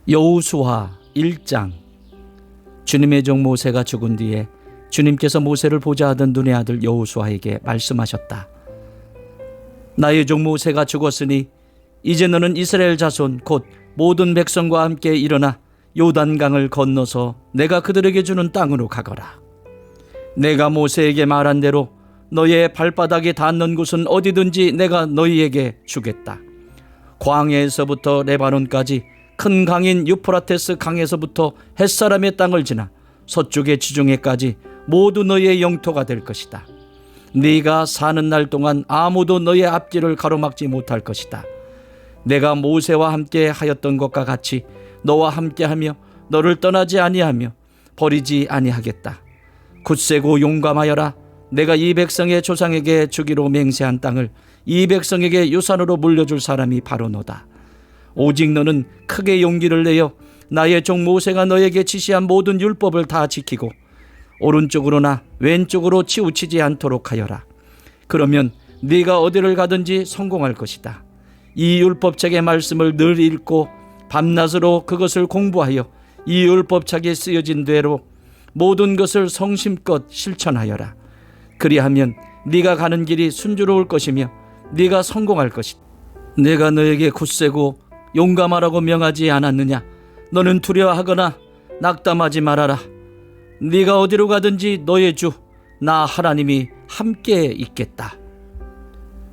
여호수아 1장. 주님의 종 모세가 죽은 뒤에 주님께서 모세를 보자 하던 눈의 아들 여호수아에게 말씀하셨다. 나의 종 모세가 죽었으니 이제 너는 이스라엘 자손 곧 모든 백성과 함께 일어나 요단강을 건너서 내가 그들에게 주는 땅으로 가거라. 내가 모세에게 말한 대로 너의 발바닥에 닿는 곳은 어디든지 내가 너희에게 주겠다. 광야에서부터 레바논까지 큰 강인 유프라테스 강에서부터 햇사람의 땅을 지나 서쪽의 지중해까지 모두 너희의 영토가 될 것이다. 네가 사는 날 동안 아무도 너의 앞길을 가로막지 못할 것이다. 내가 모세와 함께 하였던 것과 같이 너와 함께하며 너를 떠나지 아니하며 버리지 아니하겠다. 굳세고 용감하여라. 내가 이 백성의 조상에게 주기로 맹세한 땅을 이 백성에게 유산으로 물려줄 사람이 바로 너다. 오직 너는 크게 용기를 내어 나의 종 모세가 너에게 지시한 모든 율법을 다 지키고 오른쪽으로나 왼쪽으로 치우치지 않도록 하여라. 그러면 네가 어디를 가든지 성공할 것이다. 이 율법책의 말씀을 늘 읽고 밤낮으로 그것을 공부하여 이 율법책에 쓰여진 대로 모든 것을 성심껏 실천하여라. 그리하면 네가 가는 길이 순조로울 것이며 네가 성공할 것이다. 내가 너에게 굳세고 용감하라고 명하지 않았느냐? 너는 두려워하거나 낙담하지 말아라. 네가 어디로 가든지 너의 주 나 하나님이 함께 있겠다.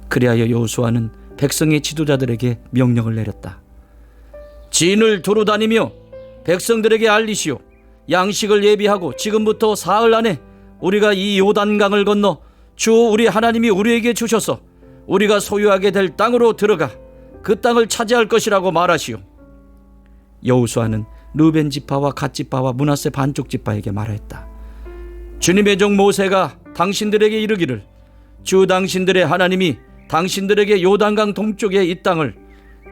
그리하여 여호수아는 백성의 지도자들에게 명령을 내렸다. 진을 두루 다니며 백성들에게 알리시오. 양식을 예비하고 지금부터 사흘 안에 우리가 이 요단강을 건너 주 우리 하나님이 우리에게 주셔서 우리가 소유하게 될 땅으로 들어가 그 땅을 차지할 것이라고 말하시오. 여호수아는 르벤 지파와 갓 지파와 므낫세 반쪽 지파에게 말하였다. 주님의 종 모세가 당신들에게 이르기를 주 당신들의 하나님이 당신들에게 요단강 동쪽의 이 땅을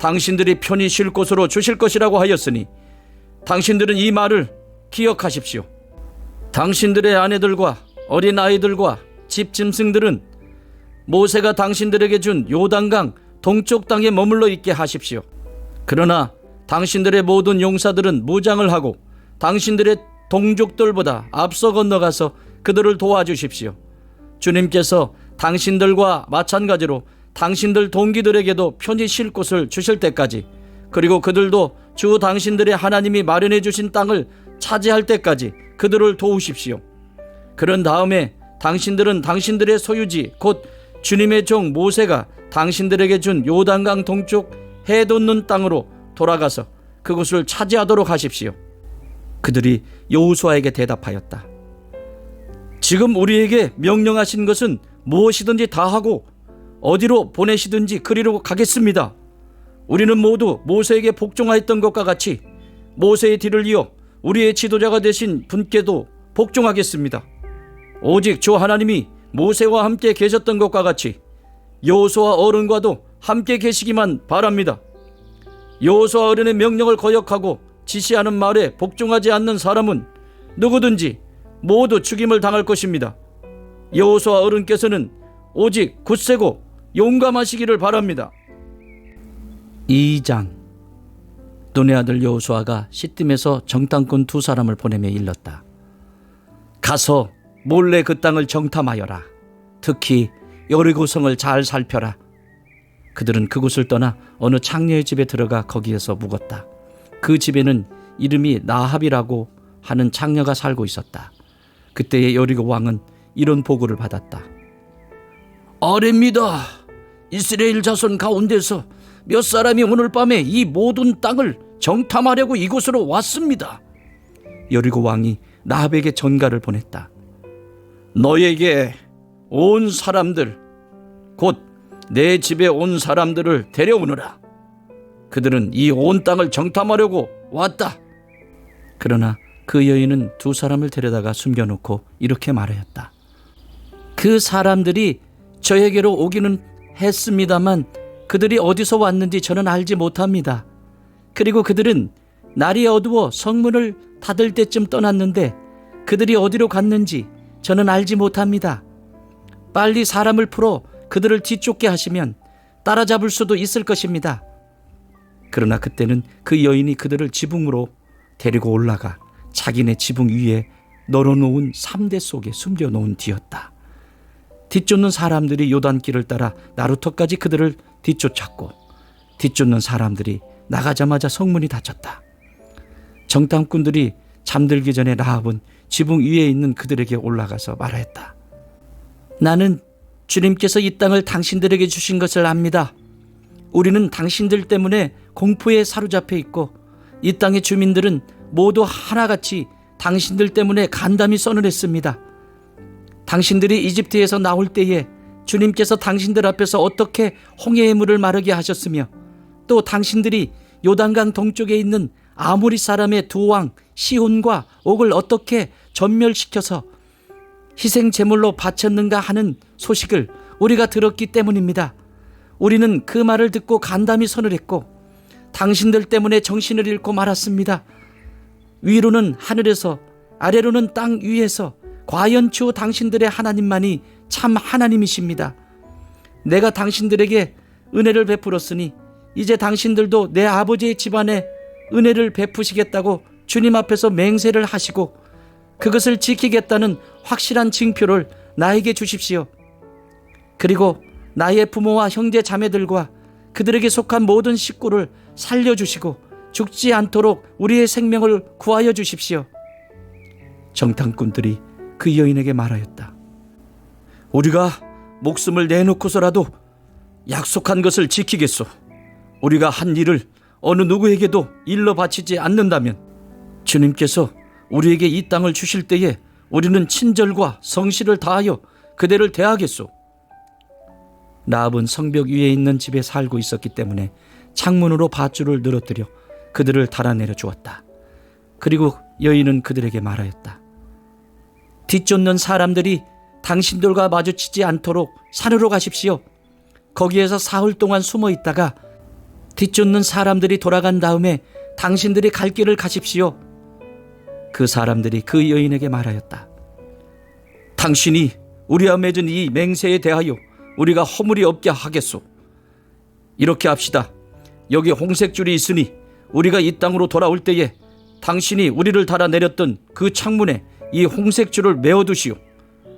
당신들이 편히 쉴 곳으로 주실 것이라고 하였으니 당신들은 이 말을 기억하십시오. 당신들의 아내들과 어린 아이들과 집 짐승들은 모세가 당신들에게 준 요단강 동쪽 땅에 머물러 있게 하십시오. 그러나 당신들의 모든 용사들은 무장을 하고 당신들의 동족들보다 앞서 건너가서 그들을 도와주십시오. 주님께서 당신들과 마찬가지로 당신들 동기들에게도 편히 쉴 곳을 주실 때까지, 그리고 그들도 주 당신들의 하나님이 마련해 주신 땅을 차지할 때까지 그들을 도우십시오. 그런 다음에 당신들은 당신들의 소유지 곧 주님의 종 모세가 당신들에게 준 요단강 동쪽 해 돋는 땅으로 돌아가서 그곳을 차지하도록 하십시오. 그들이 여호수아에게 대답하였다. 지금 우리에게 명령하신 것은 무엇이든지 다 하고 어디로 보내시든지 그리로 가겠습니다. 우리는 모두 모세에게 복종하였던 것과 같이 모세의 뒤를 이어 우리의 지도자가 되신 분께도 복종하겠습니다. 오직 주 하나님이 모세와 함께 계셨던 것과 같이 여호수아 어른과도 함께 계시기만 바랍니다. 여호수아 어른의 명령을 거역하고 지시하는 말에 복종하지 않는 사람은 누구든지 모두 죽임을 당할 것입니다. 여호수아 어른께서는 오직 굳세고 용감하시기를 바랍니다. 2장. 눈의 아들 여호수아가 시딤에서 정탐꾼 2사람을 보내며 일렀다. 가서 몰래 그 땅을 정탐하여라. 특히 여리고성을 잘 살펴라. 그들은 그곳을 떠나 어느 창녀의 집에 들어가 거기에서 묵었다. 그 집에는 이름이 나합이라고 하는 창녀가 살고 있었다. 그때의 여리고 왕은 이런 보고를 받았다. 아뢰입니다. 이스라엘 자손 가운데서 몇 사람이 오늘 밤에 이 모든 땅을 정탐하려고 이곳으로 왔습니다. 여리고 왕이 나합에게 전가를 보냈다. 너에게 온 사람들, 곧 내 집에 온 사람들을 데려오너라. 그들은 이 온 땅을 정탐하려고 왔다. 그러나 그 여인은 2사람을 데려다가 숨겨놓고 이렇게 말하였다. 그 사람들이 저에게로 오기는 했습니다만 그들이 어디서 왔는지 저는 알지 못합니다. 그리고 그들은 날이 어두워 성문을 닫을 때쯤 떠났는데 그들이 어디로 갔는지 저는 알지 못합니다. 빨리 사람을 풀어 그들을 뒤쫓게 하시면 따라잡을 수도 있을 것입니다. 그러나 그때는 그 여인이 그들을 지붕으로 데리고 올라가 자기네 지붕 위에 널어놓은 삼대 속에 숨겨놓은 뒤였다. 뒤쫓는 사람들이 요단길을 따라 나루터까지 그들을 뒤쫓았고 뒤쫓는 사람들이 나가자마자 성문이 닫혔다. 정탐꾼들이 잠들기 전에 라합은 지붕 위에 있는 그들에게 올라가서 말하였다. 나는 주님께서 이 땅을 당신들에게 주신 것을 압니다. 우리는 당신들 때문에 공포에 사로잡혀 있고 이 땅의 주민들은 모두 하나같이 당신들 때문에 간담이 서늘했습니다. 당신들이 이집트에서 나올 때에 주님께서 당신들 앞에서 어떻게 홍해의 물을 마르게 하셨으며 또 당신들이 요단강 동쪽에 있는 아모리 사람의 두 왕 시혼과 옥을 어떻게 전멸시켜서 희생 제물로 바쳤는가 하는 소식을 우리가 들었기 때문입니다. 우리는 그 말을 듣고 간담이 서늘했고 당신들 때문에 정신을 잃고 말았습니다. 위로는 하늘에서 아래로는 땅 위에서 과연 주 당신들의 하나님만이 참 하나님이십니다. 내가 당신들에게 은혜를 베풀었으니 이제 당신들도 내 아버지의 집안에 은혜를 베푸시겠다고 주님 앞에서 맹세를 하시고 그것을 지키겠다는 확실한 징표를 나에게 주십시오. 그리고 나의 부모와 형제 자매들과 그들에게 속한 모든 식구를 살려주시고 죽지 않도록 우리의 생명을 구하여 주십시오. 정탐꾼들이 그 여인에게 말하였다. 우리가 목숨을 내놓고서라도 약속한 것을 지키겠소. 우리가 한 일을 어느 누구에게도 일러 바치지 않는다면 주님께서 우리에게 이 땅을 주실 때에 우리는 친절과 성실을 다하여 그대를 대하겠소. 라합은 성벽 위에 있는 집에 살고 있었기 때문에 창문으로 밧줄을 늘어뜨려 그들을 달아내려 주었다. 그리고 여인은 그들에게 말하였다. 뒤쫓는 사람들이 당신들과 마주치지 않도록 산으로 가십시오. 거기에서 사흘 동안 숨어 있다가 뒤쫓는 사람들이 돌아간 다음에 당신들이 갈 길을 가십시오. 그 사람들이 그 여인에게 말하였다. 당신이 우리와 맺은 이 맹세에 대하여 우리가 허물이 없게 하겠소. 이렇게 합시다. 여기 홍색줄이 있으니 우리가 이 땅으로 돌아올 때에 당신이 우리를 달아내렸던 그 창문에 이 홍색줄을 메어두시오.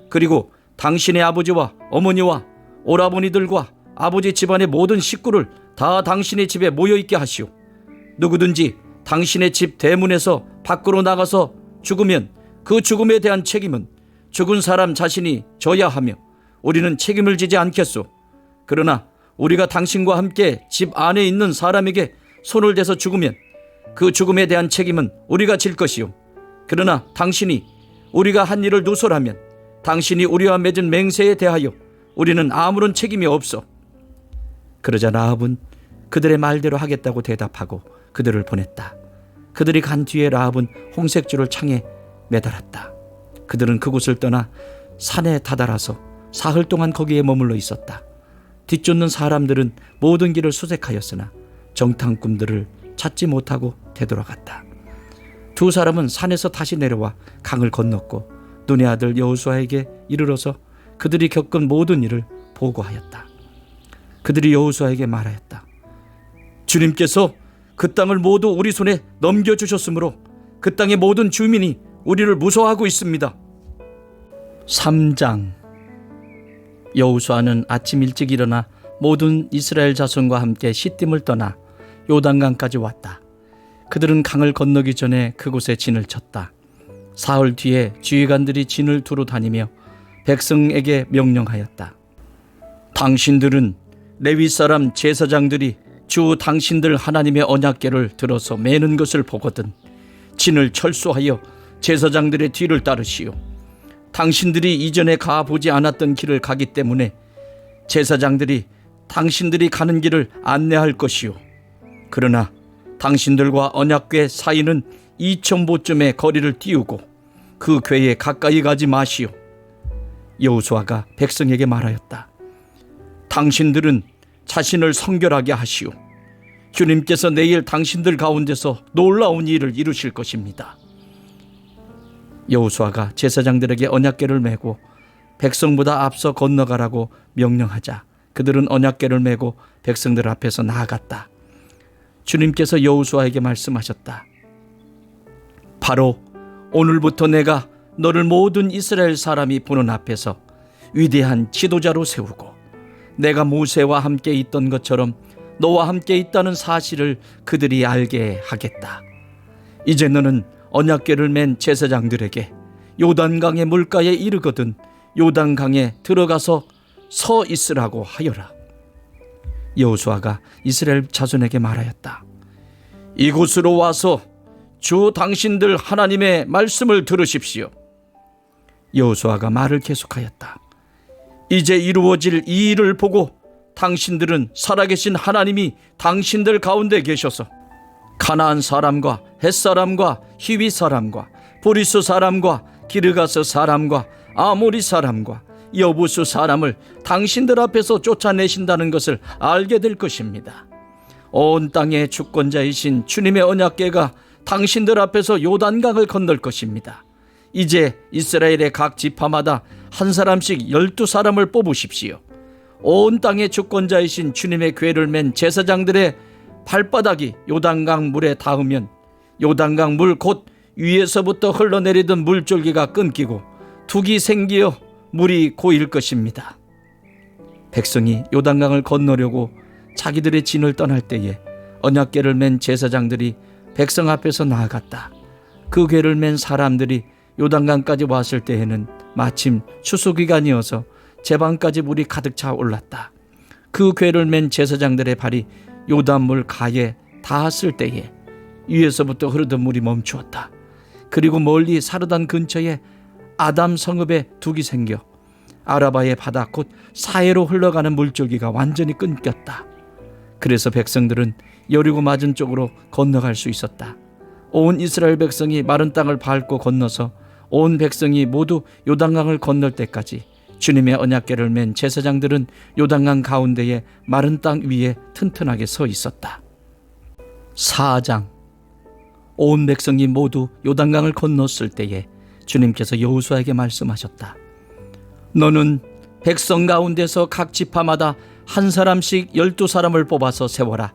그리고 당신의 아버지와 어머니와 오라버니들과 아버지 집안의 모든 식구를 다 당신의 집에 모여있게 하시오. 누구든지 당신의 집 대문에서 밖으로 나가서 죽으면 그 죽음에 대한 책임은 죽은 사람 자신이 져야 하며 우리는 책임을 지지 않겠소. 그러나 우리가 당신과 함께 집 안에 있는 사람에게 손을 대서 죽으면 그 죽음에 대한 책임은 우리가 질 것이요. 그러나 당신이 우리가 한 일을 누설하면 당신이 우리와 맺은 맹세에 대하여 우리는 아무런 책임이 없어. 그러자 라합은 그들의 말대로 하겠다고 대답하고 그들을 보냈다. 그들이 간 뒤에 라합은 홍색줄을 창에 매달았다. 그들은 그곳을 떠나 산에 다다라서 사흘 동안 거기에 머물러 있었다. 뒤쫓는 사람들은 모든 길을 수색하였으나 정탐꾼들을 찾지 못하고 되돌아갔다. 두 사람은 산에서 다시 내려와 강을 건넜고 눈의 아들 여호수아에게 이르러서 그들이 겪은 모든 일을 보고하였다. 그들이 여호수아에게 말하였다. 주님께서 그 땅을 모두 우리 손에 넘겨주셨으므로 그 땅의 모든 주민이 우리를 무서워하고 있습니다. 3장. 여호수아는 아침 일찍 일어나 모든 이스라엘 자손과 함께 시딤을 떠나 요단강까지 왔다. 그들은 강을 건너기 전에 그곳에 진을 쳤다. 사흘 뒤에 지휘관들이 진을 두루 다니며 백성에게 명령하였다. 당신들은 레위 사람 제사장들이 주 당신들 하나님의 언약궤를 들어서 매는 것을 보거든 진을 철수하여 제사장들의 뒤를 따르시오. 당신들이 이전에 가보지 않았던 길을 가기 때문에 제사장들이 당신들이 가는 길을 안내할 것이오. 그러나 당신들과 언약궤 사이는 2,000보쯤의 거리를 띄우고 그 궤에 가까이 가지 마시오. 여호수아가 백성에게 말하였다. 당신들은 자신을 성결하게 하시오. 주님께서 내일 당신들 가운데서 놀라운 일을 이루실 것입니다. 여호수아가 제사장들에게 언약궤를 메고 백성보다 앞서 건너가라고 명령하자 그들은 언약궤를 메고 백성들 앞에서 나아갔다. 주님께서 여호수아에게 말씀하셨다. 바로 오늘부터 내가 너를 모든 이스라엘 사람이 보는 앞에서 위대한 지도자로 세우고 내가 모세와 함께 있던 것처럼 너와 함께 있다는 사실을 그들이 알게 하겠다. 이제 너는 언약궤를 맨 제사장들에게 요단강의 물가에 이르거든 요단강에 들어가서 서 있으라고 하여라. 여호수아가 이스라엘 자손에게 말하였다. 이곳으로 와서 주 당신들 하나님의 말씀을 들으십시오. 여호수아가 말을 계속하였다. 이제 이루어질 이 일을 보고 당신들은 살아계신 하나님이 당신들 가운데 계셔서 가나안 사람과 헷 사람과 히위 사람과 보리스 사람과 기르가스 사람과 아모리 사람과 여부수 사람을 당신들 앞에서 쫓아내신다는 것을 알게 될 것입니다. 온 땅의 주권자이신 주님의 언약궤가 당신들 앞에서 요단강을 건널 것입니다. 이제 이스라엘의 각 지파마다 한 사람씩 12사람을 뽑으십시오. 온 땅의 주권자이신 주님의 궤를 맨 제사장들의 발바닥이 요단강 물에 닿으면 요단강 물 곧 위에서부터 흘러내리던 물줄기가 끊기고 둑이 생기어 물이 고일 것입니다. 백성이 요단강을 건너려고 자기들의 진을 떠날 때에 언약궤를 맨 제사장들이 백성 앞에서 나아갔다. 그 궤를 맨 사람들이 요단강까지 왔을 때에는 마침 추수기간이어서 제방까지 물이 가득 차 올랐다. 그 궤를 맨 제사장들의 발이 요단물 가에 닿았을 때에 위에서부터 흐르던 물이 멈추었다. 그리고 멀리 사르단 근처에 아담 성읍에 둑이 생겨 아라바의 바다 곧 사해로 흘러가는 물줄기가 완전히 끊겼다. 그래서 백성들은 여리고 맞은 쪽으로 건너갈 수 있었다. 온 이스라엘 백성이 마른 땅을 밟고 건너서 온 백성이 모두 요단강을 건널 때까지 주님의 언약궤를 맨 제사장들은 요단강 가운데에 마른 땅 위에 튼튼하게 서 있었다. 4장. 온 백성이 모두 요단강을 건넜을 때에 주님께서 여호수아에게 말씀하셨다. 너는 백성 가운데서 각 지파마다 한 사람씩 12사람을 뽑아서 세워라.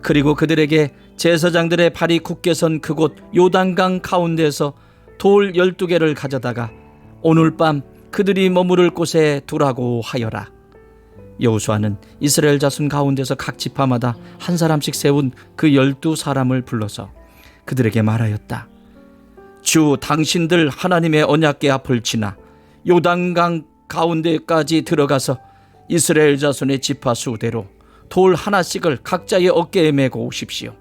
그리고 그들에게 제사장들의 발이 굳게 선 그곳 요단강 가운데서 돌 12개를 가져다가 오늘 밤 그들이 머무를 곳에 두라고 하여라. 여호수아는 이스라엘 자손 가운데서 각 지파마다 한 사람씩 세운 그 12사람을 불러서 그들에게 말하였다. 주 당신들 하나님의 언약궤 앞을 지나 요단강 가운데까지 들어가서 이스라엘 자손의 지파 수대로 돌 하나씩을 각자의 어깨에 메고 오십시오.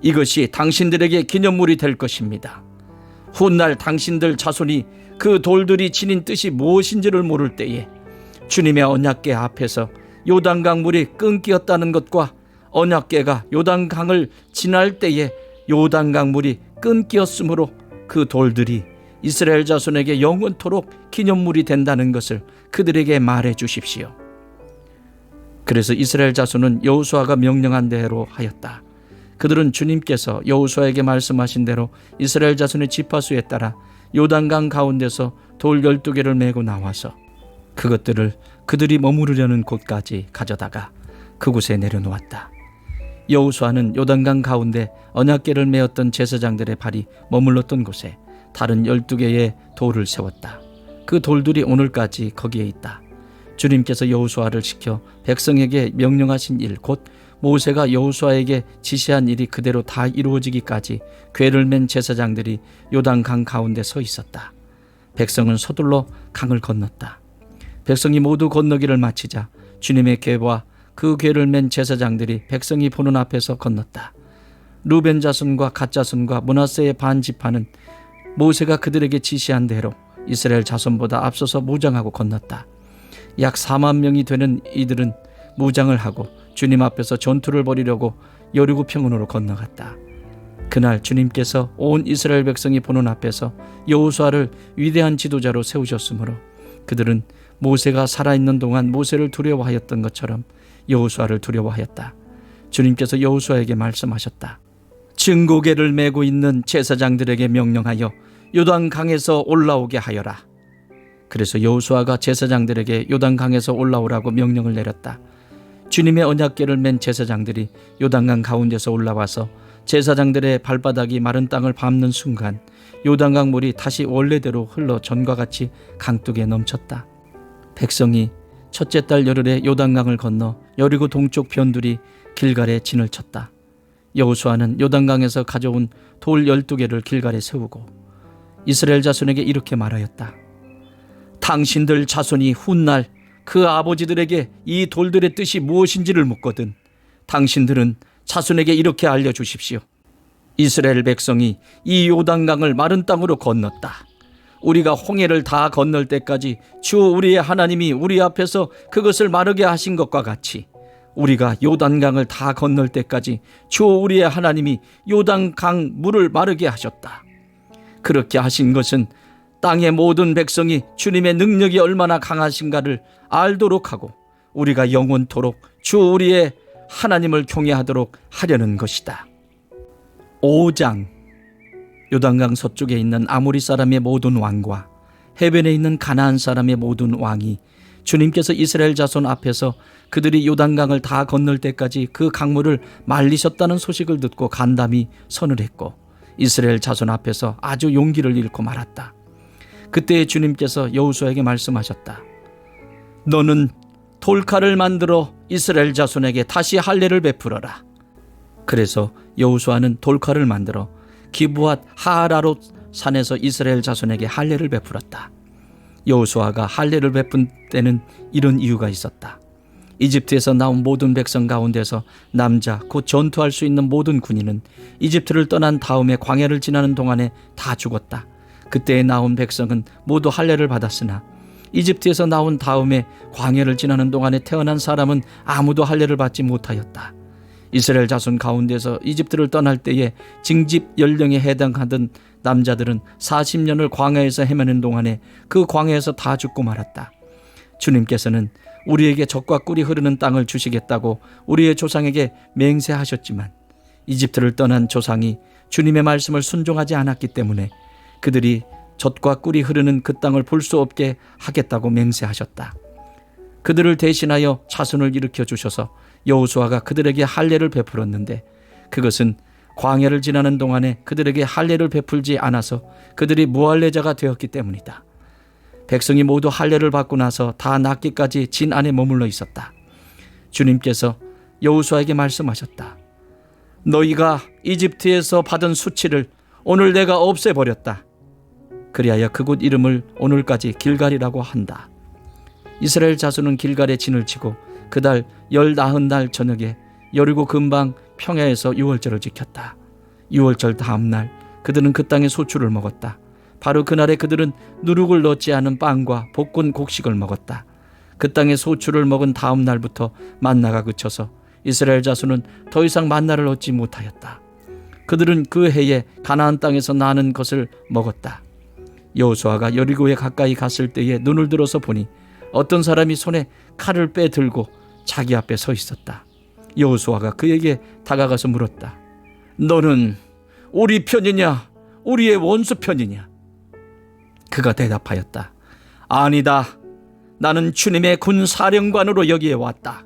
이것이 당신들에게 기념물이 될 것입니다. 훗날 당신들 자손이 그 돌들이 지닌 뜻이 무엇인지를 모를 때에 주님의 언약궤 앞에서 요단강 물이 끊겼다는 것과 언약궤가 요단강을 지날 때에 요단강 물이 끊겼으므로 그 돌들이 이스라엘 자손에게 영원토록 기념물이 된다는 것을 그들에게 말해 주십시오. 그래서 이스라엘 자손은 여호수아가 명령한 대로 하였다. 그들은 주님께서 여호수아에게 말씀하신 대로 이스라엘 자손의 지파수에 따라 요단강 가운데서 돌 12개를 메고 나와서 그것들을 그들이 머무르려는 곳까지 가져다가 그곳에 내려놓았다. 여호수아는 요단강 가운데 언약궤를 메었던 제사장들의 발이 머물렀던 곳에 다른 12개의 돌을 세웠다. 그 돌들이 오늘까지 거기에 있다. 주님께서 여호수아를 시켜 백성에게 명령하신 일, 곧 모세가 여호수아에게 지시한 일이 그대로 다 이루어지기까지 궤를 맨 제사장들이 요단강 가운데 서 있었다. 백성은 서둘러 강을 건넜다. 백성이 모두 건너기를 마치자 주님의 궤와 그 궤를 맨 제사장들이 백성이 보는 앞에서 건넜다. 루벤 자손과 갓 자손과 므낫세의 반 지파는 모세가 그들에게 지시한 대로 이스라엘 자손보다 앞서서 무장하고 건넜다. 약 4만 명이 되는 이들은 무장을 하고 주님 앞에서 전투를 벌이려고 여리고 평원으로 건너갔다. 그날 주님께서 온 이스라엘 백성이 보는 앞에서 여호수아를 위대한 지도자로 세우셨으므로 그들은 모세가 살아있는 동안 모세를 두려워하였던 것처럼 여호수아를 두려워하였다. 주님께서 여호수아에게 말씀하셨다. 증거궤를 메고 있는 제사장들에게 명령하여 요단강에서 올라오게 하여라. 그래서 여호수아가 제사장들에게 요단강에서 올라오라고 명령을 내렸다. 주님의 언약궤를 맨 제사장들이 요단강 가운데서 올라와서 제사장들의 발바닥이 마른 땅을 밟는 순간 요단강 물이 다시 원래대로 흘러 전과 같이 강둑에 넘쳤다. 백성이 첫째 달 열흘에 요단강을 건너 여리고 동쪽 변두리 길갈에 진을 쳤다. 여호수아는 요단강에서 가져온 돌 12개를 길갈에 세우고 이스라엘 자손에게 이렇게 말하였다. 당신들 자손이 훗날 그 아버지들에게 이 돌들의 뜻이 무엇인지를 묻거든 당신들은 자손에게 이렇게 알려주십시오. 이스라엘 백성이 이 요단강을 마른 땅으로 건넜다. 우리가 홍해를 다 건널 때까지 주 우리의 하나님이 우리 앞에서 그것을 마르게 하신 것과 같이 우리가 요단강을 다 건널 때까지 주 우리의 하나님이 요단강 물을 마르게 하셨다. 그렇게 하신 것은 땅의 모든 백성이 주님의 능력이 얼마나 강하신가를 알도록 하고 우리가 영원토록 주 우리의 하나님을 경외하도록 하려는 것이다. 5장. 요단강 서쪽에 있는 아모리 사람의 모든 왕과 해변에 있는 가나안 사람의 모든 왕이 주님께서 이스라엘 자손 앞에서 그들이 요단강을 다 건널 때까지 그 강물을 말리셨다는 소식을 듣고 간담히 선을 했고 이스라엘 자손 앞에서 아주 용기를 잃고 말았다. 그때 주님께서 여호수아에게 말씀하셨다. 너는 돌칼을 만들어 이스라엘 자손에게 다시 할례를 베풀어라. 그래서 여호수아는 돌칼을 만들어 기브앗 하라롯 산에서 이스라엘 자손에게 할례를 베풀었다. 여호수아가 할례를 베푼 때는 이런 이유가 있었다. 이집트에서 나온 모든 백성 가운데서 남자 곧 전투할 수 있는 모든 군인은 이집트를 떠난 다음에 광야를 지나는 동안에 다 죽었다. 그때에 나온 백성은 모두 할례를 받았으나 이집트에서 나온 다음에 광야를 지나는 동안에 태어난 사람은 아무도 할례를 받지 못하였다. 이스라엘 자손 가운데서 이집트를 떠날 때에 징집 연령에 해당하던 남자들은 40년을 광야에서 헤매는 동안에 그 광야에서 다 죽고 말았다. 주님께서는 우리에게 젖과 꿀이 흐르는 땅을 주시겠다고 우리의 조상에게 맹세하셨지만 이집트를 떠난 조상이 주님의 말씀을 순종하지 않았기 때문에 그들이 젖과 꿀이 흐르는 그 땅을 볼 수 없게 하겠다고 맹세하셨다. 그들을 대신하여 자손을 일으켜 주셔서 여호수아가 그들에게 할례를 베풀었는데 그것은 광야를 지나는 동안에 그들에게 할례를 베풀지 않아서 그들이 무할례자가 되었기 때문이다. 백성이 모두 할례를 받고 나서 다 낫기까지 진 안에 머물러 있었다. 주님께서 여호수아에게 말씀하셨다. 너희가 이집트에서 받은 수치를 오늘 내가 없애버렸다. 그리하여 그곳 이름을 오늘까지 길갈이라고 한다. 이스라엘 자손은 길갈에 진을 치고 그달 19날 저녁에 여리고 근방 평야에서 유월절을 지켰다. 유월절 다음 날 그들은 그 땅의 소출을 먹었다. 바로 그날에 그들은 누룩을 넣지 않은 빵과 볶은 곡식을 먹었다. 그 땅의 소출을 먹은 다음 날부터 만나가 그쳐서 이스라엘 자손은 더 이상 만나를 얻지 못하였다. 그들은 그 해에 가나안 땅에서 나는 것을 먹었다. 여호수아가 여리고에 가까이 갔을 때에 눈을 들어서 보니 어떤 사람이 손에 칼을 빼들고 자기 앞에 서 있었다. 여호수아가 그에게 다가가서 물었다. 너는 우리 편이냐 우리의 원수 편이냐? 그가 대답하였다. 아니다. 나는 주님의 군 사령관으로 여기에 왔다.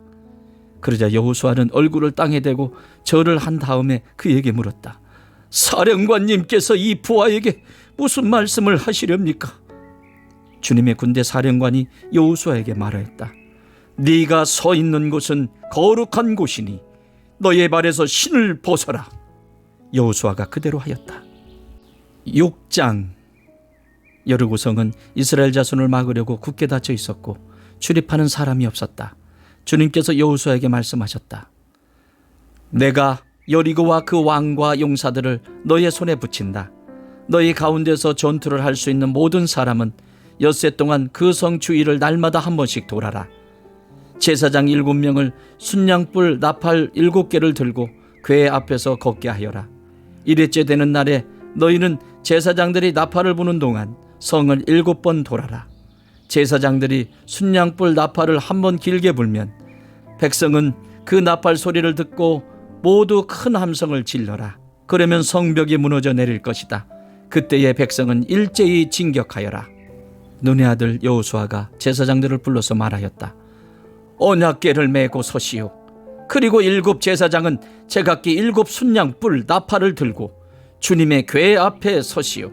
그러자 여호수아는 얼굴을 땅에 대고 절을 한 다음에 그에게 물었다. 사령관님께서 이 부하에게 무슨 말씀을 하시렵니까? 주님의 군대 사령관이 여호수아에게 말하였다. 네가 서 있는 곳은 거룩한 곳이니 너의 발에서 신을 벗어라. 여호수아가 그대로 하였다. 6장. 여리고성은 이스라엘 자손을 막으려고 굳게 닫혀 있었고 출입하는 사람이 없었다. 주님께서 여호수아에게 말씀하셨다. 내가 여리고와 그 왕과 용사들을 너의 손에 붙인다. 너희 가운데서 전투를 할 수 있는 모든 사람은 엿새 동안 그 성 주위를 날마다 한 번씩 돌아라. 제사장 7명을 순양불 나팔 7개를 들고 궤 앞에서 걷게 하여라. 1회째 되는 날에 너희는 제사장들이 나팔을 부는 동안 성을 7번 돌아라. 제사장들이 순양불 나팔을 한 번 길게 불면 백성은 그 나팔 소리를 듣고 모두 큰 함성을 질러라. 그러면 성벽이 무너져 내릴 것이다. 그때의 백성은 일제히 진격하여라. 눈의 아들 여호수아가 제사장들을 불러서 말하였다. 언약궤를 메고 서시오. 그리고 7 제사장은 제각기 7 순양 뿔 나팔을 들고 주님의 궤 앞에 서시오.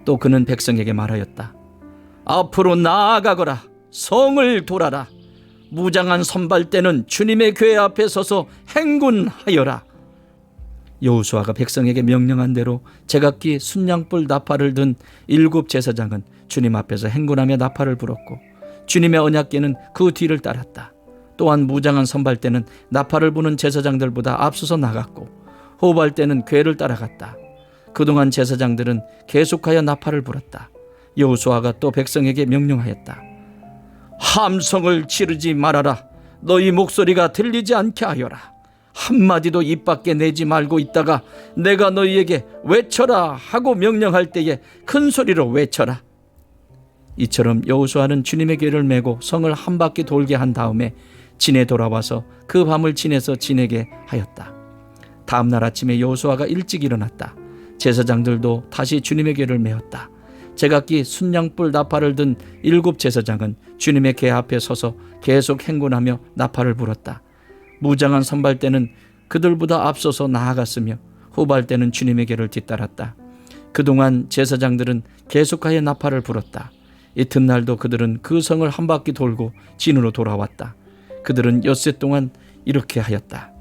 또 그는 백성에게 말하였다. 앞으로 나아가거라. 성을 돌아라. 무장한 선발대는 주님의 궤 앞에 서서 행군하여라. 여호수아가 백성에게 명령한 대로 제각기 순양뿔 나팔을 든 7 제사장은 주님 앞에서 행군하며 나팔을 불었고 주님의 언약궤는 그 뒤를 따랐다. 또한 무장한 선발대는 나팔을 부는 제사장들보다 앞서서 나갔고 호발대는 궤를 따라갔다. 그동안 제사장들은 계속하여 나팔을 불었다. 여호수아가 또 백성에게 명령하였다. 함성을 지르지 말아라. 너희 목소리가 들리지 않게 하여라. 한마디도 입 밖에 내지 말고 있다가 내가 너희에게 외쳐라 하고 명령할 때에 큰 소리로 외쳐라. 이처럼 여호수아는 주님의 궤를 메고 성을 한 바퀴 돌게 한 다음에 진에 돌아와서 그 밤을 진에서 지내게 하였다. 다음 날 아침에 여호수아가 일찍 일어났다. 제사장들도 다시 주님의 궤를 메었다. 제각기 순양뿔 나팔을 든 7 제사장은 주님의 궤 앞에 서서 계속 행군하며 나팔을 불었다. 무장한 선발대는 그들보다 앞서서 나아갔으며 후발대는 주님의 궤를 뒤따랐다. 그동안 제사장들은 계속하여 나팔을 불었다. 이튿날도 그들은 그 성을 한 바퀴 돌고 진으로 돌아왔다. 그들은 엿새 동안 이렇게 하였다.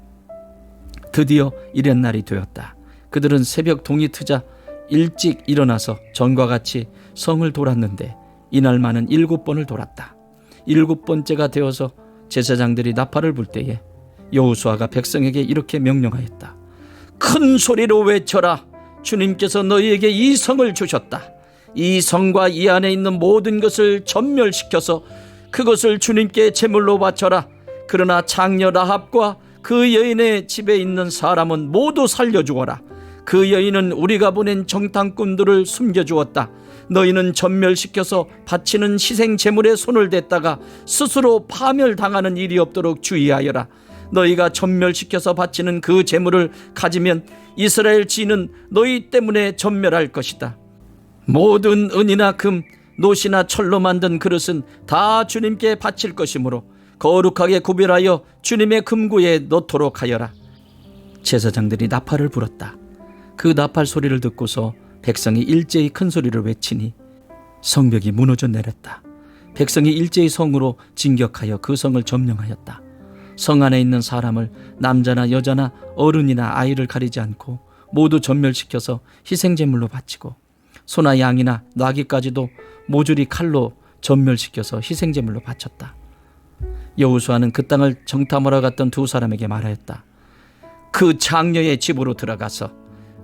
드디어 이튿날이 되었다. 그들은 새벽 동이 트자 일찍 일어나서 전과 같이 성을 돌았는데 이날만은 7번을 돌았다. 7번째가 되어서 제사장들이 나팔을 불 때에 여호수아가 백성에게 이렇게 명령하였다. 큰 소리로 외쳐라. 주님께서 너희에게 이 성을 주셨다. 이 성과 이 안에 있는 모든 것을 전멸시켜서 그것을 주님께 제물로 바쳐라. 그러나 장녀 라합과 그 여인의 집에 있는 사람은 모두 살려주어라. 그 여인은 우리가 보낸 정탐꾼들을 숨겨주었다. 너희는 전멸시켜서 바치는 희생 제물에 손을 댔다가 스스로 파멸당하는 일이 없도록 주의하여라. 너희가 전멸시켜서 바치는 그 제물을 가지면 이스라엘 지는 너희 때문에 전멸할 것이다. 모든 은이나 금, 노시나 철로 만든 그릇은 다 주님께 바칠 것이므로 거룩하게 구별하여 주님의 금구에 넣도록 하여라. 제사장들이 나팔을 불었다. 그 나팔 소리를 듣고서 백성이 일제히 큰 소리를 외치니 성벽이 무너져 내렸다. 백성이 일제히 성으로 진격하여 그 성을 점령하였다. 성 안에 있는 사람을 남자나 여자나 어른이나 아이를 가리지 않고 모두 전멸시켜서 희생제물로 바치고 소나 양이나 나귀까지도 모조리 칼로 전멸시켜서 희생제물로 바쳤다. 여호수아는 그 땅을 정탐하러 갔던 2 사람에게 말하였다. 그 장녀의 집으로 들어가서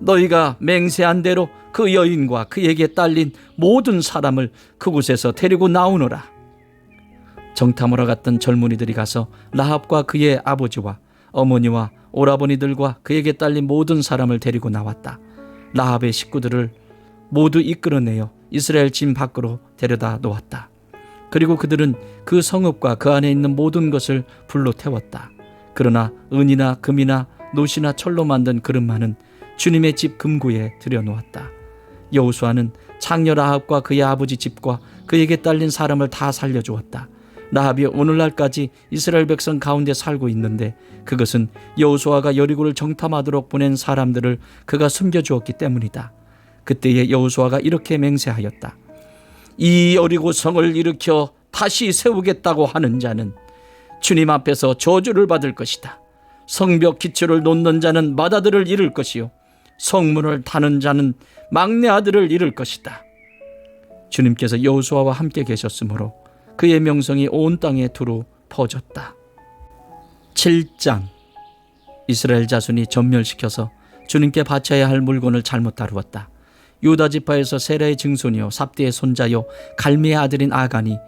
너희가 맹세한 대로 그 여인과 그에게 딸린 모든 사람을 그곳에서 데리고 나오너라. 정탐하러 갔던 젊은이들이 가서 라합과 그의 아버지와 어머니와 오라버니들과 그에게 딸린 모든 사람을 데리고 나왔다. 라합의 식구들을 모두 이끌어내어 이스라엘 진 밖으로 데려다 놓았다. 그리고 그들은 그 성읍과 그 안에 있는 모든 것을 불로 태웠다. 그러나 은이나 금이나 노시나 철로 만든 그릇만은 주님의 집 금구에 들여놓았다. 여호수아는 장녀 라합과 그의 아버지 집과 그에게 딸린 사람을 다 살려주었다. 라합이 오늘날까지 이스라엘 백성 가운데 살고 있는데 그것은 여호수아가 여리고를 정탐하도록 보낸 사람들을 그가 숨겨주었기 때문이다. 그때에 여호수아가 이렇게 맹세하였다. 이 여리고 성을 일으켜 다시 세우겠다고 하는 자는 주님 앞에서 저주를 받을 것이다. 성벽 기초를 놓는 자는 맏아들을 잃을 것이요 성문을 타는 자는 막내 아들을 잃을 것이다. 주님께서 여호수아와 함께 계셨으므로 그의 명성이 온 땅에 두루 퍼졌다. 7장. 이스라엘 자손이 전멸시켜서 주님께 바쳐야 할 물건을 잘못 다루었다. 유다 지파에서 세라의 증손이요 삽디의 손자요 갈미의 아들인 아간이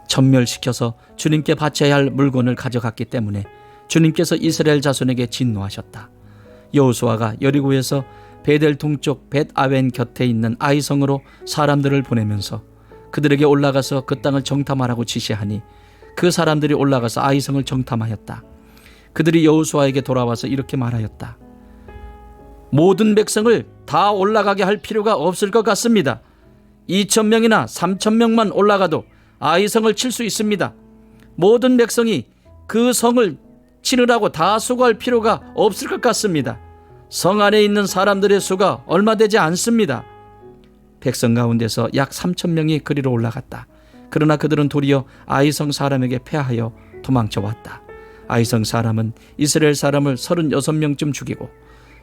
전멸시켜서 주님께 바쳐야 할 물건을 가져갔기 때문에 주님께서 이스라엘 자손에게 진노하셨다. 여호수아가 여리고에서 베델 동쪽 벳아웬 곁에 있는 아이성으로 사람들을 보내면서 그들에게 올라가서 그 땅을 정탐하라고 지시하니 그 사람들이 올라가서 아이성을 정탐하였다. 그들이 여호수아에게 돌아와서 이렇게 말하였다. 모든 백성을 다 올라가게 할 필요가 없을 것 같습니다. 2,000명이나 3,000명만 올라가도 아이성을 칠 수 있습니다. 모든 백성이 그 성을 치느라고 다 수고할 필요가 없을 것 같습니다. 성 안에 있는 사람들의 수가 얼마 되지 않습니다. 백성 가운데서 약 3,000명이 그리로 올라갔다. 그러나 그들은 도리어 아이성 사람에게 패하여 도망쳐 왔다. 아이성 사람은 이스라엘 사람을 36명쯤 죽이고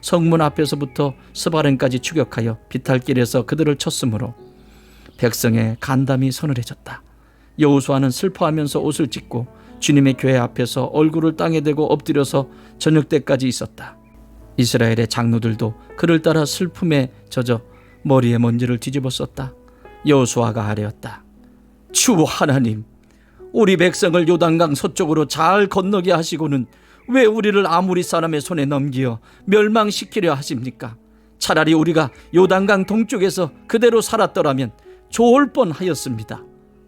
성문 앞에서부터 스바렘까지 추격하여 비탈길에서 그들을 쳤으므로 백성의 간담이 서늘해졌다. 여호수아는 슬퍼하면서 옷을 찢고 주님의 교회 앞에서 얼굴을 땅에 대고 엎드려서 저녁 때까지 있었다. 이스라엘의 장로들도 그를 따라 슬픔에 젖어 머리에 먼지를 뒤집어 썼다. 여호수아가 아뢰었다. 주 하나님, 우리 백성을 요단강 서쪽으로 잘 건너게 하시고는 왜 우리를 아무리 사람의 손에 넘기어 멸망시키려 하십니까? 차라리 우리가 요단강 동쪽에서 그대로 살았더라면 좋을 뻔하였습니다.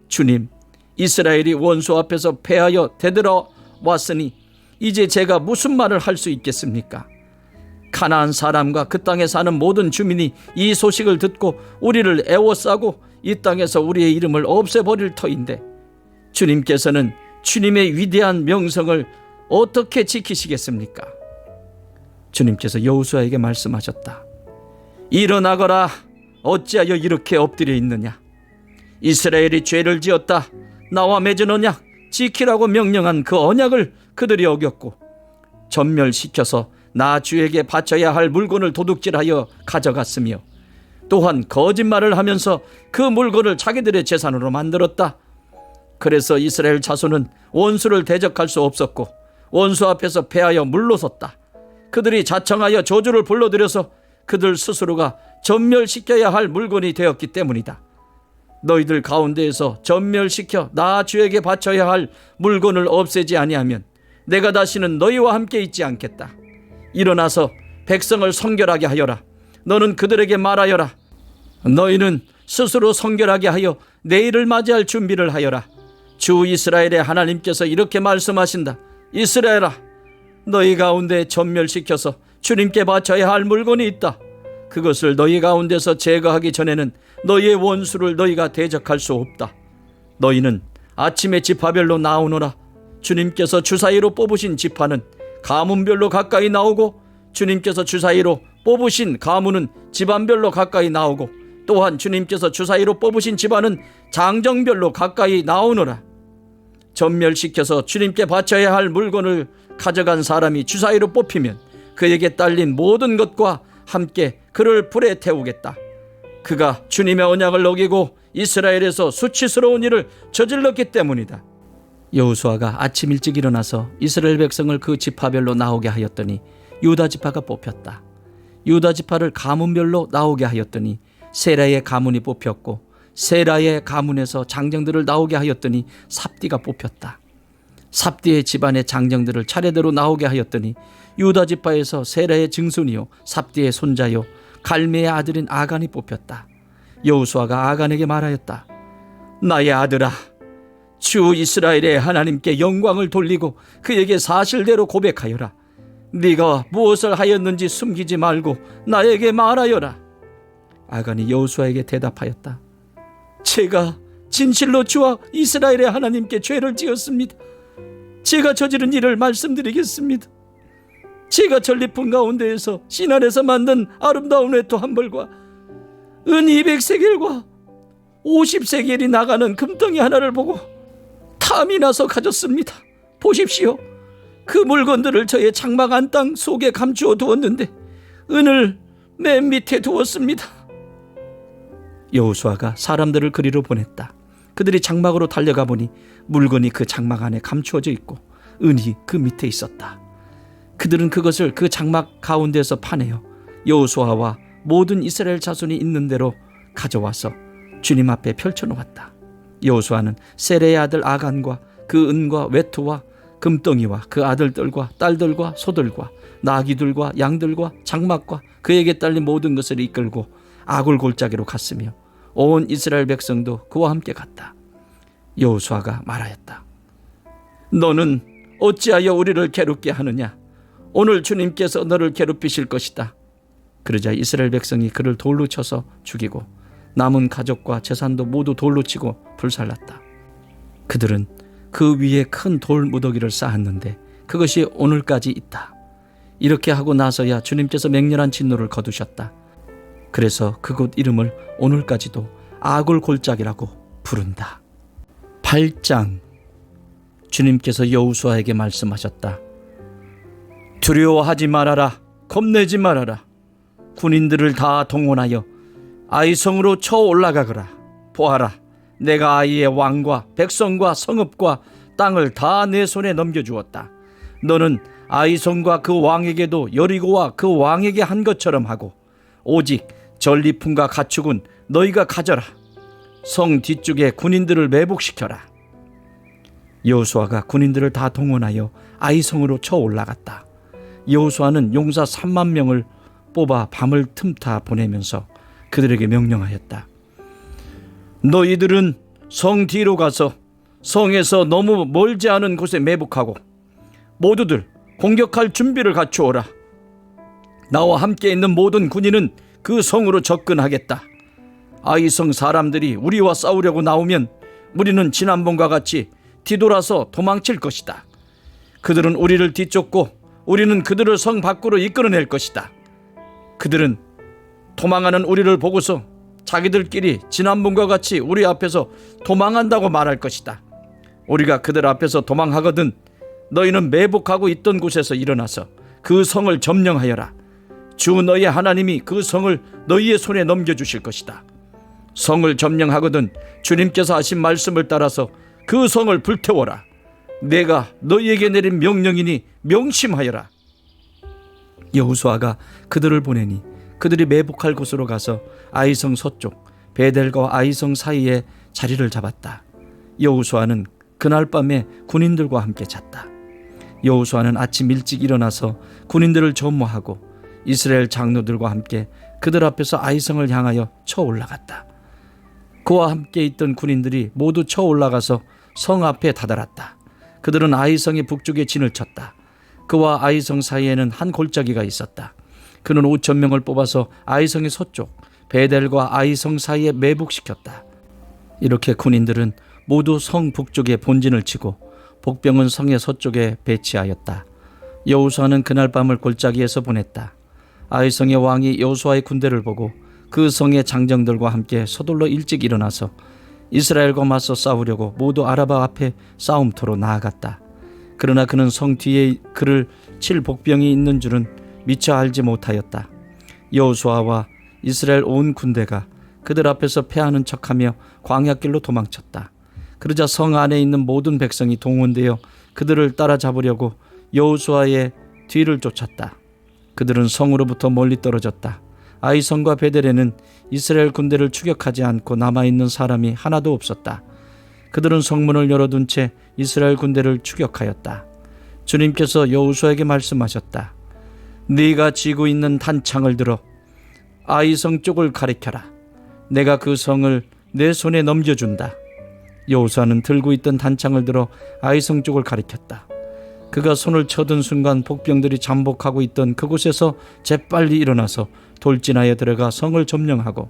주님, 이스라엘이 원수 앞에서 패하여 되돌아왔으니 이제 제가 무슨 말을 할 수 있겠습니까? 가나안 사람과 그 땅에 사는 모든 주민이 이 소식을 듣고 우리를 애워싸고 이 땅에서 우리의 이름을 없애버릴 터인데 주님께서는 주님의 위대한 명성을 어떻게 지키시겠습니까? 주님께서 여호수아에게 말씀하셨다. 일어나거라. 어찌하여 이렇게 엎드려 있느냐? 이스라엘이 죄를 지었다. 나와 맺은 언약 지키라고 명령한 그 언약을 그들이 어겼고 전멸시켜서 나 주에게 바쳐야 할 물건을 도둑질하여 가져갔으며 또한 거짓말을 하면서 그 물건을 자기들의 재산으로 만들었다. 그래서 이스라엘 자손은 원수를 대적할 수 없었고 원수 앞에서 패하여 물러섰다. 그들이 자청하여 저주를 불러들여서 그들 스스로가 전멸시켜야 할 물건이 되었기 때문이다. 너희들 가운데에서 전멸시켜 나 주에게 바쳐야 할 물건을 없애지 아니하면 내가 다시는 너희와 함께 있지 않겠다. 일어나서 백성을 성결하게 하여라. 너는 그들에게 말하여라. 너희는 스스로 성결하게 하여 내일을 맞이할 준비를 하여라. 주 이스라엘의 하나님께서 이렇게 말씀하신다. 이스라엘아, 너희 가운데 전멸시켜서 주님께 바쳐야 할 물건이 있다. 그것을 너희 가운데서 제거하기 전에는 너희의 원수를 너희가 대적할 수 없다. 너희는 아침에 지파별로 나오노라. 주님께서 주사위로 뽑으신 지파는 가문별로 가까이 나오고 주님께서 주사위로 뽑으신 가문은 집안별로 가까이 나오고 또한 주님께서 주사위로 뽑으신 집안은 장정별로 가까이 나오노라. 전멸시켜서 주님께 바쳐야 할 물건을 가져간 사람이 주사위로 뽑히면 그에게 딸린 모든 것과 함께 그를 불에 태우겠다. 그가 주님의 언약을 어기고 이스라엘에서 수치스러운 일을 저질렀기 때문이다. 여호수아가 아침 일찍 일어나서 이스라엘 백성을 그 지파별로 나오게 하였더니 유다 지파가 뽑혔다. 유다 지파를 가문별로 나오게 하였더니 세라의 가문이 뽑혔고 세라의 가문에서 장정들을 나오게 하였더니 삽디가 뽑혔다. 삽디의 집안의 장정들을 차례대로 나오게 하였더니 유다 지파에서 세라의 증손이요 삽디의 손자요 갈미의 아들인 아간이 뽑혔다. 여호수아가 아간에게 말하였다. 나의 아들아, 주 이스라엘의 하나님께 영광을 돌리고 그에게 사실대로 고백하여라. 네가 무엇을 하였는지 숨기지 말고 나에게 말하여라. 아간이 여호수아에게 대답하였다. 제가 진실로 주와 이스라엘의 하나님께 죄를 지었습니다. 제가 저지른 일을 말씀드리겠습니다. 제가 전리품 가운데에서 신안에서 만든 아름다운 외투 한 벌과 은 200세겔과 50세겔이 나가는 금덩이 하나를 보고 탐이 나서 가졌습니다. 보십시오. 그 물건들을 저의 장막 안땅 속에 감추어 두었는데 은을 맨 밑에 두었습니다. 여호수아가 사람들을 그리로 보냈다. 그들이 장막으로 달려가 보니 물건이 그 장막 안에 감추어져 있고 은이 그 밑에 있었다. 그들은 그것을 그 장막 가운데서 파내어 여호수아와 모든 이스라엘 자손이 있는 대로 가져와서 주님 앞에 펼쳐놓았다. 여호수아는 세레의 아들 아간과 그 은과 외투와 금덩이와 그 아들들과 딸들과 소들과 나귀들과 양들과 장막과 그에게 딸린 모든 것을 이끌고 아굴 골짜기로 갔으며 온 이스라엘 백성도 그와 함께 갔다. 여호수아가 말하였다. 너는 어찌하여 우리를 괴롭게 하느냐? 오늘 주님께서 너를 괴롭히실 것이다. 그러자 이스라엘 백성이 그를 돌로 쳐서 죽이고 남은 가족과 재산도 모두 돌로 치고 불살랐다. 그들은 그 위에 큰 돌 무더기를 쌓았는데 그것이 오늘까지 있다. 이렇게 하고 나서야 주님께서 맹렬한 진노를 거두셨다. 그래서 그곳 이름을 오늘까지도 아골골짜기라고 부른다. 8장. 주님께서 여호수아에게 말씀하셨다. 두려워하지 말아라. 겁내지 말아라. 군인들을 다 동원하여 아이성으로 쳐 올라가거라. 보아라, 내가 아이의 왕과 백성과 성읍과 땅을 다 내 손에 넘겨주었다. 너는 아이성과 그 왕에게도 여리고와 그 왕에게 한 것처럼 하고 오직 전리품과 가축은 너희가 가져라. 성 뒤쪽에 군인들을 매복시켜라. 여호수아가 군인들을 다 동원하여 아이성으로 쳐 올라갔다. 여호수아는 용사 3만 명을 뽑아 밤을 틈타 보내면서 그들에게 명령하였다. 너희들은 성 뒤로 가서 성에서 너무 멀지 않은 곳에 매복하고 모두들 공격할 준비를 갖추어라. 나와 함께 있는 모든 군인은 그 성으로 접근하겠다. 아이성 사람들이 우리와 싸우려고 나오면 우리는 지난번과 같이 뒤돌아서 도망칠 것이다. 그들은 우리를 뒤쫓고 우리는 그들을 성 밖으로 이끌어낼 것이다. 그들은 도망하는 우리를 보고서 자기들끼리 지난번과 같이 우리 앞에서 도망한다고 말할 것이다. 우리가 그들 앞에서 도망하거든 너희는 매복하고 있던 곳에서 일어나서 그 성을 점령하여라. 주 너희의 하나님이 그 성을 너희의 손에 넘겨주실 것이다. 성을 점령하거든 주님께서 하신 말씀을 따라서 그 성을 불태워라. 내가 너희에게 내린 명령이니 명심하여라. 여호수아가 그들을 보내니 그들이 매복할 곳으로 가서 아이성 서쪽 베델과 아이성 사이에 자리를 잡았다. 여호수아는 그날 밤에 군인들과 함께 잤다. 여호수아는 아침 일찍 일어나서 군인들을 점호하고 이스라엘 장로들과 함께 그들 앞에서 아이성을 향하여 쳐 올라갔다. 그와 함께 있던 군인들이 모두 쳐 올라가서 성 앞에 다다랐다. 그들은 아이성의 북쪽에 진을 쳤다. 그와 아이성 사이에는 한 골짜기가 있었다. 그는 5,000명을 뽑아서 아이성의 서쪽 베델과 아이성 사이에 매복시켰다. 이렇게 군인들은 모두 성 북쪽에 본진을 치고 복병은 성의 서쪽에 배치하였다. 여호수아는 그날 밤을 골짜기에서 보냈다. 아이성의 왕이 여호수아의 군대를 보고 그 성의 장정들과 함께 서둘러 일찍 일어나서 이스라엘과 맞서 싸우려고 모두 아라바 앞에 싸움터로 나아갔다. 그러나 그는 성 뒤에 그를 칠 복병이 있는 줄은 미처 알지 못하였다. 여호수아와 이스라엘 온 군대가 그들 앞에서 패하는 척하며 광야길로 도망쳤다. 그러자 성 안에 있는 모든 백성이 동원되어 그들을 따라잡으려고 여호수아의 뒤를 쫓았다. 그들은 성으로부터 멀리 떨어졌다. 아이성과 베델에는 이스라엘 군대를 추격하지 않고 남아있는 사람이 하나도 없었다. 그들은 성문을 열어둔 채 이스라엘 군대를 추격하였다. 주님께서 여호수아에게 말씀하셨다. 네가 쥐고 있는 단창을 들어 아이성 쪽을 가리켜라. 내가 그 성을 내 손에 넘겨준다. 여호수아는 들고 있던 단창을 들어 아이성 쪽을 가리켰다. 그가 손을 쳐든 순간 복병들이 잠복하고 있던 그곳에서 재빨리 일어나서 돌진하여 들어가 성을 점령하고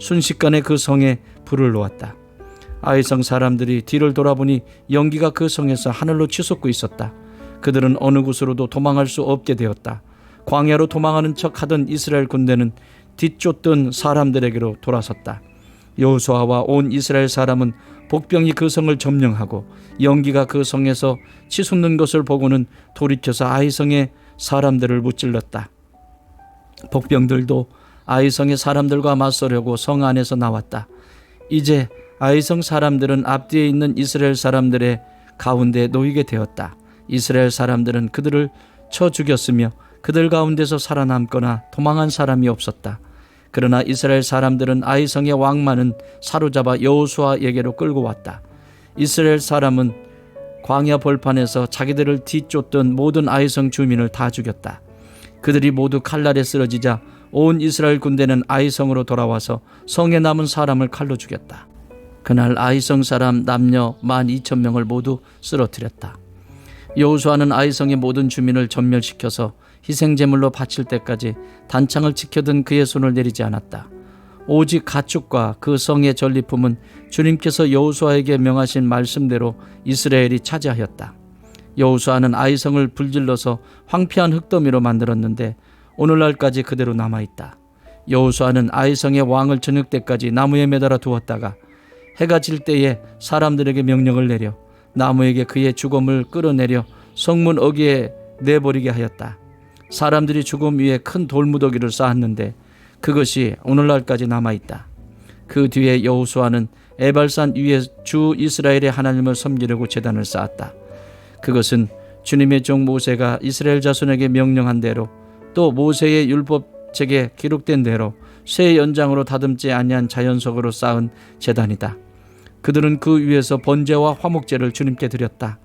순식간에 그 성에 불을 놓았다. 아이성 사람들이 뒤를 돌아보니 연기가 그 성에서 하늘로 치솟고 있었다. 그들은 어느 곳으로도 도망할 수 없게 되었다. 광야로 도망하는 척하던 이스라엘 군대는 뒤쫓던 사람들에게로 돌아섰다. 여호수아와 온 이스라엘 사람은 복병이 그 성을 점령하고 연기가 그 성에서 치솟는 것을 보고는 돌이켜서 아이성의 사람들을 무찔렀다. 복병들도 아이성의 사람들과 맞서려고 성 안에서 나왔다. 이제 아이성 사람들은 앞뒤에 있는 이스라엘 사람들의 가운데 놓이게 되었다. 이스라엘 사람들은 그들을 쳐 죽였으며 그들 가운데서 살아남거나 도망한 사람이 없었다. 그러나 이스라엘 사람들은 아이성의 왕만은 사로잡아 여호수아에게로 끌고 왔다. 이스라엘 사람은 광야 벌판에서 자기들을 뒤쫓던 모든 아이성 주민을 다 죽였다. 그들이 모두 칼날에 쓰러지자 온 이스라엘 군대는 아이성으로 돌아와서 성에 남은 사람을 칼로 죽였다. 그날 아이성 사람 남녀 12,000명을 모두 쓰러뜨렸다. 여호수아는 아이성의 모든 주민을 전멸시켜서 희생제물로 바칠 때까지 단창을 지켜든 그의 손을 내리지 않았다. 오직 가축과 그 성의 전리품은 주님께서 여호수아에게 명하신 말씀대로 이스라엘이 차지하였다. 여호수아는 아이성을 불질러서 황폐한 흙더미로 만들었는데 오늘날까지 그대로 남아있다. 여호수아는 아이성의 왕을 저녁 때까지 나무에 매달아 두었다가 해가 질 때에 사람들에게 명령을 내려 나무에게 그의 죽음을 끌어내려 성문 어귀에 내버리게 하였다. 사람들이 죽음 위에 큰 돌무더기를 쌓았는데 그것이 오늘날까지 남아있다. 그 뒤에 여호수아는 에발산 위에 주 이스라엘의 하나님을 섬기려고 제단을 쌓았다. 그것은 주님의 종 모세가 이스라엘 자손에게 명령한 대로 또 모세의 율법책에 기록된 대로 새 연장으로 다듬지 아니한 자연석으로 쌓은 제단이다. 그들은 그 위에서 번제와 화목제를 주님께 드렸다.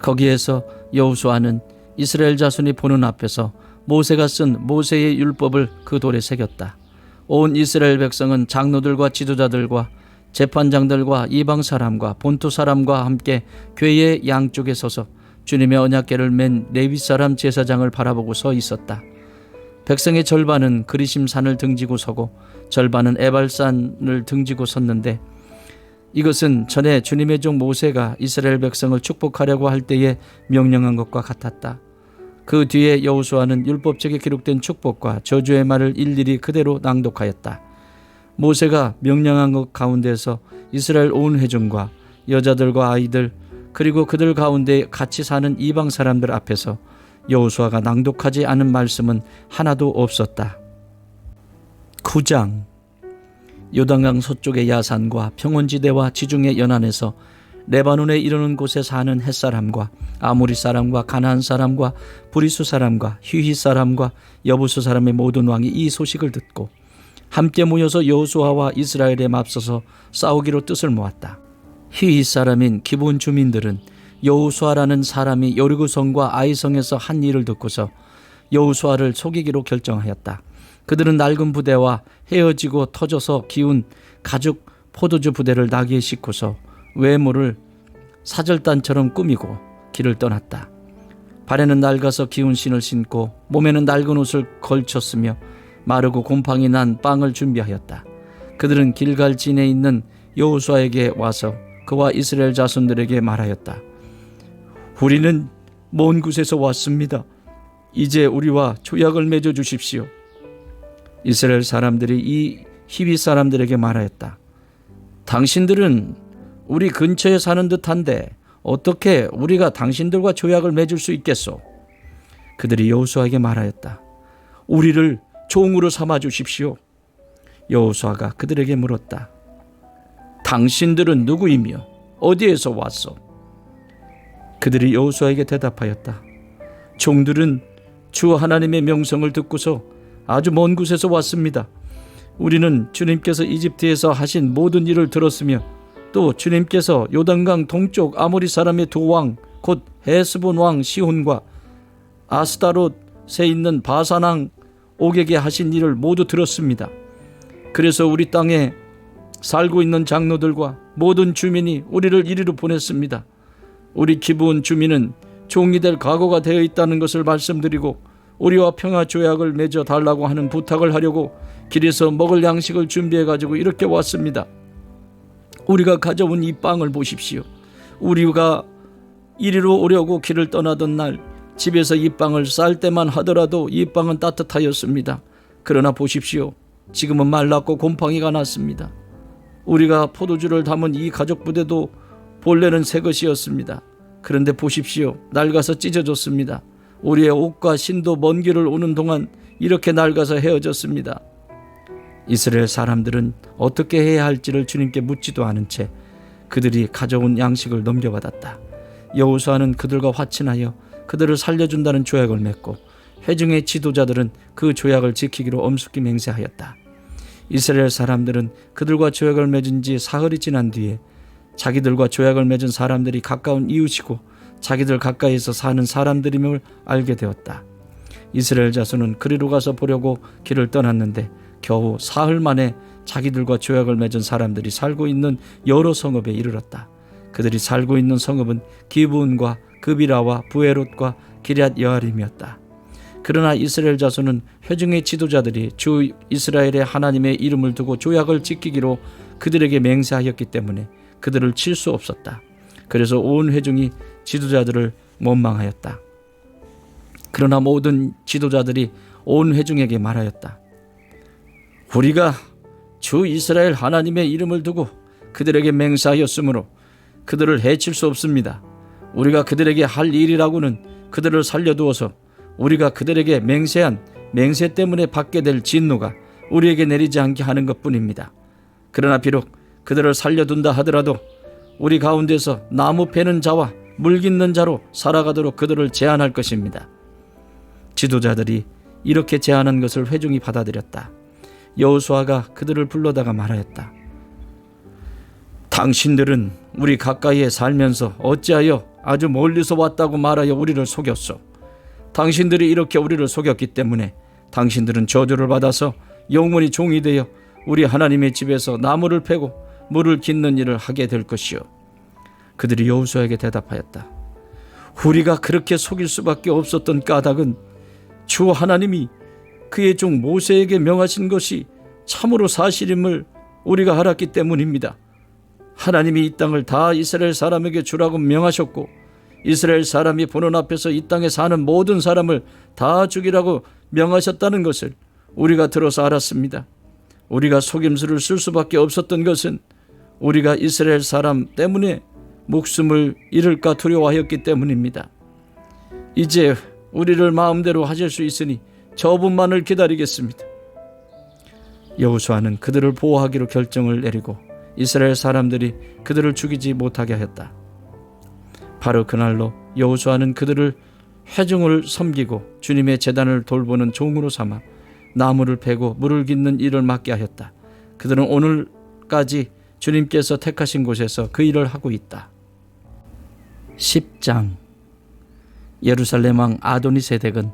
거기에서 여호수아는 이스라엘 자손이 보는 앞에서 모세가 쓴 모세의 율법을 그 돌에 새겼다. 온 이스라엘 백성은 장로들과 지도자들과 재판장들과 이방 사람과 본토 사람과 함께 궤의 양쪽에 서서 주님의 언약궤를 맨 레위 사람 제사장을 바라보고 서 있었다. 백성의 절반은 그리심 산을 등지고 서고 절반은 에발산을 등지고 섰는데 이것은 전에 주님의 종 모세가 이스라엘 백성을 축복하려고 할 때에 명령한 것과 같았다. 그 뒤에 여호수아는 율법책에 기록된 축복과 저주의 말을 일일이 그대로 낭독하였다. 모세가 명령한 것 가운데서 이스라엘 온 회중과 여자들과 아이들 그리고 그들 가운데 같이 사는 이방 사람들 앞에서 여호수아가 낭독하지 않은 말씀은 하나도 없었다. 9장. 요단강 서쪽의 야산과 평원지대와 지중해 연안에서 레바논에 이르는 곳에 사는 햇사람과 아모리 사람과 가나안 사람과 브리스 사람과 휘히 사람과 여부스 사람의 모든 왕이 이 소식을 듣고 함께 모여서 여호수아와 이스라엘에 맞서서 싸우기로 뜻을 모았다. 휘히 사람인 기브온 주민들은 여호수아라는 사람이 여리고성과 아이성에서 한 일을 듣고서 여호수아를 속이기로 결정하였다. 그들은 낡은 부대와 헤어지고 터져서 기운 가죽 포도주 부대를 나귀에 싣고서 외모를 사절단처럼 꾸미고 길을 떠났다. 발에는 낡아서 기운 신을 신고 몸에는 낡은 옷을 걸쳤으며 마르고 곰팡이 난 빵을 준비하였다. 그들은 길갈진에 있는 여호수아에게 와서 그와 이스라엘 자손들에게 말하였다. 우리는 먼 곳에서 왔습니다. 이제 우리와 조약을 맺어 주십시오. 이스라엘 사람들이 이 히위 사람들에게 말하였다. 당신들은 우리 근처에 사는 듯한데 어떻게 우리가 당신들과 조약을 맺을 수 있겠소? 그들이 여호수아에게 말하였다. 우리를 종으로 삼아 주십시오. 여호수아가 그들에게 물었다. 당신들은 누구이며 어디에서 왔소? 그들이 여호수아에게 대답하였다. 종들은 주 하나님의 명성을 듣고서 아주 먼 곳에서 왔습니다. 우리는 주님께서 이집트에서 하신 모든 일을 들었으며 또 주님께서 요단강 동쪽 아모리 사람의 두 왕 곧 헤스본 왕 시혼과 아스타롯에 있는 바산 왕 옥에게 하신 일을 모두 들었습니다. 그래서 우리 땅에 살고 있는 장로들과 모든 주민이 우리를 이리로 보냈습니다. 우리 기브온 주민은 종이 될 각오가 되어 있다는 것을 말씀드리고 우리와 평화 조약을 맺어 달라고 하는 부탁을 하려고 길에서 먹을 양식을 준비해 가지고 이렇게 왔습니다. 우리가 가져온 이 빵을 보십시오. 우리가 이리로 오려고 길을 떠나던 날 집에서 이 빵을 쌀 때만 하더라도 이 빵은 따뜻하였습니다. 그러나 보십시오. 지금은 말랐고 곰팡이가 났습니다. 우리가 포도주를 담은 이 가죽 부대도 본래는 새 것이었습니다. 그런데 보십시오. 낡아서 찢어졌습니다. 우리의 옷과 신도 먼 길을 오는 동안 이렇게 낡아서 헤어졌습니다. 이스라엘 사람들은 어떻게 해야 할지를 주님께 묻지도 않은 채 그들이 가져온 양식을 넘겨받았다. 여호수아는 그들과 화친하여 그들을 살려준다는 조약을 맺고 회중의 지도자들은 그 조약을 지키기로 엄숙히 맹세하였다. 이스라엘 사람들은 그들과 조약을 맺은 지 사흘이 지난 뒤에 자기들과 조약을 맺은 사람들이 가까운 이웃이고 자기들 가까이에서 사는 사람들임을 알게 되었다. 이스라엘 자손은 그리로 가서 보려고 길을 떠났는데 겨우 사흘 만에 자기들과 조약을 맺은 사람들이 살고 있는 여러 성읍에 이르렀다. 그들이 살고 있는 성읍은 기브온과 그비라와 부에롯과 기럇 여아림이었다. 그러나 이스라엘 자손은 회중의 지도자들이 주 이스라엘의 하나님의 이름을 두고 조약을 지키기로 그들에게 맹세하였기 때문에 그들을 칠 수 없었다. 그래서 온 회중이 지도자들을 원망하였다. 그러나 모든 지도자들이 온 회중에게 말하였다. 우리가 주 이스라엘 하나님의 이름을 두고 그들에게 맹세하였으므로 그들을 해칠 수 없습니다. 우리가 그들에게 할 일이라고는 그들을 살려두어서 우리가 그들에게 맹세한 맹세 때문에 받게 될 진노가 우리에게 내리지 않게 하는 것뿐입니다. 그러나 비록 그들을 살려둔다 하더라도 우리 가운데서 나무 패는 자와 물 깃는 자로 살아가도록 그들을 제한할 것입니다. 지도자들이 이렇게 제안한 것을 회중이 받아들였다. 여호수아가 그들을 불러다가 말하였다. 당신들은 우리 가까이에 살면서 어찌하여 아주 멀리서 왔다고 말하여 우리를 속였소. 당신들이 이렇게 우리를 속였기 때문에 당신들은 저주를 받아서 영원히 종이 되어 우리 하나님의 집에서 나무를 패고 물을 깃는 일을 하게 될 것이요. 그들이 여호수아에게 대답하였다. 우리가 그렇게 속일 수밖에 없었던 까닭은 주 하나님이 그의 종 모세에게 명하신 것이 참으로 사실임을 우리가 알았기 때문입니다. 하나님이 이 땅을 다 이스라엘 사람에게 주라고 명하셨고 이스라엘 사람이 보는 앞에서 이 땅에 사는 모든 사람을 다 죽이라고 명하셨다는 것을 우리가 들어서 알았습니다. 우리가 속임수를 쓸 수밖에 없었던 것은 우리가 이스라엘 사람 때문에 목숨을 잃을까 두려워하였기 때문입니다. 이제 우리를 마음대로 하실 수 있으니 저분만을 기다리겠습니다. 여호수아는 그들을 보호하기로 결정을 내리고 이스라엘 사람들이 그들을 죽이지 못하게 하였다. 바로 그날로 여호수아는 그들을 회중을 섬기고 주님의 제단을 돌보는 종으로 삼아 나무를 패고 물을 깃는 일을 맡게 하였다. 그들은 오늘까지 주님께서 택하신 곳에서 그 일을 하고 있다. 10장. 예루살렘 왕 아도니세덱은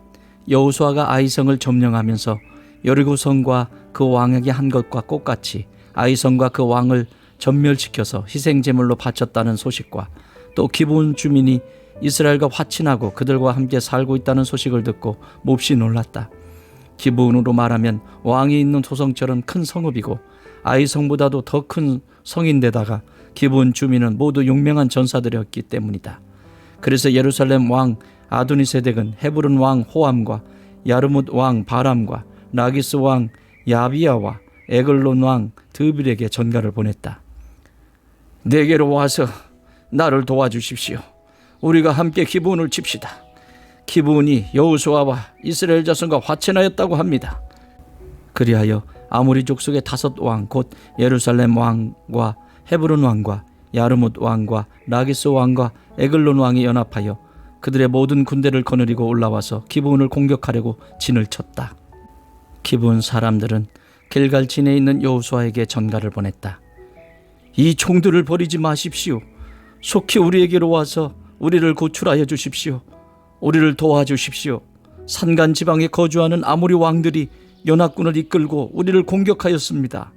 여호수아가 아이성을 점령하면서 여리고성과 그 왕에게 한 것과 똑같이 아이성과 그 왕을 전멸시켜서 희생제물로 바쳤다는 소식과 또 기브온 주민이 이스라엘과 화친하고 그들과 함께 살고 있다는 소식을 듣고 몹시 놀랐다. 기브온으로 말하면 왕이 있는 토성처럼 큰 성읍이고 아이성보다도 더 큰 성인데다가 기브온 주민은 모두 용맹한 전사들이었기 때문이다. 그래서 예루살렘 왕 아도니세덱은 헤브론 왕 호암과 야르뭇 왕 바람과 라기스 왕 야비야와 에글론 왕 드빌에게 전가를 보냈다. 내게로 와서 나를 도와주십시오. 우리가 함께 기브온을 칩시다. 기브온이 여호수아와 이스라엘 자손과 화친하였다고 합니다. 그리하여 아모리 족속의 5왕 곧 예루살렘 왕과 헤브론 왕과 야르뭇 왕과 라기스 왕과 에글론 왕이 연합하여 그들의 모든 군대를 거느리고 올라와서 기브온을 공격하려고 진을 쳤다. 기브온 사람들은 길갈진에 있는 여호수아에게 전가를 보냈다. 이 총들을 버리지 마십시오. 속히 우리에게로 와서 우리를 구출하여 주십시오. 우리를 도와주십시오. 산간 지방에 거주하는 아모리 왕들이 연합군을 이끌고 우리를 공격하였습니다.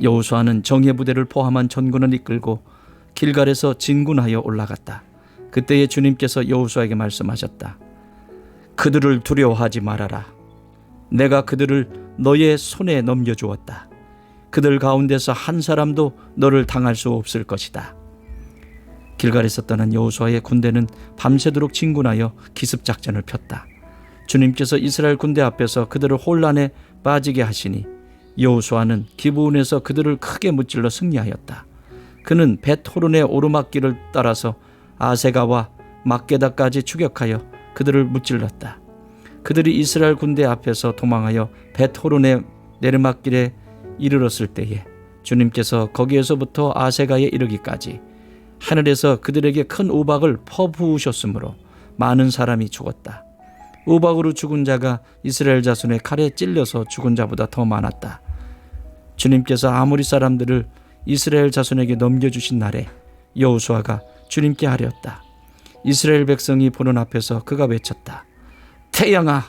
여호수아는 정예 부대를 포함한 전군을 이끌고 길갈에서 진군하여 올라갔다. 그때에 주님께서 여호수아에게 말씀하셨다. 그들을 두려워하지 말아라. 내가 그들을 너의 손에 넘겨주었다. 그들 가운데서 한 사람도 너를 당할 수 없을 것이다. 길갈에서 떠난 여호수아의 군대는 밤새도록 진군하여 기습작전을 폈다. 주님께서 이스라엘 군대 앞에서 그들을 혼란에 빠지게 하시니 여호수아는 기브온에서 그들을 크게 무찔러 승리하였다. 그는 벳호론의 오르막길을 따라서 아세가와 막게다까지 추격하여 그들을 무찔렀다. 그들이 이스라엘 군대 앞에서 도망하여 벳호론의 내리막길에 이르렀을 때에 주님께서 거기에서부터 아세가에 이르기까지 하늘에서 그들에게 큰 우박을 퍼부으셨으므로 많은 사람이 죽었다. 우박으로 죽은 자가 이스라엘 자손의 칼에 찔려서 죽은 자보다 더 많았다. 주님께서 아모리 사람들을 이스라엘 자손에게 넘겨주신 날에 여호수아가 주님께 아뢰었다. 이스라엘 백성이 보는 앞에서 그가 외쳤다. 태양아,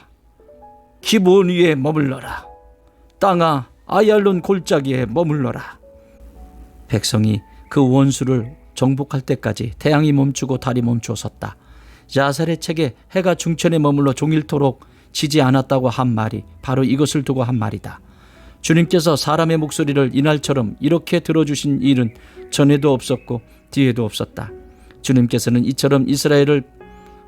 기브온 위에 머물러라. 땅아, 아얄론 골짜기에 머물러라. 백성이 그 원수를 정복할 때까지 태양이 멈추고 달이 멈추어 섰다. 야살의 책에 해가 중천에 머물러 종일토록 지지 않았다고 한 말이 바로 이것을 두고 한 말이다. 주님께서 사람의 목소리를 이날처럼 이렇게 들어주신 일은 전에도 없었고 뒤에도 없었다. 주님께서는 이처럼 이스라엘을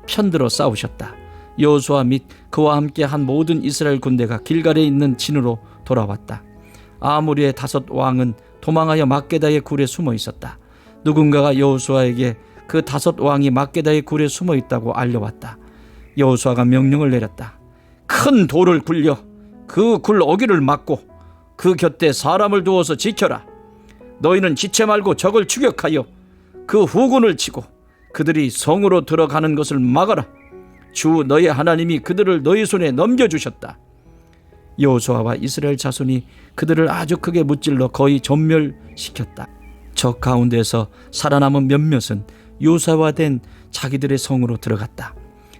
편들어 싸우셨다. 여호수아 및 그와 함께 한 모든 이스라엘 군대가 길갈에 있는 진으로 돌아왔다. 아모리의 5 왕은 도망하여 막게다의 굴에 숨어 있었다. 누군가가 여호수아에게 그 5 왕이 막게다의 굴에 숨어 있다고 알려왔다. 여호수아가 명령을 내렸다. 큰 돌을 굴려 그 굴 어귀를 막고 그 곁에 사람을 두어서 지켜라. 너희는 지체 말고 적을 추격하여 그 후군을 치고 그들이 성으로 들어가는 것을 막아라. 주 너희 하나님이 그들을 너희 손에 넘겨주셨다. 여호수아와 이스라엘 자손이 그들을 아주 크게 무찔러 거의 전멸시켰다. 적 가운데서 살아남은 몇몇은 요새화된 자기들의 성으로 들어갔다.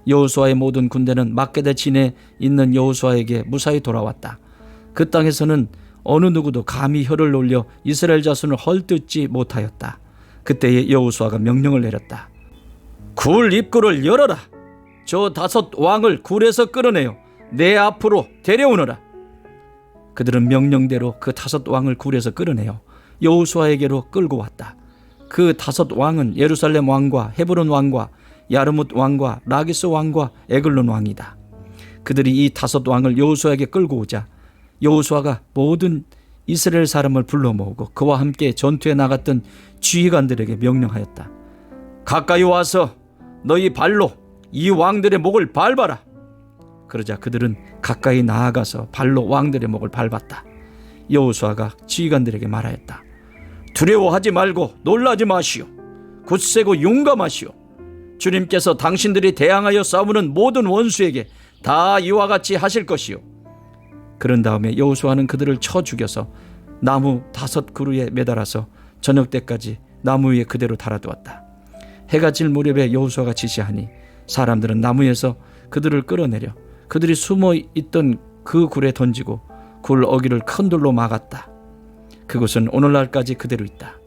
여호수아의 모든 군대는 막게다 진에 있는 여호수아에게 무사히 돌아왔다. 그 땅에서는 어느 누구도 감히 혀를 놀려 이스라엘 자손을 헐뜯지 못하였다. 그때에 여호수아가 명령을 내렸다. 굴 입구를 열어라. 저 5 왕을 굴에서 끌어내어 내 앞으로 데려오너라. 그들은 명령대로 그 5 왕을 굴에서 끌어내어 여호수아에게로 끌고 왔다. 그 5 왕은 예루살렘 왕과 헤브론 왕과 야르뭇 왕과 라기스 왕과 에글론 왕이다. 그들이 이 5 왕을 여호수아에게 끌고 오자 여호수아가 모든 이스라엘 사람을 불러 모으고 그와 함께 전투에 나갔던 지휘관들에게 명령하였다. 가까이 와서 너희 발로 이 왕들의 목을 밟아라. 그러자 그들은 가까이 나아가서 발로 왕들의 목을 밟았다. 여호수아가 지휘관들에게 말하였다. 두려워하지 말고 놀라지 마시오. 굳세고 용감하시오. 주님께서 당신들이 대항하여 싸우는 모든 원수에게 다 이와 같이 하실 것이요. 그런 다음에 여호수아는 그들을 쳐 죽여서 나무 5 그루에 매달아서 저녁 때까지 나무 위에 그대로 달아두었다. 해가 질 무렵에 여호수아가 지시하니 사람들은 나무에서 그들을 끌어내려 그들이 숨어 있던 그 굴에 던지고 굴 어귀를 큰 돌로 막았다. 그곳은 오늘날까지 그대로 있다.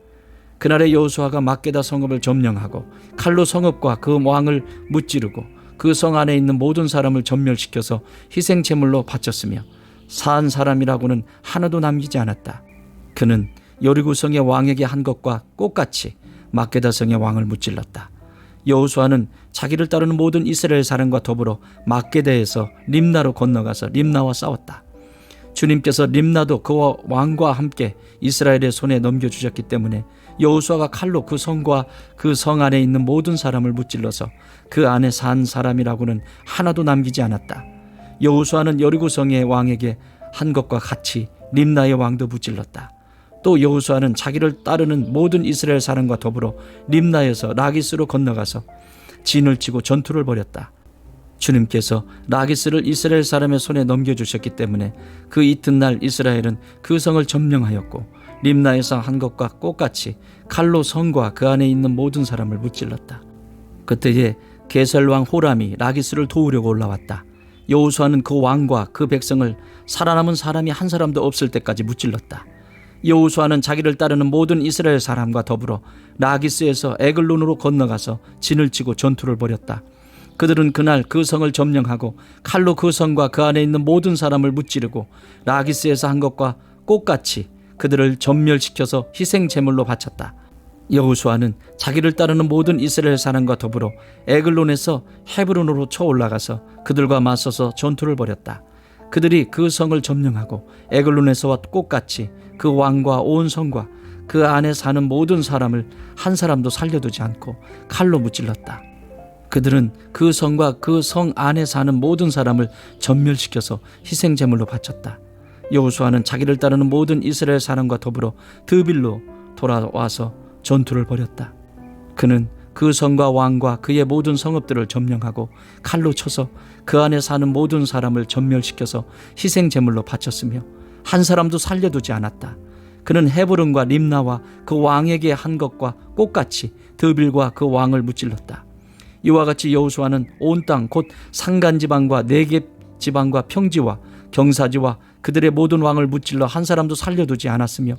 그날에 여호수아가 막게다 성읍을 점령하고 칼로 성읍과 그 왕을 무찌르고 그 성 안에 있는 모든 사람을 전멸시켜서 희생 제물로 바쳤으며 산 사람이라고는 하나도 남기지 않았다. 그는 여리고 성의 왕에게 한 것과 똑같이 막게다 성의 왕을 무찔렀다. 여호수아는 자기를 따르는 모든 이스라엘 사람과 더불어 막게다에서 림나로 건너가서 림나와 싸웠다. 주님께서 림나도 그와 왕과 함께 이스라엘의 손에 넘겨주셨기 때문에 여호수아가 칼로 그 성과 그 성 안에 있는 모든 사람을 무찔러서 그 안에 산 사람이라고는 하나도 남기지 않았다. 여호수아는 여리고 성의 왕에게 한 것과 같이 림나의 왕도 무찔렀다. 또 여호수아는 자기를 따르는 모든 이스라엘 사람과 더불어 림나에서 라기스로 건너가서 진을 치고 전투를 벌였다. 주님께서 라기스를 이스라엘 사람의 손에 넘겨주셨기 때문에 그 이튿날 이스라엘은 그 성을 점령하였고 림나에서 한 것과 똑같이 칼로 성과 그 안에 있는 모든 사람을 무찔렀다. 그때에 게살왕 호람이 라기스를 도우려고 올라왔다. 여호수아는 그 왕과 그 백성을 살아남은 사람이 한 사람도 없을 때까지 무찔렀다. 여호수아는 자기를 따르는 모든 이스라엘 사람과 더불어 라기스에서 에글론으로 건너가서 진을 치고 전투를 벌였다. 그들은 그날 그 성을 점령하고 칼로 그 성과 그 안에 있는 모든 사람을 무찌르고 라기스에서 한 것과 똑같이 그들을 전멸시켜서 희생 제물로 바쳤다. 여호수아는 자기를 따르는 모든 이스라엘 사람과 더불어 에글론에서 헤브론으로 쳐 올라가서 그들과 맞서서 전투를 벌였다. 그들이 그 성을 점령하고 에글론에서와 똑같이 그 왕과 온 성과 그 안에 사는 모든 사람을 한 사람도 살려두지 않고 칼로 무찔렀다. 그들은 그 성과 그 성 안에 사는 모든 사람을 전멸시켜서 희생 제물로 바쳤다. 여호수아는 자기를 따르는 모든 이스라엘 사람과 더불어 드빌로 돌아와서 전투를 벌였다. 그는 그 성과 왕과 그의 모든 성읍들을 점령하고 칼로 쳐서 그 안에 사는 모든 사람을 전멸시켜서 희생 제물로 바쳤으며 한 사람도 살려두지 않았다. 그는 헤브론과 림나와 그 왕에게 한 것과 똑같이 드빌과 그 왕을 무찔렀다. 이와 같이 여호수아는 온 땅 곧 산간 지방과 네겝 지방과 평지와 경사지와 그들의 모든 왕을 무찔러 한 사람도 살려두지 않았으며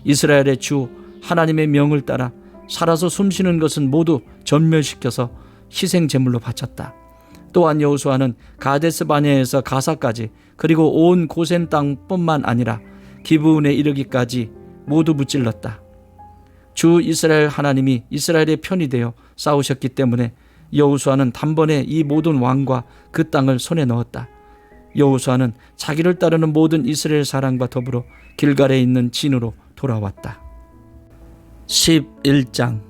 이스라엘의 주 하나님의 명을 따라 살아서 숨쉬는 것은 모두 전멸시켜서 희생 제물로 바쳤다. 또한 여호수아는 가데스 바네아에서 가사까지 그리고 온 고센 땅뿐만 아니라 기브온에 이르기까지 모두 무찔렀다. 주 이스라엘 하나님이 이스라엘의 편이 되어 싸우셨기 때문에 여호수아는 단번에 이 모든 왕과 그 땅을 손에 넣었다. 여호수아는 자기를 따르는 모든 이스라엘 사람과 더불어 길갈에 있는 진으로 돌아왔다. 11장.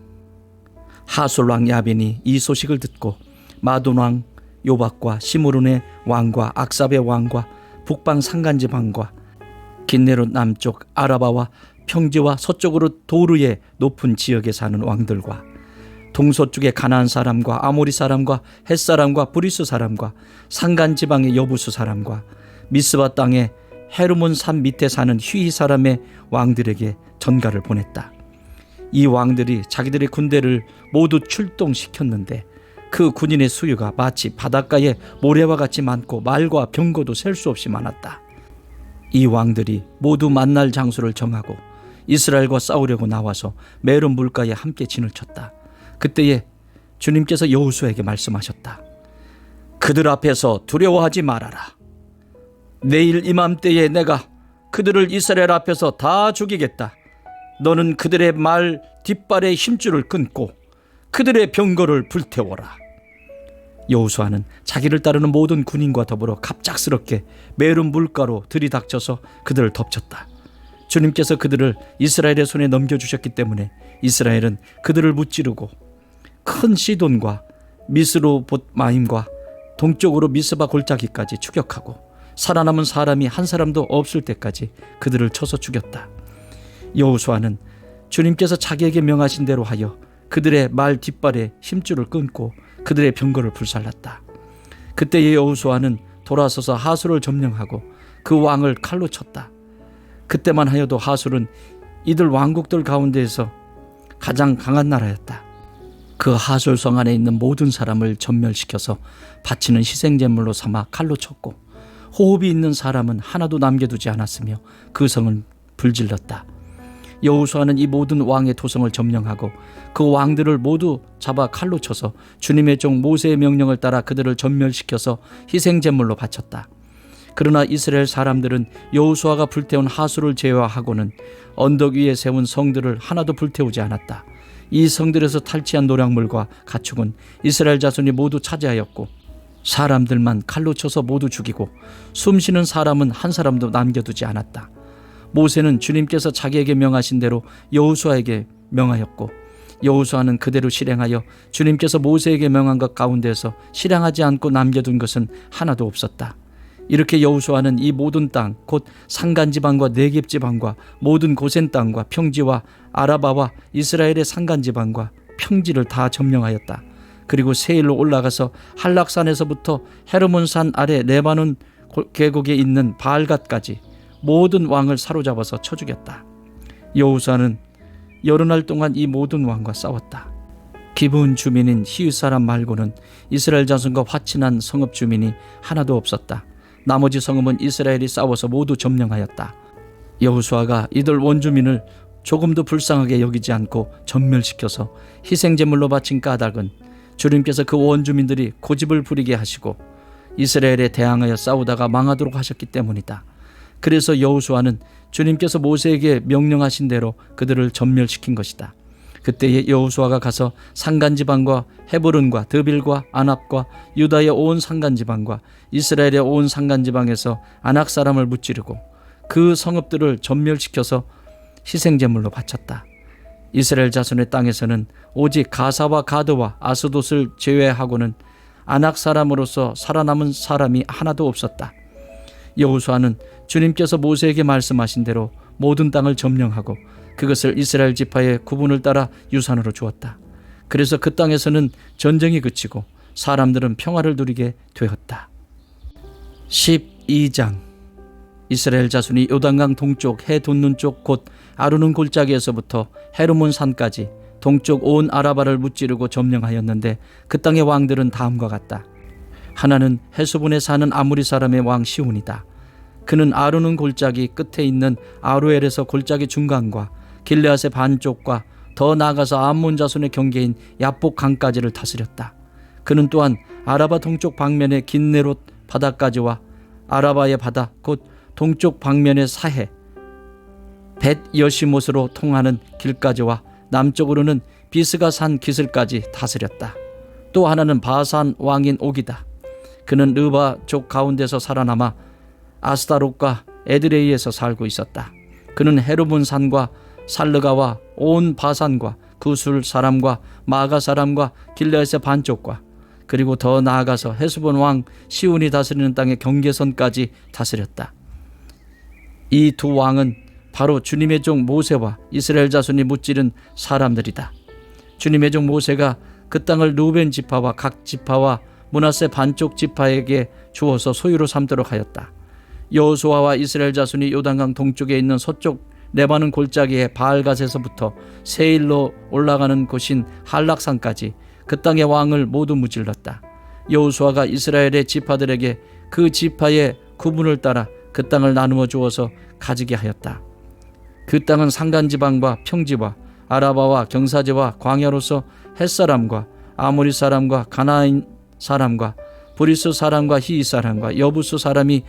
하솔 왕 야빈이 이 소식을 듣고 마돈 왕 요박과 시므론의 왕과 악삽의 왕과 북방 산간지방과 긴네롯 남쪽 아라바와 평지와 서쪽으로 도르의 높은 지역에 사는 왕들과 동서쪽의 가나안 사람과 아모리 사람과 헷 사람과 브리스 사람과 산간지방의 여부수 사람과 미스바 땅의 헤르몬 산 밑에 사는 휘히 사람의 왕들에게 전가를 보냈다. 이 왕들이 자기들의 군대를 모두 출동시켰는데 그 군인의 수유가 마치 바닷가의 모래와 같이 많고 말과 병거도 셀 수 없이 많았다. 이 왕들이 모두 만날 장소를 정하고 이스라엘과 싸우려고 나와서 메론 물가에 함께 진을 쳤다. 그때에 주님께서 여호수아에게 말씀하셨다. 그들 앞에서 두려워하지 말아라. 내일 이맘때에 내가 그들을 이스라엘 앞에서 다 죽이겠다. 너는 그들의 말 뒷발의 힘줄을 끊고 그들의 병거를 불태워라. 여호수아는 자기를 따르는 모든 군인과 더불어 갑작스럽게 메론 물가로 들이닥쳐서 그들을 덮쳤다. 주님께서 그들을 이스라엘의 손에 넘겨주셨기 때문에 이스라엘은 그들을 무찌르고 큰 시돈과 미스로봇마임과 동쪽으로 미스바 골짜기까지 추격하고 살아남은 사람이 한 사람도 없을 때까지 그들을 쳐서 죽였다. 여호수아는 주님께서 자기에게 명하신 대로 하여 그들의 말 뒷발에 힘줄을 끊고 그들의 병거를 불살랐다. 그때의 여호수아는 돌아서서 하솔을 점령하고 그 왕을 칼로 쳤다. 그때만 하여도 하솔은 이들 왕국들 가운데에서 가장 강한 나라였다. 그 하솔 성 안에 있는 모든 사람을 전멸시켜서 바치는 희생제물로 삼아 칼로 쳤고 호흡이 있는 사람은 하나도 남겨두지 않았으며 그 성을 불질렀다. 여호수아는 이 모든 왕의 토성을 점령하고 그 왕들을 모두 잡아 칼로 쳐서 주님의 종 모세의 명령을 따라 그들을 전멸시켜서 희생제물로 바쳤다. 그러나 이스라엘 사람들은 여호수아가 불태운 하솔을 제외하고는 언덕 위에 세운 성들을 하나도 불태우지 않았다. 이 성들에서 탈취한 노략물과 가축은 이스라엘 자손이 모두 차지하였고 사람들만 칼로 쳐서 모두 죽이고 숨쉬는 사람은 한 사람도 남겨두지 않았다. 모세는 주님께서 자기에게 명하신 대로 여호수아에게 명하였고 여호수아는 그대로 실행하여 주님께서 모세에게 명한 것 가운데서 실행하지 않고 남겨둔 것은 하나도 없었다. 이렇게 여호수아는 이 모든 땅 곧 산간지방과 네겝지방과 모든 고센 땅과 평지와 아라바와 이스라엘의 산간지방과 평지를 다 점령하였다. 그리고 세일로 올라가서 한락산에서부터 헤르몬산 아래 레바논 계곡에 있는 바알갓까지 모든 왕을 사로잡아서 쳐 죽였다. 여호수아는 여러 날 동안 이 모든 왕과 싸웠다. 기브온 주민인 히윗 사람 말고는 이스라엘 자손과 화친한 성읍 주민이 하나도 없었다. 나머지 성읍은 이스라엘이 싸워서 모두 점령하였다. 여호수아가 이들 원주민을 조금도 불쌍하게 여기지 않고 전멸시켜서 희생제물로 바친 까닭은 주님께서 그 원주민들이 고집을 부리게 하시고 이스라엘에 대항하여 싸우다가 망하도록 하셨기 때문이다. 그래서 여호수아는 주님께서 모세에게 명령하신 대로 그들을 전멸시킨 것이다. 그때에 여호수아가 가서 산간지방과 헤브론과 드빌과 아납과 유다의 온 산간지방과 이스라엘의 온 산간지방에서 아낙 사람을 무찌르고 그 성읍들을 전멸시켜서 희생제물로 바쳤다. 이스라엘 자손의 땅에서는 오직 가사와 가드와 아스돗을 제외하고는 아낙 사람으로서 살아남은 사람이 하나도 없었다. 여호수아는 주님께서 모세에게 말씀하신 대로 모든 땅을 점령하고 그것을 이스라엘 지파의 구분을 따라 유산으로 주었다. 그래서 그 땅에서는 전쟁이 그치고 사람들은 평화를 누리게 되었다. 12장. 이스라엘 자손이 요단강 동쪽 해 돋는 쪽 곧 아르논 골짜기에서부터 헤르몬 산까지 동쪽 온 아라바를 무찌르고 점령하였는데 그 땅의 왕들은 다음과 같다. 하나는 헤스본에 사는 아무리 사람의 왕 시온이다. 그는 아르논 골짜기 끝에 있는 아로엘에서 골짜기 중간과 길르앗의 반쪽과 더 나아가서 암몬 자손의 경계인 야복 강까지를 다스렸다. 그는 또한 아라바 동쪽 방면의 긴네롯 바다까지와 아라바의 바다 곧 동쪽 방면의 사해 벳 여시못으로 통하는 길까지와 남쪽으로는 비스가 산 기슬까지 다스렸다. 또 하나는 바산 왕인 옥이다. 그는 르바 족 가운데서 살아남아 아스타롯과 에드레이에서 살고 있었다. 그는 헤르몬 산과 살르가와 온 바산과 구술 사람과 마가 사람과 길르앗의 반쪽과 그리고 더 나아가서 헤스본 왕 시온이 다스리는 땅의 경계선까지 다스렸다. 이 두 왕은 바로 주님의 종 모세와 이스라엘 자손이 무찌른 사람들이다. 주님의 종 모세가 그 땅을 루벤 지파와 각 지파와 므낫세 반쪽 지파에게 주어서 소유로 삼도록 하였다. 여호수아와 이스라엘 자손이 요단강 동쪽에 있는 서쪽 레바논 골짜기의 바알갓에서부터 세일로 올라가는 곳인 한락산까지 그 땅의 왕을 모두 무찔렀다. 여호수아가 이스라엘의 지파들에게 그 지파의 구분을 따라 그 땅을 나누어 주어서 가지게 하였다. 그 땅은 산간지방과 평지와 아라바와 경사지와 광야로서 햇사람과 아모리 사람과 가나안 사람과 브리스 사람과 히이 사람과 여부스 사람이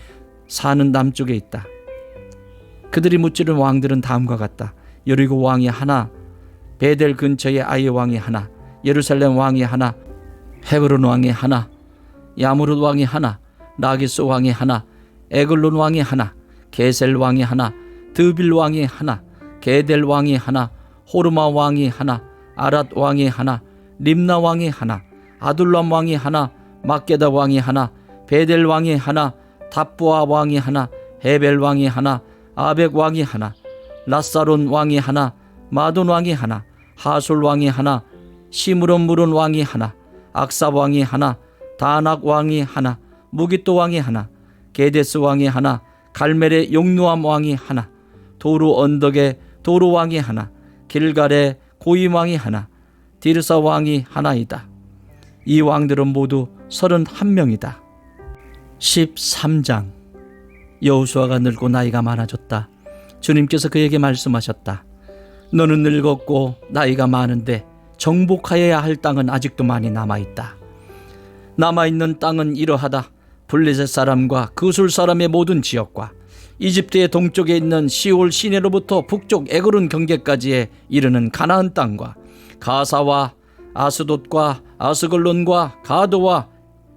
사는 남쪽에 있다. 그들이 무찌른 왕들은 다음과 같다. 여리고 왕이 하나, 베델 근처에 아이 왕이 하나, 예루살렘 왕이 하나, 헤브론 왕이 하나, 야무릇 왕이 하나, 라기스 왕이 하나, 에글론 왕이 하나, 게셀 왕이 하나, 드빌 왕이 하나, 게델 왕이 하나, 호르마 왕이 하나, 아랏 왕이 하나, 림나 왕이 하나, 아둘람 왕이 하나, 막게다 왕이 하나, 베델 왕이 하나, 답부아 왕이 하나, 헤벨 왕이 하나, 아벡 왕이 하나, 라사론 왕이 하나, 마돈 왕이 하나, 하솔 왕이 하나, 시므론 왕이 하나, 악삽 왕이 하나, 다낙 왕이 하나, 무기또 왕이 하나, 게데스 왕이 하나, 갈멜의 용누암 왕이 하나, 도루 언덕의 도루 왕이 하나, 길갈의 고임 왕이 하나, 디르사 왕이 하나이다. 이 왕들은 모두 31명이다. 13장. 여호수아가 늙고 나이가 많아졌다. 주님께서 그에게 말씀하셨다. 너는 늙었고 나이가 많은데 정복하여야 할 땅은 아직도 많이 남아있다. 남아있는 땅은 이러하다. 블레셋 사람과 그술 사람의 모든 지역과 이집트의 동쪽에 있는 시올 시내로부터 북쪽 에그론 경계까지에 이르는 가나안 땅과 가사와 아스돗과 아스글론과 가도와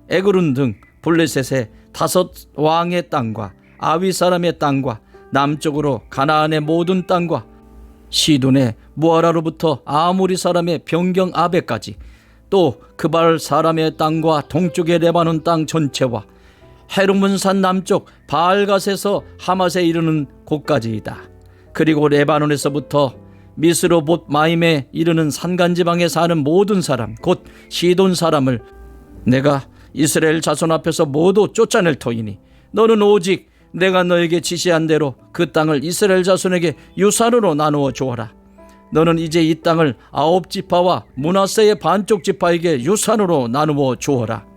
에그론 등 블레셋의 5 왕의 땅과 아위 사람의 땅과 남쪽으로 가나안의 모든 땅과 시돈의 무아라로부터 아모리 사람의 변경 아베까지 또 그발 사람의 땅과 동쪽의 레바논 땅 전체와 헤르몬산 남쪽 바알갓에서 하맛에 이르는 곳까지이다. 그리고 레바논에서부터 미스로봇 마임에 이르는 산간지방에 사는 모든 사람 곧 시돈 사람을 내가 이스라엘 자손 앞에서 모두 쫓아낼 터이니 너는 오직 내가 너에게 지시한 대로 그 땅을 이스라엘 자손에게 유산으로 나누어 주어라. 너는 이제 이 땅을 9지파와 므낫세의 반쪽 지파에게 유산으로 나누어 주어라.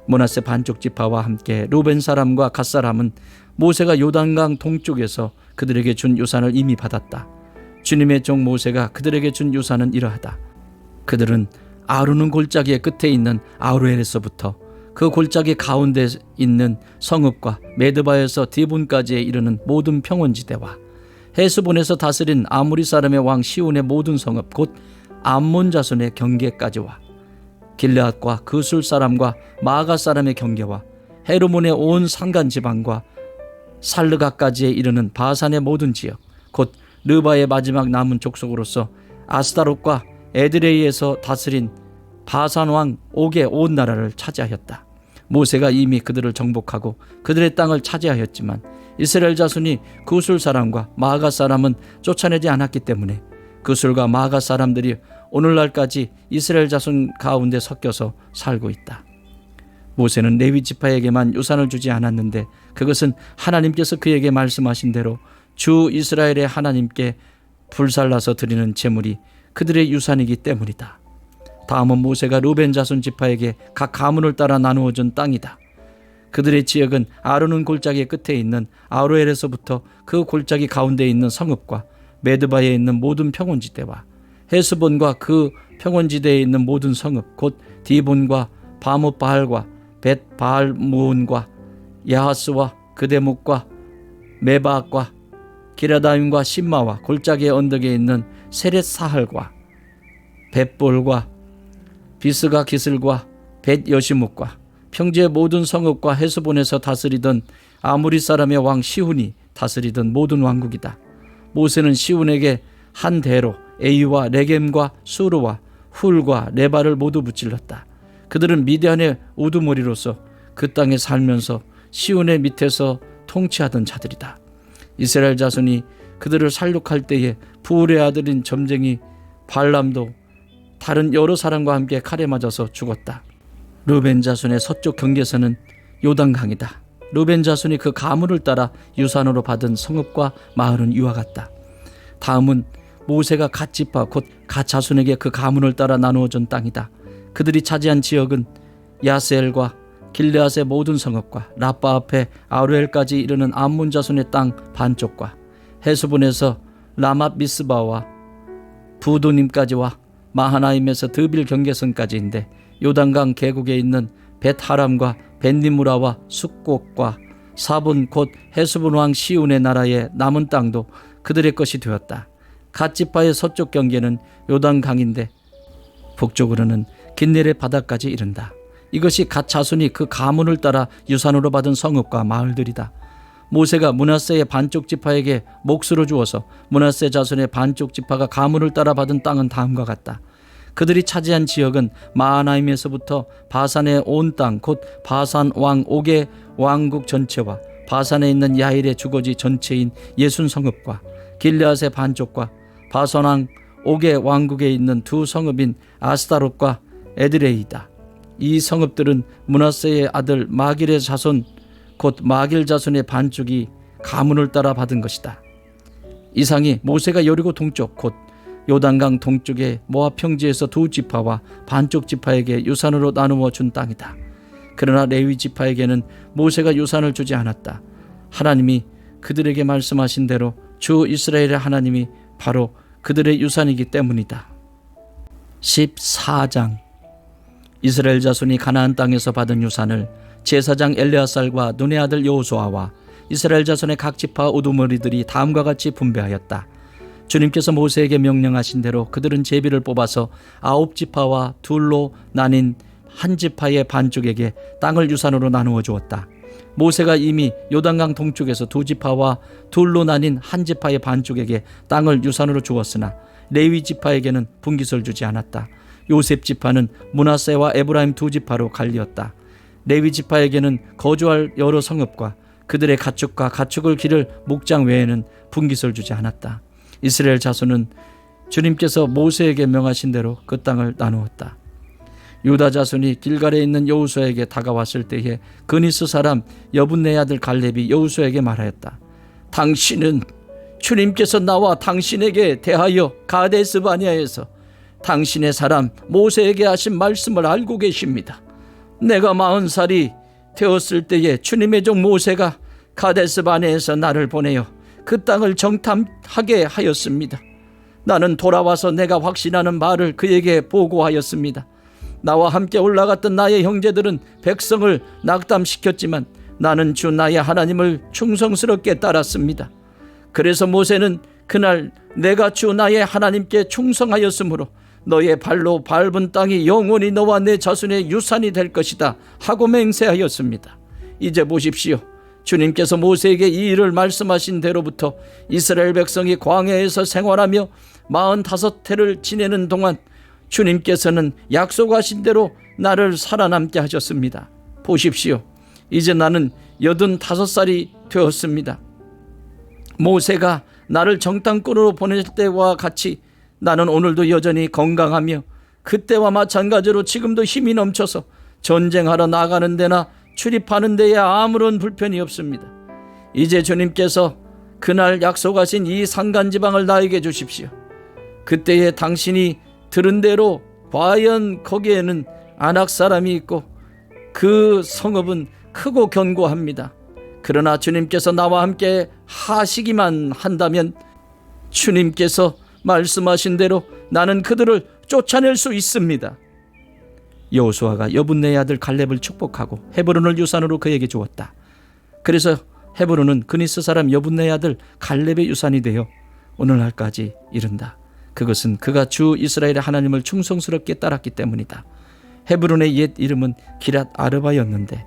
므낫세 반쪽 지파와 함께 루벤 사람과 갓 사람은 모세가 요단강 동쪽에서 그들에게 준 유산을 이미 받았다. 주님의 종 모세가 그들에게 준 유산은 이러하다. 그들은 아루는 골짜기의 끝에 있는 아로엘에서부터 그 골짜기 가운데 있는 성읍과 메드바에서 디본까지에 이르는 모든 평원지대와 헤스본에서 다스린 아무리 사람의 왕 시온의 모든 성읍 곧 암몬 자손의 경계까지와 길르앗과 그술 사람과 마가 사람의 경계와 헤르몬의 온 산간 지방과 살르가까지에 이르는 바산의 모든 지역 곧 르바의 마지막 남은 족속으로서 아스타롯과 에드레이에서 다스린 바산 왕 옥의 온 나라를 차지하였다. 모세가 이미 그들을 정복하고 그들의 땅을 차지하였지만 이스라엘 자손이 그술 사람과 마가 사람은 쫓아내지 않았기 때문에 그술과 마가 사람들이 오늘날까지 이스라엘 자손 가운데 섞여서 살고 있다. 모세는 레위 지파에게만 유산을 주지 않았는데 그것은 하나님께서 그에게 말씀하신 대로 주 이스라엘의 하나님께 불살라서 드리는 제물이 그들의 유산이기 때문이다. 다음은 모세가 루벤 자손 지파에게 각 가문을 따라 나누어 준 땅이다. 그들의 지역은 아르논 골짜기 끝에 있는 아로엘에서부터 그 골짜기 가운데 있는 성읍과 메드바에 있는 모든 평원지대와 헤스본과 그 평원지대에 있는 모든 성읍 곧 디본과 바뭇바알과 벳바알무온과 야하스와 그대목과 메바악과 기라다임과 신마와 골짜기의 언덕에 있는 세렛사할과 벳볼과 비스가 기슬과 벳여시묵과 평지의 모든 성읍과 헤스본에서 다스리던 아무리 사람의 왕 시훈이 다스리던 모든 왕국이다. 모세는 시훈에게 한 대로 에이와 레겜과 수르와 훌과 레바를 모두 무찔렀다. 그들은 미디안의 우두머리로서 그 땅에 살면서 시훈의 밑에서 통치하던 자들이다. 이스라엘 자손이 그들을 살육할 때에 부울의 아들인 점쟁이 발람도 다른 여러 사람과 함께 칼에 맞아서 죽었다. 르벤 자손의 서쪽 경계선은 요단강이다. 르벤 자손이 그 가문을 따라 유산으로 받은 성읍과 마을은 이와 같다. 다음은 모세가 갓 지파 곧 갓 자손에게 그 가문을 따라 나누어준 땅이다. 그들이 차지한 지역은 야스엘과 길르앗의 모든 성읍과 라빠 앞에 아루엘까지 이르는 암몬 자손의 땅 반쪽과 헤스본에서 라맛 미스바와 부도님까지와 마하나임에서 드빌 경계선까지인데 요단강 계곡에 있는 벳하람과 벳니무라와 숫곡과 사본 곧 헤스본 왕 시운의 나라의 남은 땅도 그들의 것이 되었다. 갓지파의 서쪽 경계는 요단강인데 북쪽으로는 긴네레 바다까지 이른다. 이것이 갓 자손이 그 가문을 따라 유산으로 받은 성읍과 마을들이다. 모세가 므낫세의 반쪽 지파에게 몫으로 주어서 므낫세 자손의 반쪽 지파가 가문을 따라 받은 땅은 다음과 같다. 그들이 차지한 지역은 마하나임에서부터 바산의 온 땅 곧 바산 왕 옥의 왕국 전체와 바산에 있는 야일의 주거지 전체인 예순 성읍과 길르앗의 반쪽과 바산 왕 옥의 왕국에 있는 두 성읍인 아스타롯과 에드레이다. 이 성읍들은 므낫세의 아들 마길의 자손 곧 마길 자손의 반쪽이 가문을 따라 받은 것이다. 이상이 모세가 여리고 동쪽 곧 요단강 동쪽의 모압 평지에서 두 지파와 반쪽 지파에게 유산으로 나누어 준 땅이다. 그러나 레위 지파에게는 모세가 유산을 주지 않았다. 하나님이 그들에게 말씀하신 대로 주 이스라엘의 하나님이 바로 그들의 유산이기 때문이다. 14장 이스라엘 자손이 가나안 땅에서 받은 유산을 제사장 엘르야살과 눈의 아들 여호수아와 이스라엘 자손의 각 지파 우두머리들이 다음과 같이 분배하였다. 주님께서 모세에게 명령하신 대로 그들은 제비를 뽑아서 9지파와 둘로 나뉜 한 지파의 반쪽에게 땅을 유산으로 나누어 주었다. 모세가 이미 요단강 동쪽에서 두 지파와 둘로 나뉜 한 지파의 반쪽에게 땅을 유산으로 주었으나 레위 지파에게는 분깃을 주지 않았다. 요셉 지파는 므낫세와 에브라임 두 지파로 갈리었다. 레위 지파에게는 거주할 여러 성읍과 그들의 가축과 가축을 기를 목장 외에는 분깃을 주지 않았다. 이스라엘 자손은 주님께서 모세에게 명하신 대로 그 땅을 나누었다. 유다 자손이 길갈에 있는 여호수아에게 다가왔을 때에 그니스 사람 여분네 아들 갈렙이 여호수아에게 말하였다. 당신은 주님께서 나와 당신에게 대하여 가데스 바네아에서 당신의 사람 모세에게 하신 말씀을 알고 계십니다. 내가 40살이 되었을 때에 주님의 종 모세가 가데스 바네아에서 나를 보내어 그 땅을 정탐하게 하였습니다. 나는 돌아와서 내가 확신하는 말을 그에게 보고하였습니다. 나와 함께 올라갔던 나의 형제들은 백성을 낙담시켰지만 나는 주 나의 하나님을 충성스럽게 따랐습니다. 그래서 모세는 그날 내가 주 나의 하나님께 충성하였으므로 너의 발로 밟은 땅이 영원히 너와 내 자손의 유산이 될 것이다 하고 맹세하였습니다. 이제 보십시오. 주님께서 모세에게 이 일을 말씀하신 대로부터 이스라엘 백성이 광야에서 생활하며 45해를 지내는 동안 주님께서는 약속하신 대로 나를 살아남게 하셨습니다. 보십시오. 이제 나는 85살이 되었습니다. 모세가 나를 정탐꾼으로 보낼 때와 같이 나는 오늘도 여전히 건강하며 그때와 마찬가지로 지금도 힘이 넘쳐서 전쟁하러 나가는 데나 출입하는 데에 아무런 불편이 없습니다. 이제 주님께서 그날 약속하신 이 산간지방을 나에게 주십시오. 그때에 당신이 들은 대로 과연 거기에는 아낙 사람이 있고 그 성읍은 크고 견고합니다. 그러나 주님께서 나와 함께 하시기만 한다면 주님께서 말씀하신 대로 나는 그들을 쫓아낼 수 있습니다. 여호수아가 여분네의 아들 갈렙을 축복하고 헤브론을 유산으로 그에게 주었다. 그래서 헤브론은 그니스 사람 여분네의 아들 갈렙의 유산이 되어 오늘날까지 이른다. 그것은 그가 주 이스라엘의 하나님을 충성스럽게 따랐기 때문이다. 헤브론의 옛 이름은 기랏 아르바였는데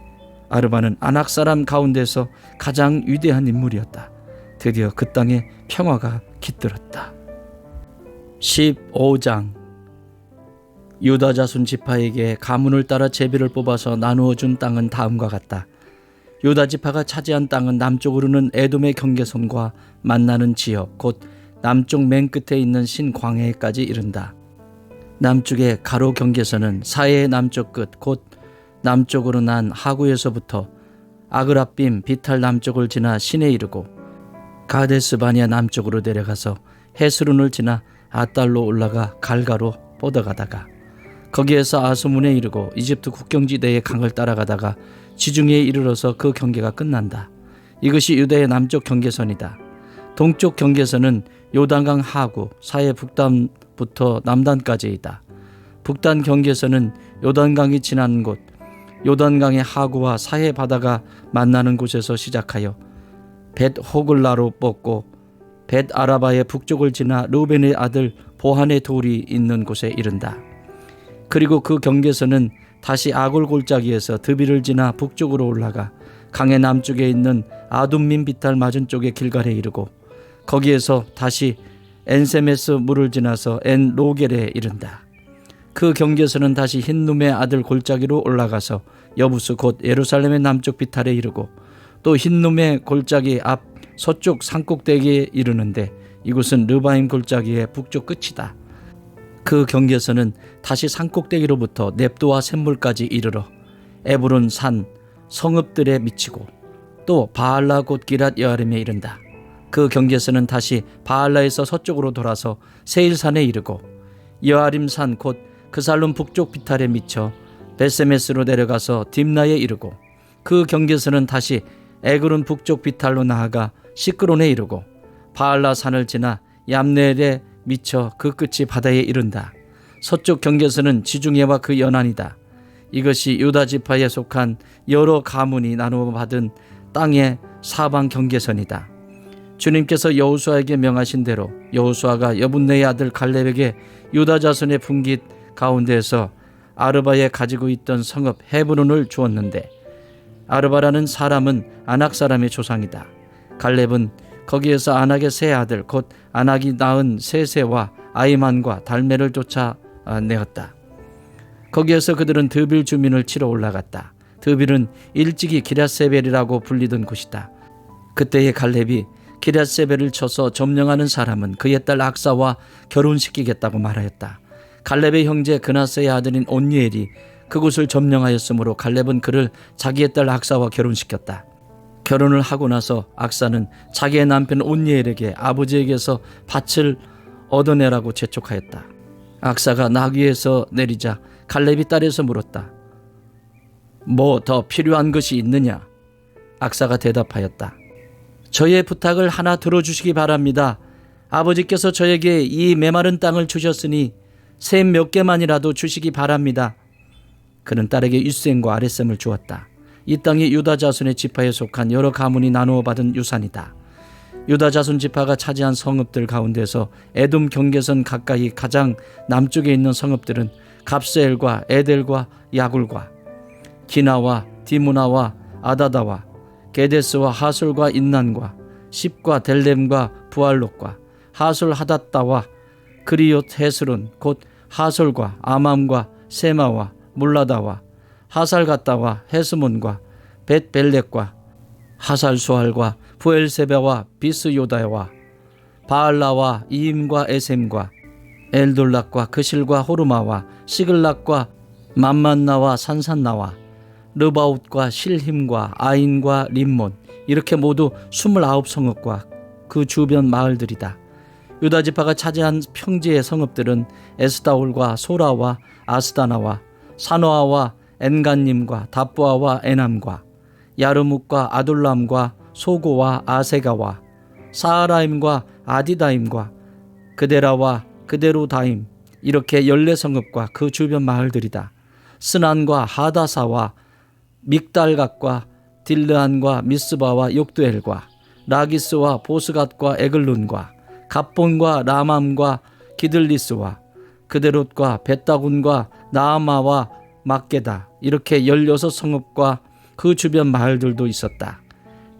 아르바는 아낙 사람 가운데서 가장 위대한 인물이었다. 드디어 그 땅에 평화가 깃들었다. 15장. 유다 자손 지파에게 가문을 따라 제비를 뽑아서 나누어 준 땅은 다음과 같다. 유다 지파가 차지한 땅은 남쪽으로는 에돔의 경계선과 만나는 지역, 곧 남쪽 맨 끝에 있는 신광해까지 이른다. 남쪽의 가로 경계선은 사해의 남쪽 끝, 곧 남쪽으로 난 하구에서부터 아그라빔 비탈 남쪽을 지나 신에 이르고 가데스 바니아 남쪽으로 내려가서 헤스론을 지나 아달로 올라가 갈가로 뻗어가다가 거기에서 아수문에 이르고 이집트 국경지대의 강을 따라가다가 지중해에 이르러서 그 경계가 끝난다. 이것이 유다의 남쪽 경계선이다. 동쪽 경계선은 요단강 하구 사해 북단부터 남단까지이다. 북단 경계선은 요단강이 지나는 곳, 요단강의 하구와 사해 바다가 만나는 곳에서 시작하여 벳 호글라로 뻗고 벳 아라바의 북쪽을 지나 르우벤의 아들 보한의 돌이 있는 곳에 이른다. 그리고 그 경계선은 다시 아골 골짜기에서 드비를 지나 북쪽으로 올라가 강의 남쪽에 있는 아둠민 비탈 맞은 쪽에 길갈에 이르고 거기에서 다시 엔세메스 물을 지나서 엔 로겔에 이른다. 그 경계선은 다시 흰룸의 아들 골짜기로 올라가서 여부스 곧 예루살렘의 남쪽 비탈에 이르고 또 흰룸의 골짜기 앞 서쪽 산꼭대기에 이르는데 이곳은 르바임 골짜기의 북쪽 끝이다. 그 경계선은 다시 산꼭대기로부터 넵도와 샘물까지 이르러 에브론 산 성읍들에 미치고 또 바알라 곧 기랏 여아림에 이른다. 그 경계선은 다시 바알라에서 서쪽으로 돌아서 세일산에 이르고 여아림 산 곧 그살론 북쪽 비탈에 미쳐 베세메스로 내려가서 딥나에 이르고 그 경계선은 다시 에그론 북쪽 비탈로 나아가 시크론에 이르고 바알라 산을 지나 얌네엘에 미쳐 그 끝이 바다에 이른다. 서쪽 경계선은 지중해와 그 연안이다. 이것이 유다 지파에 속한 여러 가문이 나누어 받은 땅의 사방 경계선이다. 주님께서 여호수아에게 명하신 대로 여호수아가 여분네의 아들 갈렙에게 유다 자손의 분깃 가운데에서 아르바에 가지고 있던 성읍 헤브론을 주었는데 아르바라는 사람은 아낙 사람의 조상이다. 갈렙은 거기에서 아낙의 세 아들 곧 아낙이 낳은 세세와 아이만과 달메를 쫓아내었다. 거기에서 그들은 드빌 주민을 치러 올라갔다. 드빌은 일찍이 기럇세벨이라고 불리던 곳이다. 그때의 갈렙이 기럇세벨을 쳐서 점령하는 사람은 그의 딸 악사와 결혼시키겠다고 말하였다. 갈렙의 형제 그나스의 아들인 온니엘이 그곳을 점령하였으므로 갈렙은 그를 자기의 딸 악사와 결혼시켰다. 결혼을 하고 나서 악사는 자기의 남편 온니엘에게 아버지에게서 밭을 얻어내라고 재촉하였다. 악사가 나귀에서 내리자 갈렙이 딸에서 물었다. 뭐 더 필요한 것이 있느냐? 악사가 대답하였다. 저의 부탁을 하나 들어주시기 바랍니다. 아버지께서 저에게 이 메마른 땅을 주셨으니 샘 몇 개만이라도 주시기 바랍니다. 그는 딸에게 윗셈과 아랫셈을 주었다. 이 땅이 유다 자손의 지파에 속한 여러 가문이 나누어 받은 유산이다. 유다 자손 지파가 차지한 성읍들 가운데서 에돔 경계선 가까이 가장 남쪽에 있는 성읍들은 갑스엘과 에델과 야굴과 기나와 디무나와 아다다와 게데스와 하솔과 인난과 십과 델렘과 부알롯과 하솔 하닷다와 그리옷 헤스론 곧 하솔과 아맘과 세마와 물라다와 하살가다와 헤스몬과 벳벨렉과 하살수알과 부엘세베와 비스요다와 바알라와 이임과 에셈과 엘돌락과 그실과 호르마와 시글락과 맘만나와 산산나와 르바웃과 실힘과 아인과 림몬 이렇게 모두 29성읍과 그 주변 마을들이다. 유다 지파가 차지한 평지의 성읍들은 에스다올과 소라와 아스다나와 사노아와 엔간님과 답부아와 에남과 야르묵과 아둘람과 소고와 아세가와 사하라임과 아디다임과 그데라와 그데로다임 이렇게 14성읍과 그 주변 마을들이다. 스난과 하다사와 믹달갓과 딜르안과 미스바와 욕두엘과 라기스와 보스갓과 에글룬과 갑본과 라맘과 기들리스와 그데롯과 벳다군과 나아마와 막게다, 이렇게 16성읍과 그 주변 마을들도 있었다.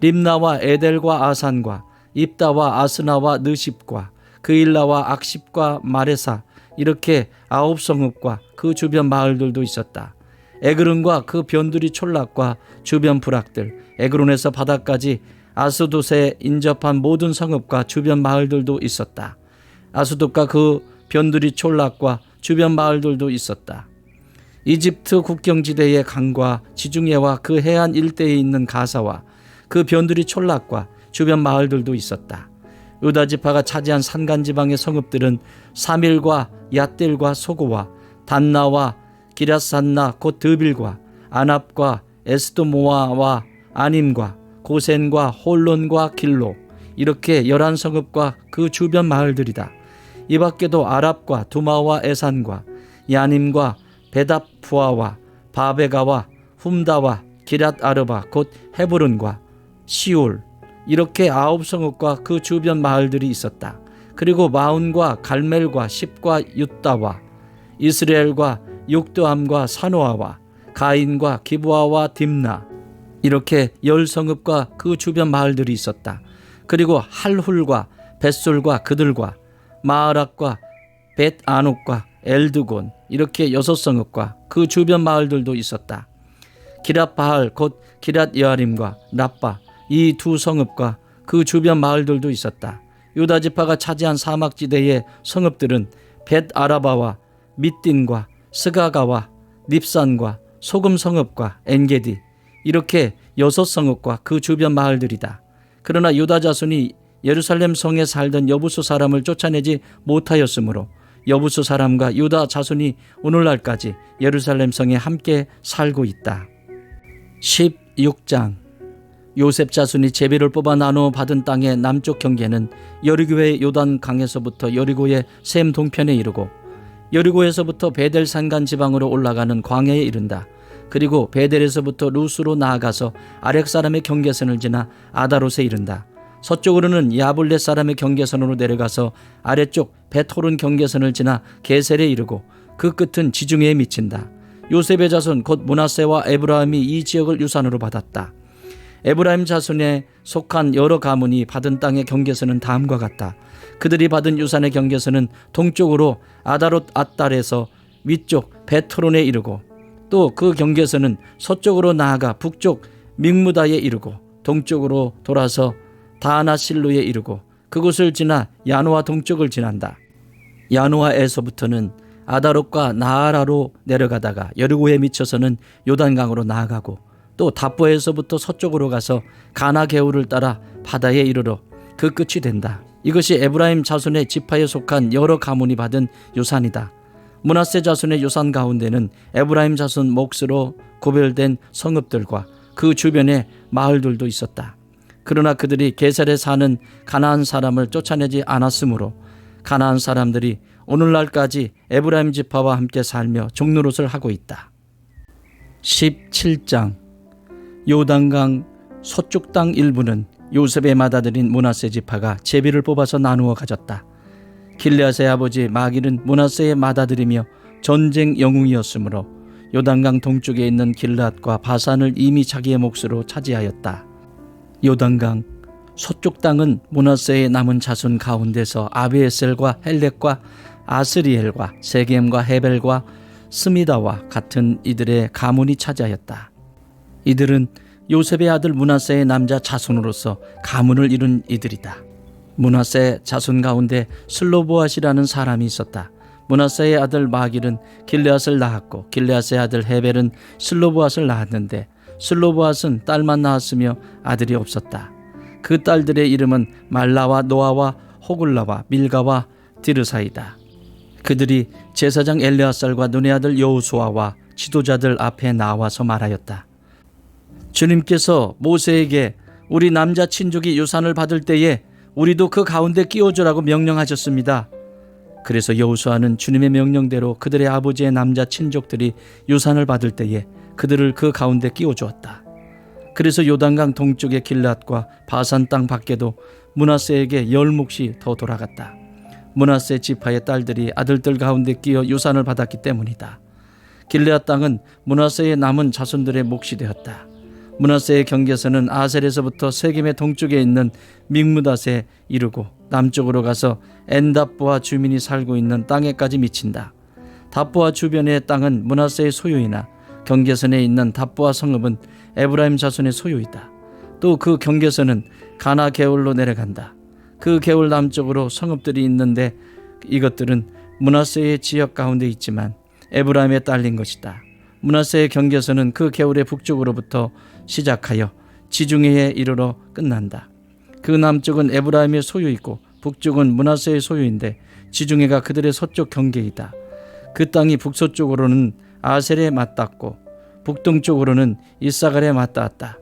림나와 에델과 아산과 입다와 아스나와 느십과 그일라와 악십과 마레사, 이렇게 9성읍과 그 주변 마을들도 있었다. 에그른과 그 변두리 촌락과 주변 부락들, 에그론에서 바다까지 아스돗에 인접한 모든 성읍과 주변 마을들도 있었다. 아스돗과 그 변두리 촌락과 주변 마을들도 있었다. 이집트 국경지대의 강과 지중해와 그 해안 일대에 있는 가사와 그 변두리 촌락과 주변 마을들도 있었다. 유다 지파가 차지한 산간지방의 성읍들은 사밀과 얏딜과 소고와 단나와 기랴산나 곧 드빌과 아납과 에스도모아와 아님과 고센과 홀론과 길로, 이렇게 11성읍과 그 주변 마을들이다. 이 밖에도 아랍과 두마와 에산과 야님과 베다푸아와 바베가와 훔다와 기랏 아르바 곧 헤브론과 시올, 이렇게 9성읍과 그 주변 마을들이 있었다. 그리고 마운과 갈멜과 십과 윳다와 이스라엘과 욕두함과 사노아와 가인과 기브아와 딥나, 이렇게 10성읍과 그 주변 마을들이 있었다. 그리고 할훌과 벳솔과 그들과 마아락과 벳아녹과 엘드곤, 이렇게 6성읍과 그 주변 마을들도 있었다. 기랏바할 곧 기랏여아림과 라빠, 이 2성읍과 그 주변 마을들도 있었다. 유다 지파가 차지한 사막지대의 성읍들은 벳아라바와 밑딘과 스가가와 닙산과 소금성읍과 엔게디, 이렇게 6성읍과 그 주변 마을들이다. 그러나 유다 자손이 예루살렘 성에 살던 여부수 사람을 쫓아내지 못하였으므로 여부수 사람과 유다 자손이 오늘날까지 예루살렘 성에 함께 살고 있다. 16장. 요셉 자손이 제비를 뽑아 나누어 받은 땅의 남쪽 경계는 여리고의 요단 강에서부터 여리고의 셈 동편에 이르고 여리고에서부터 베델 산간 지방으로 올라가는 광야에 이른다. 그리고 베델에서부터 루스로 나아가서 아렉 사람의 경계선을 지나 아다롯에 이른다. 서쪽으로는 야블렛 사람의 경계선으로 내려가서 아래쪽 베토른 경계선을 지나 게셀에 이르고 그 끝은 지중해에 미친다. 요셉의 자손 곧 므낫세와 에브라임이 이 지역을 유산으로 받았다. 에브라임 자손에 속한 여러 가문이 받은 땅의 경계선은 다음과 같다. 그들이 받은 유산의 경계선은 동쪽으로 아다롯 앗달에서 위쪽 베토론에 이르고 또 그 경계선은 서쪽으로 나아가 북쪽 믹무다에 이르고 동쪽으로 돌아서 다나실루에 이르고 그곳을 지나 야노아 동쪽을 지난다. 야노아에서부터는 아다롯과 나아라로 내려가다가 여리고에 미쳐서는 요단강으로 나아가고 또 답보에서부터 서쪽으로 가서 가나 개울을 따라 바다에 이르러 그 끝이 된다. 이것이 에브라임 자손의 지파에 속한 여러 가문이 받은 유산이다. 므낫세 자손의 유산 가운데는 에브라임 자손 몫으로 구별된 성읍들과 그 주변의 마을들도 있었다. 그러나 그들이 게셀에 사는 가나안 사람을 쫓아내지 않았으므로 가나안 사람들이 오늘날까지 에브라임 지파와 함께 살며 종노릇을 하고 있다. 17장. 요단강 서쪽 땅 일부는 요셉의 맏아들인 므낫세 지파가 제비를 뽑아서 나누어 가졌다. 길르앗의 아버지 마길은 므낫세의 맏아들이며 전쟁 영웅이었으므로 요단강 동쪽에 있는 길르앗과 바산을 이미 자기의 몫으로 차지하였다. 요단강 서쪽 땅은 므낫세의 남은 자손 가운데서 아비에셀과 헬렉과 아스리엘과 세겜과 헤벨과 스미다와 같은 이들의 가문이 차지하였다. 이들은 요셉의 아들 므낫세의 남자 자손으로서 가문을 이룬 이들이다. 므낫세 자손 가운데 슬로보앗이라는 사람이 있었다. 므낫세의 아들 마길은 길르앗을 낳았고 길르앗의 아들 헤벨은 슬로보앗을 낳았는데 슬로보앗은 딸만 낳았으며 아들이 없었다. 그 딸들의 이름은 말라와 노아와 호글라와 밀가와 디르사이다. 그들이 제사장 엘르아살과 눈의 아들 여호수아와 지도자들 앞에 나와서 말하였다. 주님께서 모세에게 우리 남자 친족이 유산을 받을 때에 우리도 그 가운데 끼워주라고 명령하셨습니다. 그래서 여호수아는 주님의 명령대로 그들의 아버지의 남자 친족들이 유산을 받을 때에 그들을 그 가운데 끼워주었다. 그래서 요단강 동쪽의 길앗과 바산 땅 밖에도 므낫세에게 10몫이 더 돌아갔다. 므낫세 지파의 딸들이 아들들 가운데 끼어 유산을 받았기 때문이다. 길앗 땅은 므낫세의 남은 자손들의 몫이 되었다. 므낫세의 경계선은 아셀에서부터 세겜의 동쪽에 있는 믹므닷에 이르고 남쪽으로 가서 엔답부와 주민이 살고 있는 땅에까지 미친다. 답부와 주변의 땅은 므낫세의 소유이나 경계선에 있는 답부와 성읍은 에브라임 자손의 소유이다. 또 그 경계선은 가나 개울로 내려간다. 그 개울 남쪽으로 성읍들이 있는데 이것들은 므낫세의 지역 가운데 있지만 에브라임에 딸린 것이다. 므낫세의 경계선은 그 개울의 북쪽으로부터 시작하여 지중해에 이르러 끝난다. 그 남쪽은 에브라임의 소유이고 북쪽은 므낫세의 소유인데 지중해가 그들의 서쪽 경계이다. 그 땅이 북서쪽으로는 아셀에 맞닿고 북동쪽으로는 이사갈에 맞닿았다.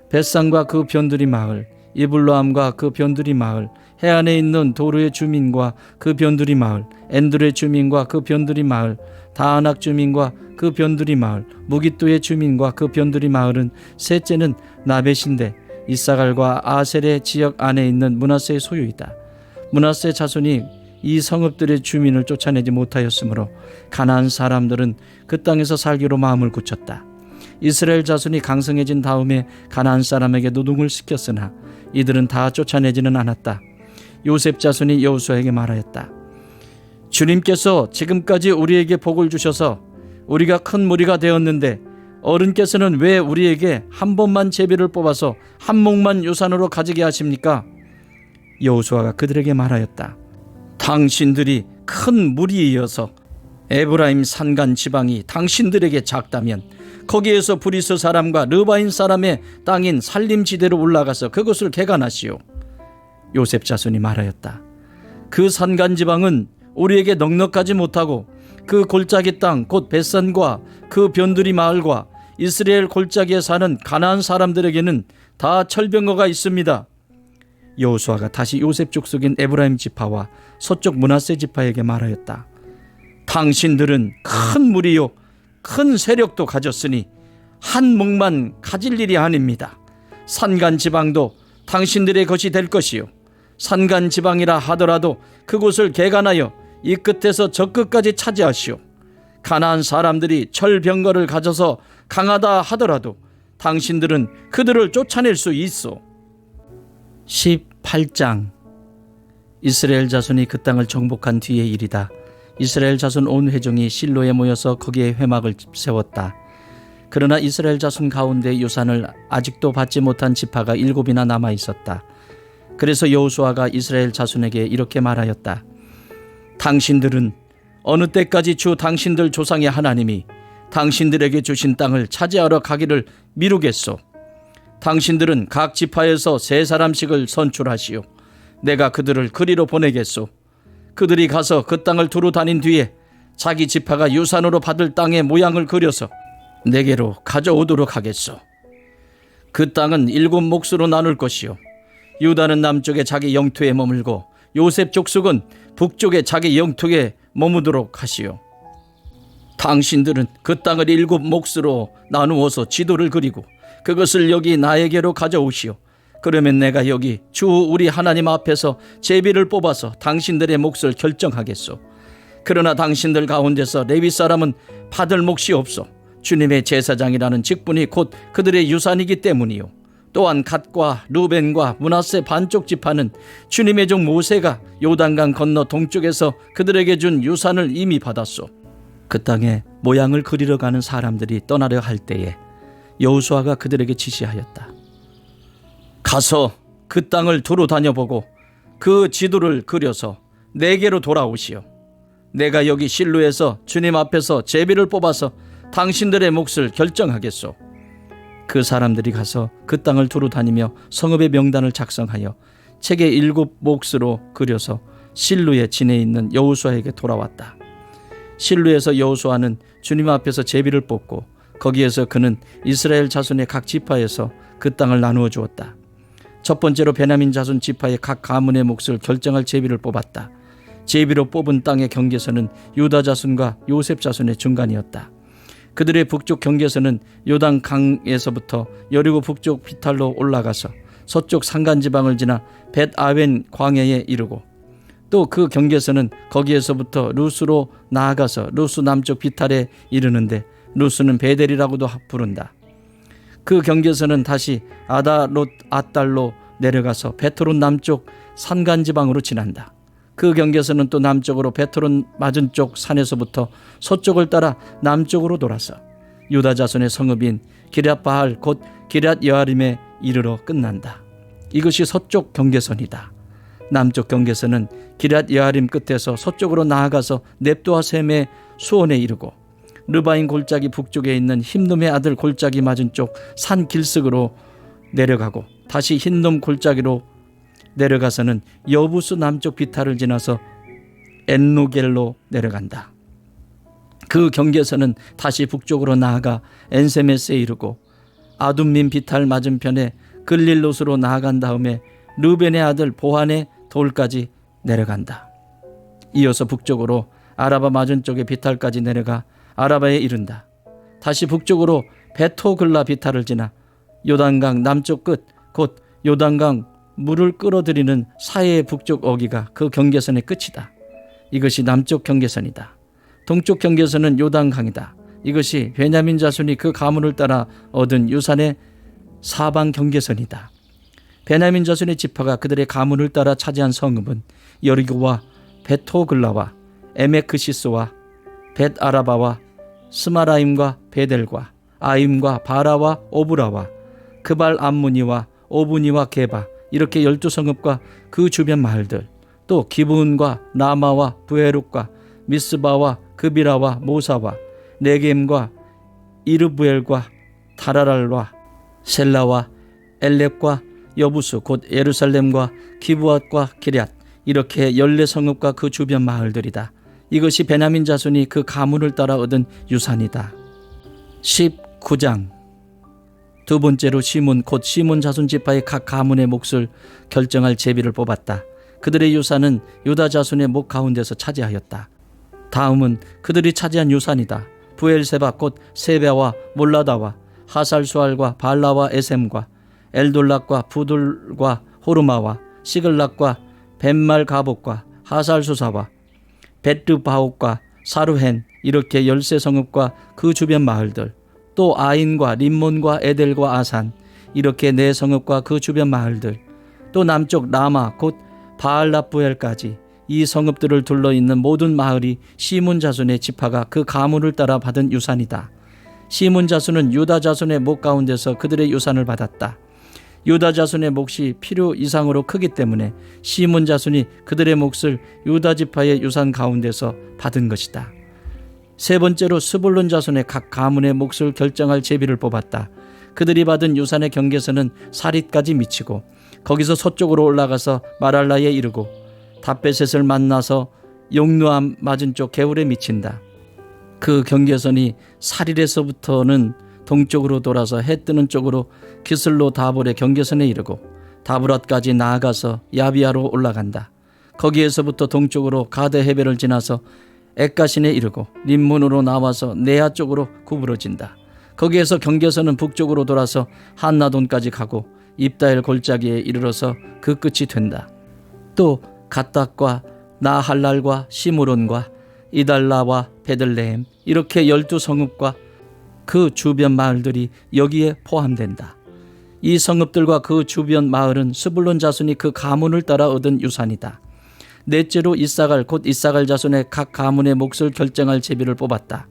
벳산과 그 변두리 마을, 이블로암과 그 변두리 마을, 해안에 있는 도르의 주민과 그 변두리 마을, 엔둘의 주민과 그 변두리 마을, 다아낙 주민과 그 변두리 마을, 무깃도의 주민과 그 변두리 마을은 셋째는 나벳인데 이사갈과 아셀의 지역 안에 있는 므낫세의 소유이다. 므낫세 자손이 이 성읍들의 주민을 쫓아내지 못하였으므로 가나안 사람들은 그 땅에서 살기로 마음을 굳혔다. 이스라엘 자손이 강성해진 다음에 가나안 사람에게 노동을 시켰으나 이들은 다 쫓아내지는 않았다. 요셉 자손이 여호수아에게 말하였다. 주님께서 지금까지 우리에게 복을 주셔서 우리가 큰 무리가 되었는데 어른께서는 왜 우리에게 한 번만 제비를 뽑아서 한 몫만 유산으로 가지게 하십니까? 여호수아가 그들에게 말하였다. 당신들이 큰 무리이어서 에브라임 산간 지방이 당신들에게 작다면 거기에서 브리스 사람과 르바인 사람의 땅인 살림지대로 올라가서 그것을 개간하시오. 요셉 자손이 말하였다. 그 산간 지방은 우리에게 넉넉하지 못하고 그 골짜기 땅 곧 벳산과 그 변두리 마을과 이스라엘 골짜기에 사는 가나안 사람들에게는 다 철병거가 있습니다. 여호수아가 다시 요셉 족속인 에브라임 지파와 서쪽 므낫세 지파에게 말하였다. 당신들은 큰 무리요 큰 세력도 가졌으니 한 몫만 가질 일이 아닙니다. 산간 지방도 당신들의 것이 될 것이요 산간 지방이라 하더라도 그곳을 개간하여 이 끝에서 저 끝까지 차지하시오. 가나안 사람들이 철병거를 가져서 강하다 하더라도 당신들은 그들을 쫓아낼 수 있어. 18장. 이스라엘 자손이 그 땅을 정복한 뒤의 일이다. 이스라엘 자손 온 회중이 실로에 모여서 거기에 회막을 세웠다. 그러나 이스라엘 자손 가운데 유산을 아직도 받지 못한 지파가 7이나 남아 있었다. 그래서 여호수아가 이스라엘 자손에게 이렇게 말하였다. 당신들은 어느 때까지 주 당신들 조상의 하나님이 당신들에게 주신 땅을 차지하러 가기를 미루겠소? 당신들은 각 지파에서 3사람씩을 선출하시오. 내가 그들을 그리로 보내겠소. 그들이 가서 그 땅을 두루 다닌 뒤에 자기 지파가 유산으로 받을 땅의 모양을 그려서 내게로 가져오도록 하겠소. 그 땅은 7몫으로 나눌 것이요 유다는 남쪽에 자기 영토에 머물고 요셉 족속은 북쪽에 자기 영토에 머무도록 하시오. 당신들은 그 땅을 7몫으로 나누어서 지도를 그리고 그것을 여기 나에게로 가져오시오. 그러면 내가 여기 주 우리 하나님 앞에서 제비를 뽑아서 당신들의 몫을 결정하겠소. 그러나 당신들 가운데서 레위 사람은 받을 몫이 없소. 주님의 제사장이라는 직분이 곧 그들의 유산이기 때문이요. 또한 갓과 루벤과 므낫세 반쪽 지파는 주님의 종 모세가 요단강 건너 동쪽에서 그들에게 준 유산을 이미 받았소. 그 땅에 모양을 그리러 가는 사람들이 떠나려 할 때에 여호수아가 그들에게 지시하였다. 가서 그 땅을 두루 다녀보고 그 지도를 그려서 내게로 돌아오시오. 내가 여기 실로에서 주님 앞에서 제비를 뽑아서 당신들의 몫을 결정하겠소. 그 사람들이 가서 그 땅을 두루 다니며 성읍의 명단을 작성하여 책에 7몫으로 그려서 실루에 진에 있는 여호수아에게 돌아왔다. 실루에서 여호수아는 주님 앞에서 제비를 뽑고 거기에서 그는 이스라엘 자손의 각 지파에서 그 땅을 나누어 주었다. 첫 번째로 베냐민 자손 지파의 각 가문의 몫을 결정할 제비를 뽑았다. 제비로 뽑은 땅의 경계선은 유다 자손과 요셉 자손의 중간이었다. 그들의 북쪽 경계선은 요단 강에서부터 여리고 북쪽 비탈로 올라가서 서쪽 산간지방을 지나 벳아웬 광야에 이르고, 또 그 경계선은 거기에서부터 루스로 나아가서 루스 남쪽 비탈에 이르는데 루스는 베델이라고도 부른다. 그 경계선은 다시 아다롯 앗달로 내려가서 베토론 남쪽 산간지방으로 지난다. 그 경계선은 또 남쪽으로 베토론 맞은쪽 산에서부터 서쪽을 따라 남쪽으로 돌아서 유다 자손의 성읍인 기럇바할 곧 기럇여아림에 이르러 끝난다. 이것이 서쪽 경계선이다. 남쪽 경계선은 기럇여아림 끝에서 서쪽으로 나아가서 넵도아 셈의 수온에 이르고 르바인 골짜기 북쪽에 있는 힘놈의 아들 골짜기 맞은 쪽 산 길석으로 내려가고 다시 흰놈 골짜기로 내려가서는 여부스 남쪽 비탈을 지나서 엔노겔로 내려간다. 그 경계선은 다시 북쪽으로 나아가 엔세메스에 이르고 아둠민 비탈 맞은편에 글릴롯으로 나아간 다음에 르벤의 아들 보한의 돌까지 내려간다. 이어서 북쪽으로 아라바 맞은쪽의 비탈까지 내려가 아라바에 이른다. 다시 북쪽으로 베토글라 비탈을 지나 요단강 남쪽 끝 곧 요단강 물을 끌어들이는 사해의 북쪽 어기가 그 경계선의 끝이다. 이것이 남쪽 경계선이다. 동쪽 경계선은 요단강이다. 이것이 베냐민 자손이 그 가문을 따라 얻은 유산의 사방 경계선이다. 베냐민 자손의 지파가 그들의 가문을 따라 차지한 성읍은 여리고와 베토글라와 에메크시스와 벳아라바와 스마라임과 베델과 아임과 바라와 오브라와 그발 암무니와 오브니와 게바, 이렇게 12성읍과 그 주변 마을들, 또 기브온과 라마와 부에룩과 미스바와 그비라와 모사와 네겜과 이르부엘과 타라랄과 셀라와 엘렙과 여부스 곧 예루살렘과 기브앗과 기럇, 이렇게 14성읍과 그 주변 마을들이다. 이것이 베냐민 자손이 그 가문을 따라 얻은 유산이다. 19장. 두 번째로 시몬 곧 시몬 자손 지파의 각 가문의 몫을 결정할 제비를 뽑았다. 그들의 유산은 유다 자손의 목 가운데서 차지하였다. 다음은 그들이 차지한 유산이다. 부엘세바 곧 세베와 몰라다와 하살수알과 발라와 에셈과 엘돌락과 부돌과 호르마와 시글락과 벤말 가복과 하살수사와 벳르바옥과 사루헨, 이렇게 13성읍과 그 주변 마을들, 또 아인과 림몬과 에델과 아산, 이렇게 4성읍과 그 주변 마을들, 또 남쪽 라마 곧 바알라부엘까지 이 성읍들을 둘러있는 모든 마을이 시몬 자손의 지파가 그 가문을 따라 받은 유산이다. 시몬 자손은 유다 자손의 목 가운데서 그들의 유산을 받았다. 유다 자손의 몫이 필요 이상으로 크기 때문에 시몬 자손이 그들의 몫을 유다 지파의 유산 가운데서 받은 것이다. 세 번째로 스불론 자손의 각 가문의 몫을 결정할 제비를 뽑았다. 그들이 받은 유산의 경계선은 사릿까지 미치고 거기서 서쪽으로 올라가서 마랄라에 이르고 답베셋을 만나서 용누암 맞은쪽 게울에 미친다. 그 경계선이 사릴에서부터는 동쪽으로 돌아서 해 뜨는 쪽으로 기슬로 다볼의 경계선에 이르고 다브랏까지 나아가서 야비아로 올라간다. 거기에서부터 동쪽으로 가드 헤벨을 지나서 엑가신에 이르고 림문으로 나와서 네아 쪽으로 구부러진다. 거기에서 경계선은 북쪽으로 돌아서 한나돈까지 가고 입다엘 골짜기에 이르러서 그 끝이 된다. 또 갓닥과 나할랄과 시므론과 이달라와 베들레헴, 이렇게 12성읍과 그 주변 마을들이 여기에 포함된다. 이 성읍들과 그 주변 마을은 스불론 자손이 그 가문을 따라 얻은 유산이다. 넷째로 이사갈 곧 이사갈 자손의 각 가문의 몫을 결정할 제비를 뽑았다.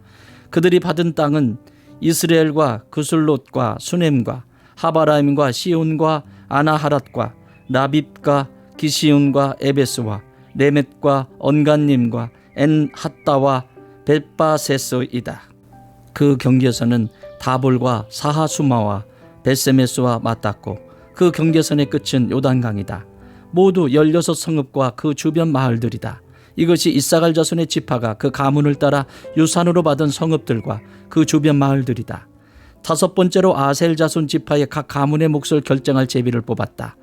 그들이 받은 땅은 이스라엘과 그술롯과 수넴과 하바라임과 시온과 아나하랏과 라빕과 기시온과 에베스와 레멧과 언간님과 엔핫다와 벳바세스이다. 그 경계선은 다볼과 사하수마와 벳세메스와 맞닿고 그 경계선의 끝은 요단강이다. 모두 16성읍과 그 주변 마을들이다. 이것이 이사갈 자손의 지파가 그 가문을 따라 유산으로 받은 성읍들과 그 주변 마을들이다. 다섯 번째로 아셀 자손 지파의 각 가문의 몫을 결정할 제비를 뽑았다.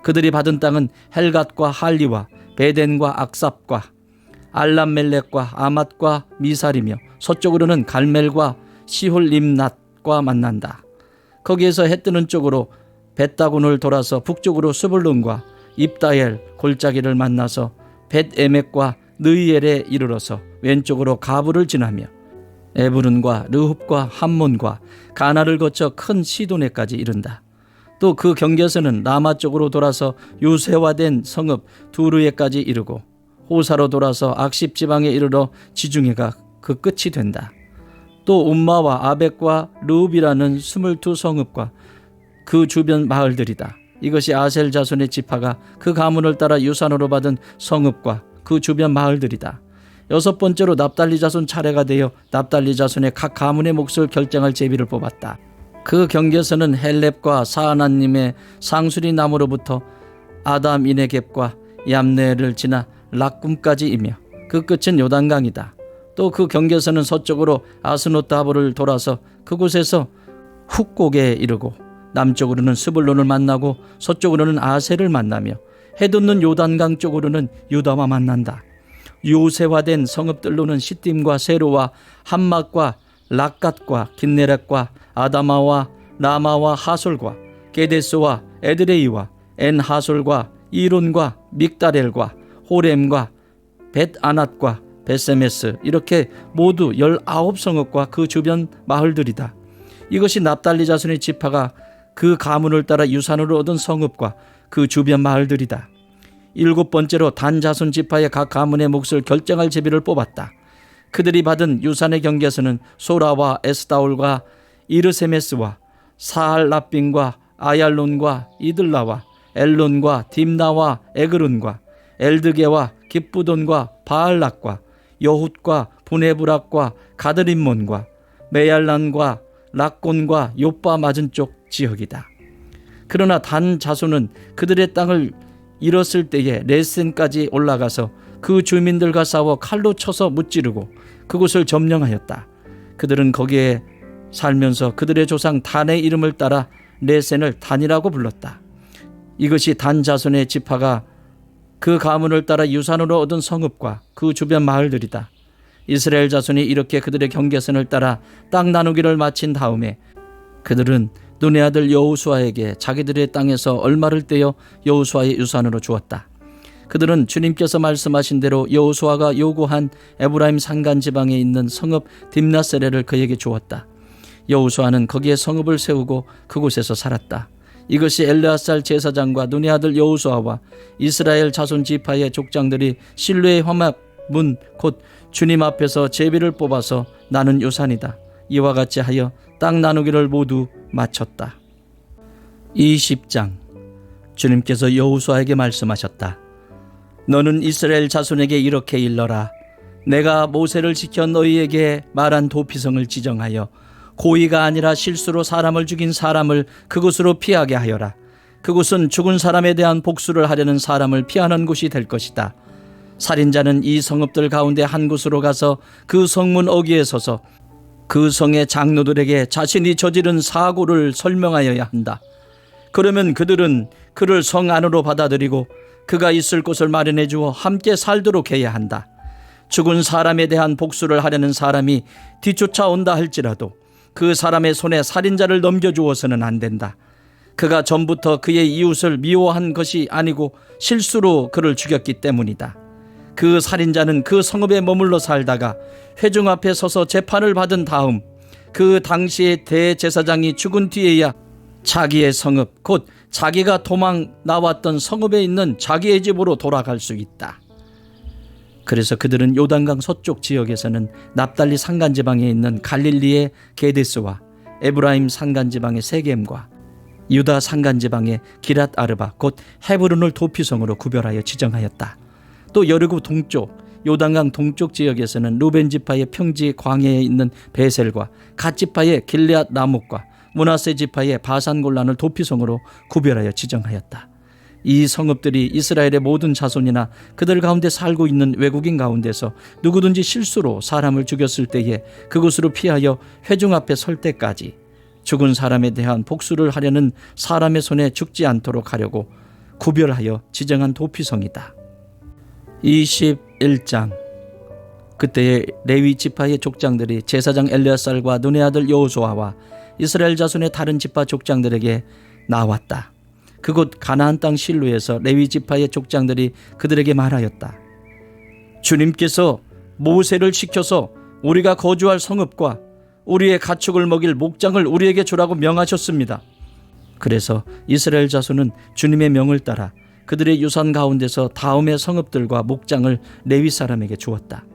그들이 받은 땅은 헬갓과 할리와 베덴과 악삽과 알람멜렉과 아맛과 미살이며 서쪽으로는 갈멜과 시홀림낫과 만난다. 거기에서 해 뜨는 쪽으로 벳다곤을 돌아서 북쪽으로 스불룬과 입다엘 골짜기를 만나서 벳에멕과 느이엘에 이르러서 왼쪽으로 가부를 지나며 에브른과 르흡과 함몬과 가나를 거쳐 큰 시도네까지 이른다. 또 그 경계선은 라마 쪽으로 돌아서 요새화된 성읍 두르에까지 이르고 호사로 돌아서 악십 지방에 이르러 지중해가 그 끝이 된다. 또 움마와 아벡과 르읍이라는 22성읍과 그 주변 마을들이다. 이것이 아셀 자손의 지파가 그 가문을 따라 유산으로 받은 성읍과 그 주변 마을들이다. 여섯 번째로 납달리 자손 차례가 되어 납달리 자손의 각 가문의 몫을 결정할 제비를 뽑았다. 그 경계선은 헬렙과 사하나님의 상수리 나무로부터 아담 이네겝과 얌네를 지나 락꿈까지이며 그 끝은 요단강이다. 또 그 경계선은 서쪽으로 아스노타보를 돌아서 그곳에서 훅곡에 이르고 남쪽으로는 스불론을 만나고 서쪽으로는 아셀을 만나며 해돋는 요단강 쪽으로는 유다와 만난다. 요새화된 성읍들로는 시딤과 세로와 함막과 락갓과 긴네렛과 아다마와 라마와 하솔과 게데스와 에드레이와 엔하솔과 이론과 믹다렐과 호렘과 벳아낫과 베세메스 이렇게 모두 19성읍과 그 주변 마을들이다. 이것이 납달리 자손의 지파가 그 가문을 따라 유산으로 얻은 성읍과 그 주변 마을들이다. 일곱 번째로 단 자손 지파의 각 가문의 몫을 결정할 제비를 뽑았다. 그들이 받은 유산의 경계선은 소라와 에스다올과 이르세메스와 사할라빈과 아얄론과 이들라와 엘론과 딥나와 에그룬과 엘드게와 깁부돈과 바알락과 여훗과 부네브락과 가드림몬과 메얄란과 락곤과 요빠 맞은 쪽 지역이다. 그러나 단 자손은 그들의 땅을 잃었을 때에 레센까지 올라가서 그 주민들과 싸워 칼로 쳐서 무찌르고 그곳을 점령하였다. 그들은 거기에 살면서 그들의 조상 단의 이름을 따라 레센을 단이라고 불렀다. 이것이 단 자손의 지파가 그 가문을 따라 유산으로 얻은 성읍과 그 주변 마을들이다. 이스라엘 자손이 이렇게 그들의 경계선을 따라 땅 나누기를 마친 다음에 그들은 눈의 아들 여호수아에게 자기들의 땅에서 얼마를 떼어 여호수아의 유산으로 주었다. 그들은 주님께서 말씀하신 대로 여호수아가 요구한 에브라임 산간 지방에 있는 성읍 딥나세레를 그에게 주었다. 여호수아는 거기에 성읍을 세우고 그곳에서 살았다. 이것이 엘르아살 제사장과 눈의 아들 여호수아와 이스라엘 자손 지파의 족장들이 실로의 화막 문 곧 주님 앞에서 제비를 뽑아서 나눈 유산이다. 이와 같이 하여 땅 나누기를 모두 마쳤다. 20장. 주님께서 여호수아에게 말씀하셨다. 너는 이스라엘 자손에게 이렇게 일러라. 내가 모세를 지켜 너희에게 말한 도피성을 지정하여 고의가 아니라 실수로 사람을 죽인 사람을 그곳으로 피하게 하여라. 그곳은 죽은 사람에 대한 복수를 하려는 사람을 피하는 곳이 될 것이다. 살인자는 이 성읍들 가운데 한 곳으로 가서 그 성문 어귀에 서서 그 성의 장로들에게 자신이 저지른 사고를 설명하여야 한다. 그러면 그들은 그를 성 안으로 받아들이고 그가 있을 곳을 마련해 주어 함께 살도록 해야 한다. 죽은 사람에 대한 복수를 하려는 사람이 뒤쫓아온다 할지라도 그 사람의 손에 살인자를 넘겨주어서는 안 된다. 그가 전부터 그의 이웃을 미워한 것이 아니고 실수로 그를 죽였기 때문이다. 그 살인자는 그 성읍에 머물러 살다가 회중 앞에 서서 재판을 받은 다음 그 당시의 대제사장이 죽은 뒤에야 자기의 성읍 곧 자기가 도망 나왔던 성읍에 있는 자기의 집으로 돌아갈 수 있다. 그래서 그들은 요단강 서쪽 지역에서는 납달리 산간지방에 있는 갈릴리의 게데스와 에브라임 산간지방의 세겜과 유다 산간지방의 기랏 아르바 곧 헤브론을 도피성으로 구별하여 지정하였다. 또 여리고 동쪽 요단강 동쪽 지역에서는 루벤 지파의 평지 광야에 있는 베셀과 갓 지파의 길르앗 라목과 므낫세 지파의 바산 골란을 도피성으로 구별하여 지정하였다. 이 성읍들이 이스라엘의 모든 자손이나 그들 가운데 살고 있는 외국인 가운데서 누구든지 실수로 사람을 죽였을 때에 그곳으로 피하여 회중 앞에 설 때까지 죽은 사람에 대한 복수를 하려는 사람의 손에 죽지 않도록 하려고 구별하여 지정한 도피성이다. 21장. 그때에 레위 지파의 족장들이 제사장 엘르야살과 눈의 아들 여호수아와 이스라엘 자손의 다른 지파 족장들에게 나왔다. 그곳 가나안 땅 실로에서 레위 지파의 족장들이 그들에게 말하였다. 주님께서 모세를 시켜서 우리가 거주할 성읍과 우리의 가축을 먹일 목장을 우리에게 주라고 명하셨습니다. 그래서 이스라엘 자손은 주님의 명을 따라 그들의 유산 가운데서 다음의 성읍들과 목장을 레위 사람에게 주었다.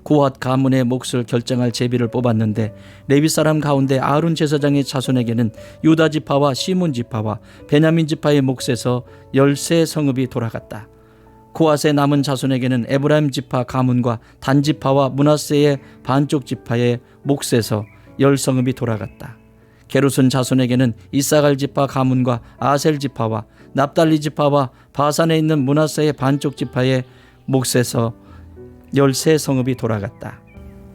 고핫 가문의 몫을 결정할 제비를 뽑았는데 레위 사람 가운데 아론 제사장의 자손에게는 유다 지파와 시몬 지파와 베냐민 지파의 몫에서 13성읍이 돌아갔다. 고핫의 남은 자손에게는 에브라임 지파 가문과 단 지파와 므낫세의 반쪽 지파의 몫에서 10성읍이 돌아갔다. 게르손 자손에게는 이사갈 지파 가문과 아셀 지파와 납달리 지파와 바산에 있는 므낫세의 반쪽 지파의 몫에서 13성읍이 돌아갔다.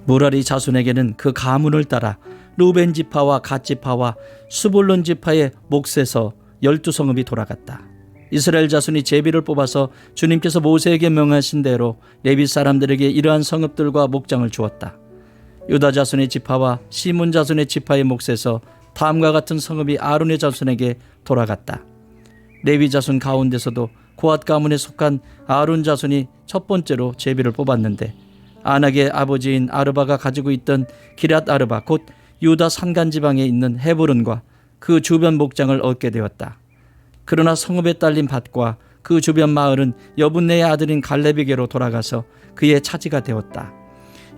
무라리 자손에게는 그 가문을 따라 루벤 지파와 갓 지파와 스불론 지파의 몫에서 12성읍이 돌아갔다. 이스라엘 자손이 제비를 뽑아서 주님께서 모세에게 명하신 대로 레위 사람들에게 이러한 성읍들과 목장을 주었다. 유다 자손의 지파와 시몬 자손의 지파의 몫에서 다음과 같은 성읍이 아론의 자손에게 돌아갔다. 레위 자손 가운데서도 고핫 가문에 속한 아론 자손이 첫 번째로 제비를 뽑았는데 아낙의 아버지인 아르바가 가지고 있던 기럇 아르바 곧 유다 산간 지방에 있는 헤브론과 그 주변 목장을 얻게 되었다. 그러나 성읍에 딸린 밭과 그 주변 마을은 여분네의 아들인 갈렙에게로 돌아가서 그의 차지가 되었다.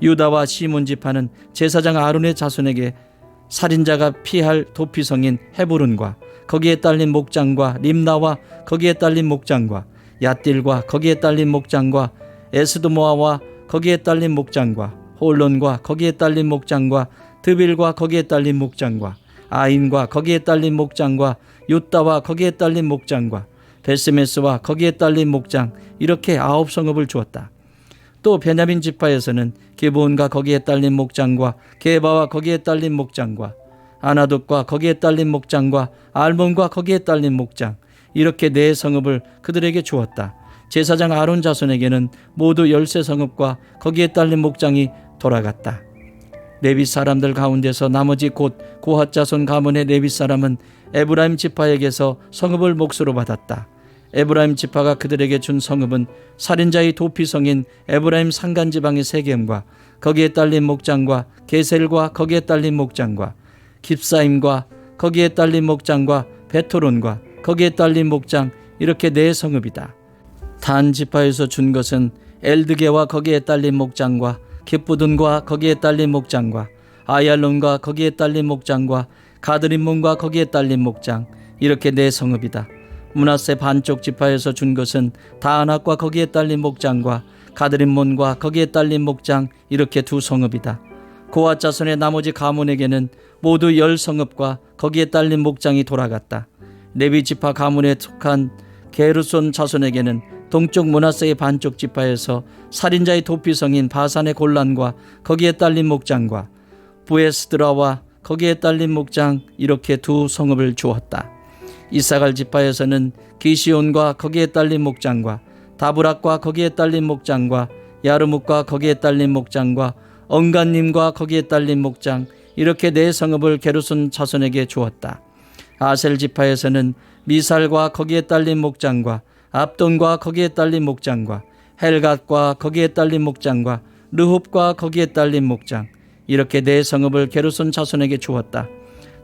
유다와 시몬 지파는 제사장 아론의 자손에게 살인자가 피할 도피성인 헤브론과 거기에 딸린 목장과 림나와 거기에 딸린 목장과 얏딜과 거기에 딸린 목장과 에스드모아와 거기에 딸린 목장과 홀론과 거기에 딸린 목장과 드빌과 거기에 딸린 목장과 아인과 거기에 딸린 목장과 요따와 거기에 딸린 목장과 베스메스와 거기에 딸린 목장 이렇게 9성읍을 주었다. 또 베냐민 지파에서는 기브온과 거기에 딸린 목장과 게바와 거기에 딸린 목장과 아나돗과 거기에 딸린 목장과 알몬과 거기에 딸린 목장 이렇게 4성읍을 그들에게 주었다. 제사장 아론 자손에게는 모두 13성읍과 거기에 딸린 목장이 돌아갔다. 레위 사람들 가운데서 나머지 곧 고핫 자손 가문의 레위 사람은 에브라임 지파에게서 성읍을 몫으로 받았다. 에브라임 지파가 그들에게 준 성읍은 살인자의 도피성인 에브라임 산간지방의 세겜과 거기에 딸린 목장과 게셀과 거기에 딸린 목장과 깁사임과 거기에 딸린 목장과 베토론과 거기에 딸린 목장 이렇게 4성읍이다. 단 지파에서 준 것은 엘드게와 거기에 딸린 목장과 깁부둔과 거기에 딸린 목장과 아얄론과 거기에 딸린 목장과 가드림몬과 거기에 딸린 목장 이렇게 4성읍이다. 므낫세 반쪽 지파에서 준 것은 다안악과 거기에 딸린 목장과 가드림몬과 거기에 딸린 목장 이렇게 2성읍이다. 고핫 자손의 나머지 가문에게는 모두 10성읍과 거기에 딸린 목장이 돌아갔다. 레위 지파 가문에 속한 게르손 자손에게는 동쪽 므낫세의 반쪽 지파에서 살인자의 도피성인 바산의 골란과 거기에 딸린 목장과 부에스드라와 거기에 딸린 목장 이렇게 2성읍을 주었다. 이사갈 지파에서는 기시온과 거기에 딸린 목장과 다브락과 거기에 딸린 목장과 야르묵과 거기에 딸린 목장과 언간님과 거기에 딸린 목장 이렇게 4성읍을 게르손 자손에게 주었다. 아셀 지파에서는 미살과 거기에 딸린 목장과 압돈과 거기에 딸린 목장과 헬갓과 거기에 딸린 목장과 르홉과 거기에 딸린 목장 이렇게 4성읍을 게르손 자손에게 주었다.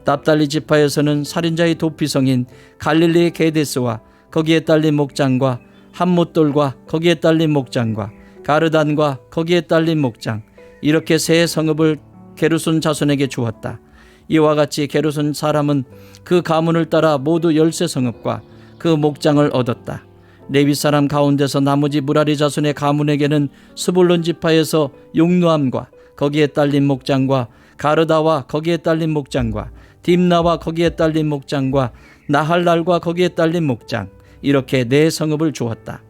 납달리 지파에서는 살인자의 도피성인 갈릴리의 게데스와 거기에 딸린 목장과 함못돌과 거기에 딸린 목장과 가르단과 거기에 딸린 목장 이렇게 3성읍을 게르손 자손에게 주었다. 이와 같이 게르손 사람은 그 가문을 따라 모두 13성읍과 그 목장을 얻었다. 레위 사람 가운데서 나머지 무라리 자손의 가문에게는 스불론 지파에서 용누암과 거기에 딸린 목장과 가르다와 거기에 딸린 목장과 딥나와 거기에 딸린 목장과 나할랄과 거기에 딸린 목장 이렇게 4성읍을 주었다.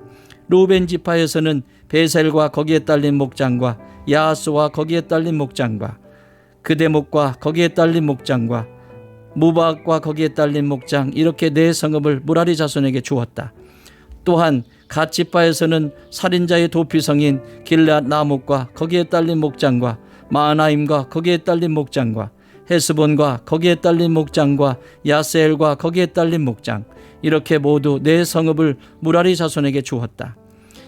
루벤 지파에서는 베셀과 거기에 딸린 목장과 야하스와 거기에 딸린 목장과 그대목과 거기에 딸린 목장과 무바악과 거기에 딸린 목장 이렇게 4성읍을 무라리 자손에게 주었다. 또한 갓 지파에서는 살인자의 도피성인 길앗 라못과 거기에 딸린 목장과 마하나임과 거기에 딸린 목장과 헤스본과 거기에 딸린 목장과 야세엘과 거기에 딸린 목장, 이렇게 모두 네 성읍을 무라리 자손에게 주었다.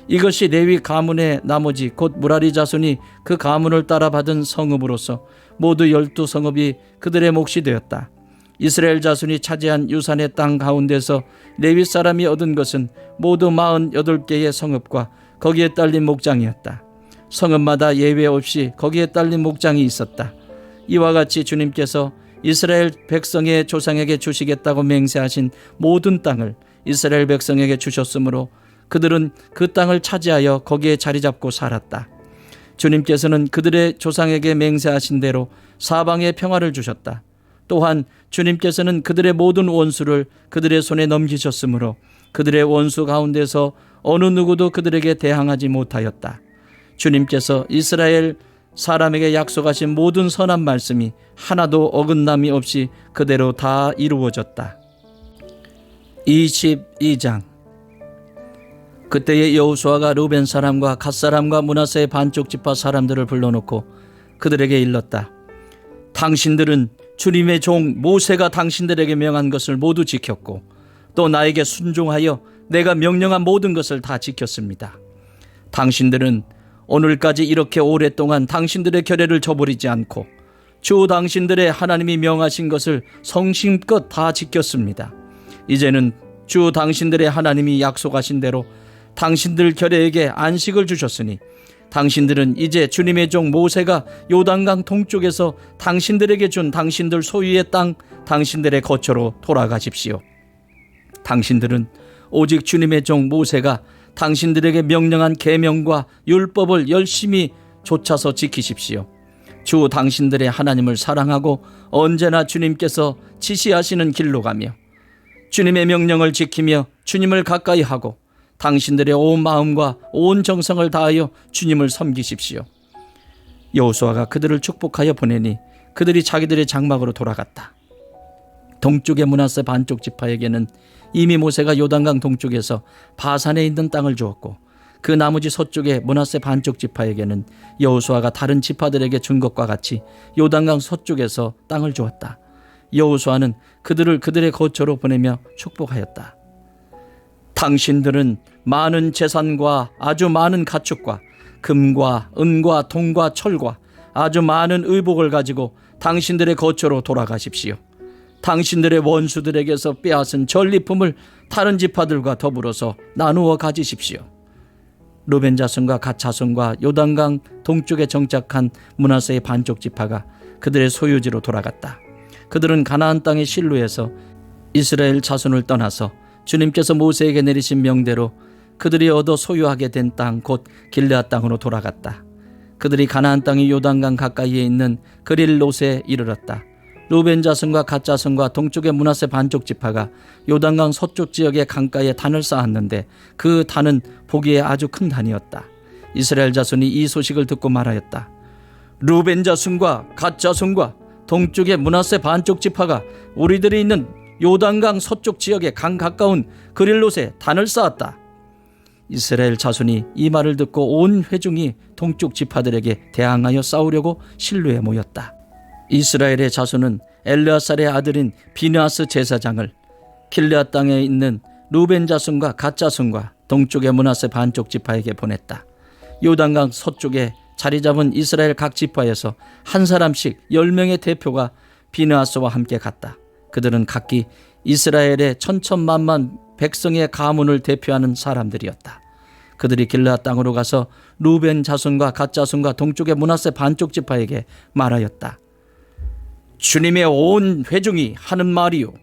이것이 레위 가문의 나머지 곧 무라리 자손이 그 가문을 따라 받은 성읍으로서 모두 12성읍이 그들의 몫이 되었다. 이스라엘 자손이 차지한 유산의 땅 가운데서 레위 사람이 얻은 것은 모두 48개의 성읍과 거기에 딸린 목장이었다. 성읍마다 예외 없이 거기에 딸린 목장이 있었다. 이와 같이 주님께서 이스라엘 백성의 조상에게 주시겠다고 맹세하신 모든 땅을 이스라엘 백성에게 주셨으므로 그들은 그 땅을 차지하여 거기에 자리 잡고 살았다. 주님께서는 그들의 조상에게 맹세하신 대로 사방에 평화를 주셨다. 또한 주님께서는 그들의 모든 원수를 그들의 손에 넘기셨으므로 그들의 원수 가운데서 어느 누구도 그들에게 대항하지 못하였다. 주님께서 이스라엘 사람에게 약속하신 모든 선한 말씀이 하나도 어긋남이 없이 그대로 다 이루어졌다. 22장. 그때의 여호수아가 르벤 사람과 갓 사람과 므낫세의 반쪽 지파 사람들을 불러놓고 그들에게 일렀다. 당신들은 주님의 종 모세가 당신들에게 명한 것을 모두 지켰고 또 나에게 순종하여 내가 명령한 모든 것을 다 지켰습니다. 당신들은 오늘까지 이렇게 오랫동안 당신들의 결례를 저버리지 않고 주 당신들의 하나님이 명하신 것을 성심껏 다 지켰습니다. 이제는 주 당신들의 하나님이 약속하신 대로 당신들 결례에게 안식을 주셨으니 당신들은 이제 주님의 종 모세가 요단강 동쪽에서 당신들에게 준 당신들 소유의 땅 당신들의 거처로 돌아가십시오. 당신들은 오직 주님의 종 모세가 당신들에게 명령한 계명과 율법을 열심히 좇아서 지키십시오. 주 당신들의 하나님을 사랑하고 언제나 주님께서 지시하시는 길로 가며 주님의 명령을 지키며 주님을 가까이 하고 당신들의 온 마음과 온 정성을 다하여 주님을 섬기십시오. 여호수아가 그들을 축복하여 보내니 그들이 자기들의 장막으로 돌아갔다. 동쪽의 므낫세 반쪽 지파에게는 이미 모세가 요단강 동쪽에서 바산에 있는 땅을 주었고 그 나머지 서쪽의 므낫세 반쪽 지파에게는 여호수아가 다른 지파들에게 준 것과 같이 요단강 서쪽에서 땅을 주었다. 여호수아는 그들을 그들의 거처로 보내며 축복하였다. 당신들은 많은 재산과 아주 많은 가축과 금과 은과 동과 철과 아주 많은 의복을 가지고 당신들의 거처로 돌아가십시오. 당신들의 원수들에게서 빼앗은 전리품을 다른 지파들과 더불어서 나누어 가지십시오. 르벤 자손과 갓 자손과 요단강 동쪽에 정착한 므낫세의 반쪽 지파가 그들의 소유지로 돌아갔다. 그들은 가나안 땅의 실로에서 이스라엘 자손을 떠나서 주님께서 모세에게 내리신 명대로 그들이 얻어 소유하게 된 땅 곧 길르앗 땅으로 돌아갔다. 그들이 가나안 땅의 요단강 가까이에 있는 그릴롯에 이르렀다. 르벤 자손과 갓 자손과 동쪽의 므낫세 반쪽 지파가 요단강 서쪽 지역의 강가에 단을 쌓았는데 그 단은 보기에 아주 큰 단이었다. 이스라엘 자손이 이 소식을 듣고 말하였다. 르벤 자손과 갓 자손과 동쪽의 므낫세 반쪽 지파가 우리들이 있는 요단강 서쪽 지역의 강 가까운 그릴롯에 단을 쌓았다. 이스라엘 자손이 이 말을 듣고 온 회중이 동쪽 지파들에게 대항하여 싸우려고 실로에 모였다. 이스라엘의 자손은 엘르아살의 아들인 비느하스 제사장을 길르앗 땅에 있는 르벤 자손과 갓 자손과 동쪽의 므낫세 반쪽 지파에게 보냈다. 요단강 서쪽에 자리 잡은 이스라엘 각 지파에서 한 사람씩 10명의 대표가 비느하스와 함께 갔다. 그들은 각기 이스라엘의 천천만만 백성의 가문을 대표하는 사람들이었다. 그들이 길르앗 땅으로 가서 르벤 자손과 갓 자손과 동쪽의 므낫세 반쪽 지파에게 말하였다. 주님의 온 회중이 하는 말이요,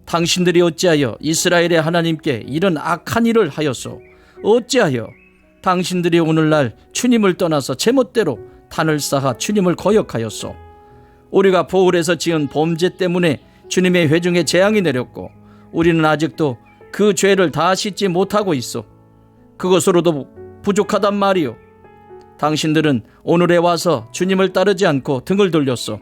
당신들이 어찌하여 이스라엘의 하나님께 이런 악한 일을 하였소? 어찌하여 당신들이 오늘날 주님을 떠나서 제멋대로 단을 쌓아 주님을 거역하였소? 우리가 보울에서 지은 범죄 때문에 주님의 회중에 재앙이 내렸고 우리는 아직도 그 죄를 다 씻지 못하고 있어. 그것으로도 부족하단 말이요. 당신들은 오늘에 와서 주님을 따르지 않고 등을 돌렸어.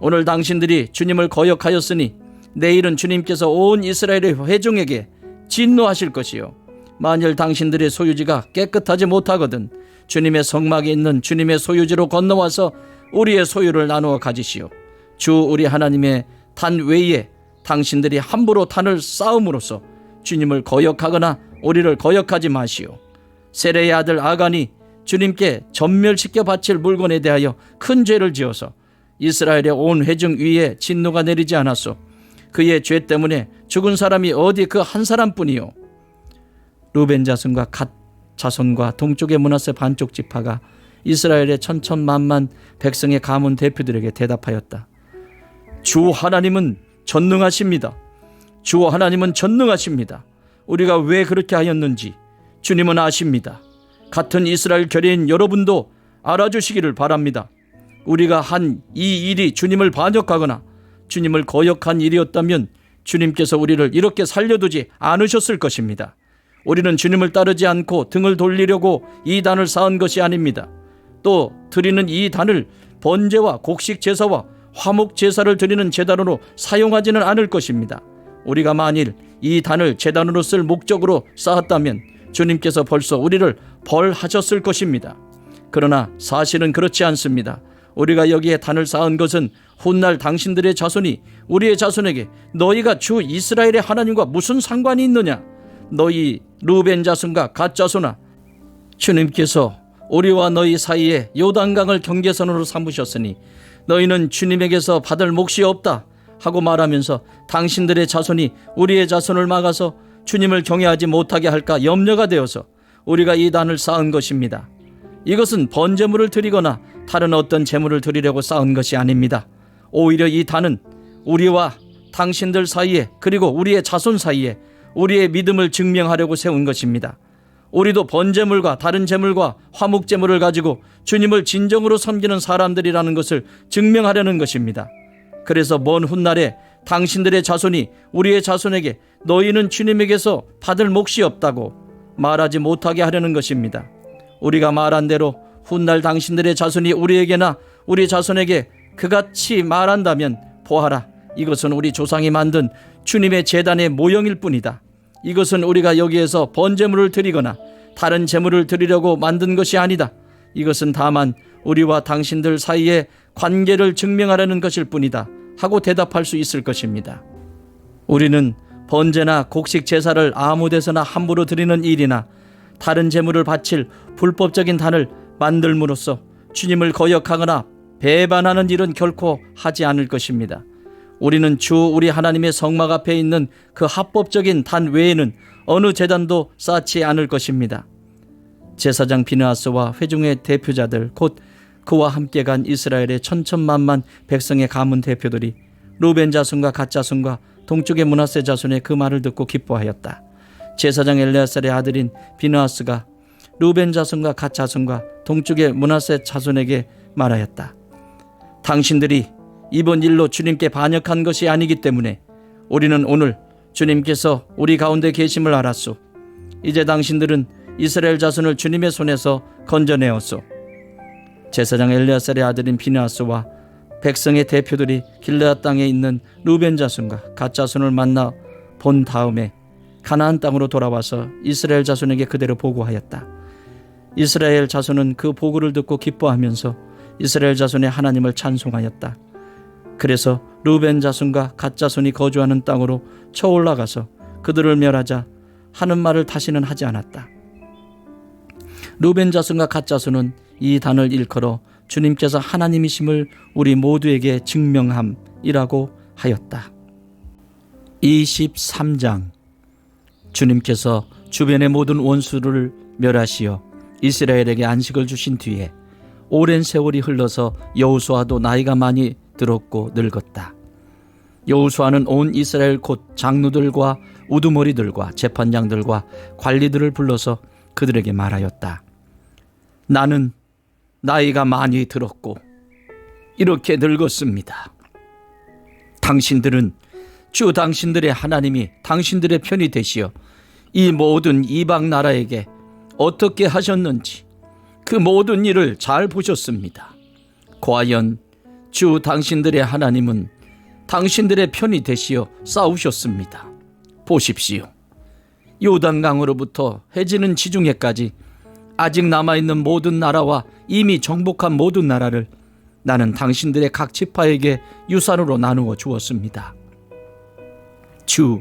오늘 당신들이 주님을 거역하였으니 내일은 주님께서 온 이스라엘의 회중에게 진노하실 것이요, 만일 당신들의 소유지가 깨끗하지 못하거든 주님의 성막에 있는 주님의 소유지로 건너와서 우리의 소유를 나누어 가지시오. 주 우리 하나님의 단 외에 당신들이 함부로 단을 쌓음으로써 주님을 거역하거나 우리를 거역하지 마시오. 세레의 아들 아간이 주님께 전멸시켜 바칠 물건에 대하여 큰 죄를 지어서 이스라엘의 온 회중 위에 진노가 내리지 않았소. 그의 죄 때문에 죽은 사람이 어디 그 한 사람뿐이요. 루벤 자손과 갓 자손과 동쪽의 므낫세 반쪽 지파가 이스라엘의 천천만만 백성의 가문 대표들에게 대답하였다. 주 하나님은 전능하십니다. 주 하나님은 전능하십니다. 우리가 왜 그렇게 하였는지 주님은 아십니다. 같은 이스라엘 결의인 여러분도 알아주시기를 바랍니다. 우리가 한 이 일이 주님을 반역하거나 주님을 거역한 일이었다면 주님께서 우리를 이렇게 살려두지 않으셨을 것입니다. 우리는 주님을 따르지 않고 등을 돌리려고 이 단을 쌓은 것이 아닙니다. 또 드리는 이 단을 번제와 곡식 제사와 화목 제사를 드리는 제단으로 사용하지는 않을 것입니다. 우리가 만일 이 단을 제단으로 쓸 목적으로 쌓았다면 주님께서 벌써 우리를 벌하셨을 것입니다. 그러나 사실은 그렇지 않습니다. 우리가 여기에 단을 쌓은 것은 훗날 당신들의 자손이 우리의 자손에게 너희가 주 이스라엘의 하나님과 무슨 상관이 있느냐? 너희 루벤 자손과 갓 자손아, 주님께서 우리와 너희 사이에 요단강을 경계선으로 삼으셨으니 너희는 주님에게서 받을 몫이 없다 하고 말하면서 당신들의 자손이 우리의 자손을 막아서 주님을 경외하지 못하게 할까 염려가 되어서 우리가 이 단을 쌓은 것입니다. 이것은 번제물을 드리거나 다른 어떤 제물을 드리려고 쌓은 것이 아닙니다. 오히려 이 단은 우리와 당신들 사이에 그리고 우리의 자손 사이에 우리의 믿음을 증명하려고 세운 것입니다. 우리도 번제물과 다른 제물과 화목제물을 가지고 주님을 진정으로 섬기는 사람들이라는 것을 증명하려는 것입니다. 그래서 먼 훗날에 당신들의 자손이 우리의 자손에게 너희는 주님에게서 받을 몫이 없다고 말하지 못하게 하려는 것입니다. 우리가 말한 대로 훗날 당신들의 자손이 우리에게나 우리 자손에게 그같이 말한다면 보아라, 이것은 우리 조상이 만든 주님의 제단의 모형일 뿐이다. 이것은 우리가 여기에서 번제물을 드리거나 다른 제물을 드리려고 만든 것이 아니다. 이것은 다만 우리와 당신들 사이의 관계를 증명하려는 것일 뿐이다 하고 대답할 수 있을 것입니다. 우리는 번제나 곡식 제사를 아무 데서나 함부로 드리는 일이나 다른 제물을 바칠 불법적인 단을 만들므로써 주님을 거역하거나 배반하는 일은 결코 하지 않을 것입니다. 우리는 주 우리 하나님의 성막 앞에 있는 그 합법적인 단 외에는 어느 제단도 쌓지 않을 것입니다. 제사장 비느하스와 회중의 대표자들 곧 그와 함께 간 이스라엘의 천천만만 백성의 가문 대표들이 루벤 자손과 갓 자손과 동쪽의 므낫세 자손의 그 말을 듣고 기뻐하였다. 제사장 엘레아살의 아들인 비느하스가 루벤 자손과 갓 자손과 동쪽의 므낫세 자손에게 말하였다. 당신들이 이번 일로 주님께 반역한 것이 아니기 때문에 우리는 오늘 주님께서 우리 가운데 계심을 알았소. 이제 당신들은 이스라엘 자손을 주님의 손에서 건져내었소. 제사장 엘레아살의 아들인 비느하스와 백성의 대표들이 길르앗 땅에 있는 루벤 자손과 갓 자손을 만나 본 다음에 가나안 땅으로 돌아와서 이스라엘 자손에게 그대로 보고하였다. 이스라엘 자손은 그 보고를 듣고 기뻐하면서 이스라엘 자손의 하나님을 찬송하였다. 그래서 루벤 자손과 갓 자손이 거주하는 땅으로 쳐 올라가서 그들을 멸하자 하는 말을 다시는 하지 않았다. 루벤 자손과 갓 자손은 이 단을 일컬어 주님께서 하나님이심을 우리 모두에게 증명함이라고 하였다. 23장. 주님께서 주변의 모든 원수를 멸하시어 이스라엘에게 안식을 주신 뒤에 오랜 세월이 흘러서 여호수아도 나이가 많이 들었고 늙었다. 여호수아는 온 이스라엘 곧 장로들과 우두머리들과 재판장들과 관리들을 불러서 그들에게 말하였다. 나는 나이가 많이 들었고 이렇게 늙었습니다. 당신들은 주 당신들의 하나님이 당신들의 편이 되시어 이 모든 이방 나라에게 어떻게 하셨는지 그 모든 일을 잘 보셨습니다. 과연 주 당신들의 하나님은 당신들의 편이 되시어 싸우셨습니다. 보십시오. 요단강으로부터 해지는 지중해까지 아직 남아있는 모든 나라와 이미 정복한 모든 나라를 나는 당신들의 각 지파에게 유산으로 나누어 주었습니다. 주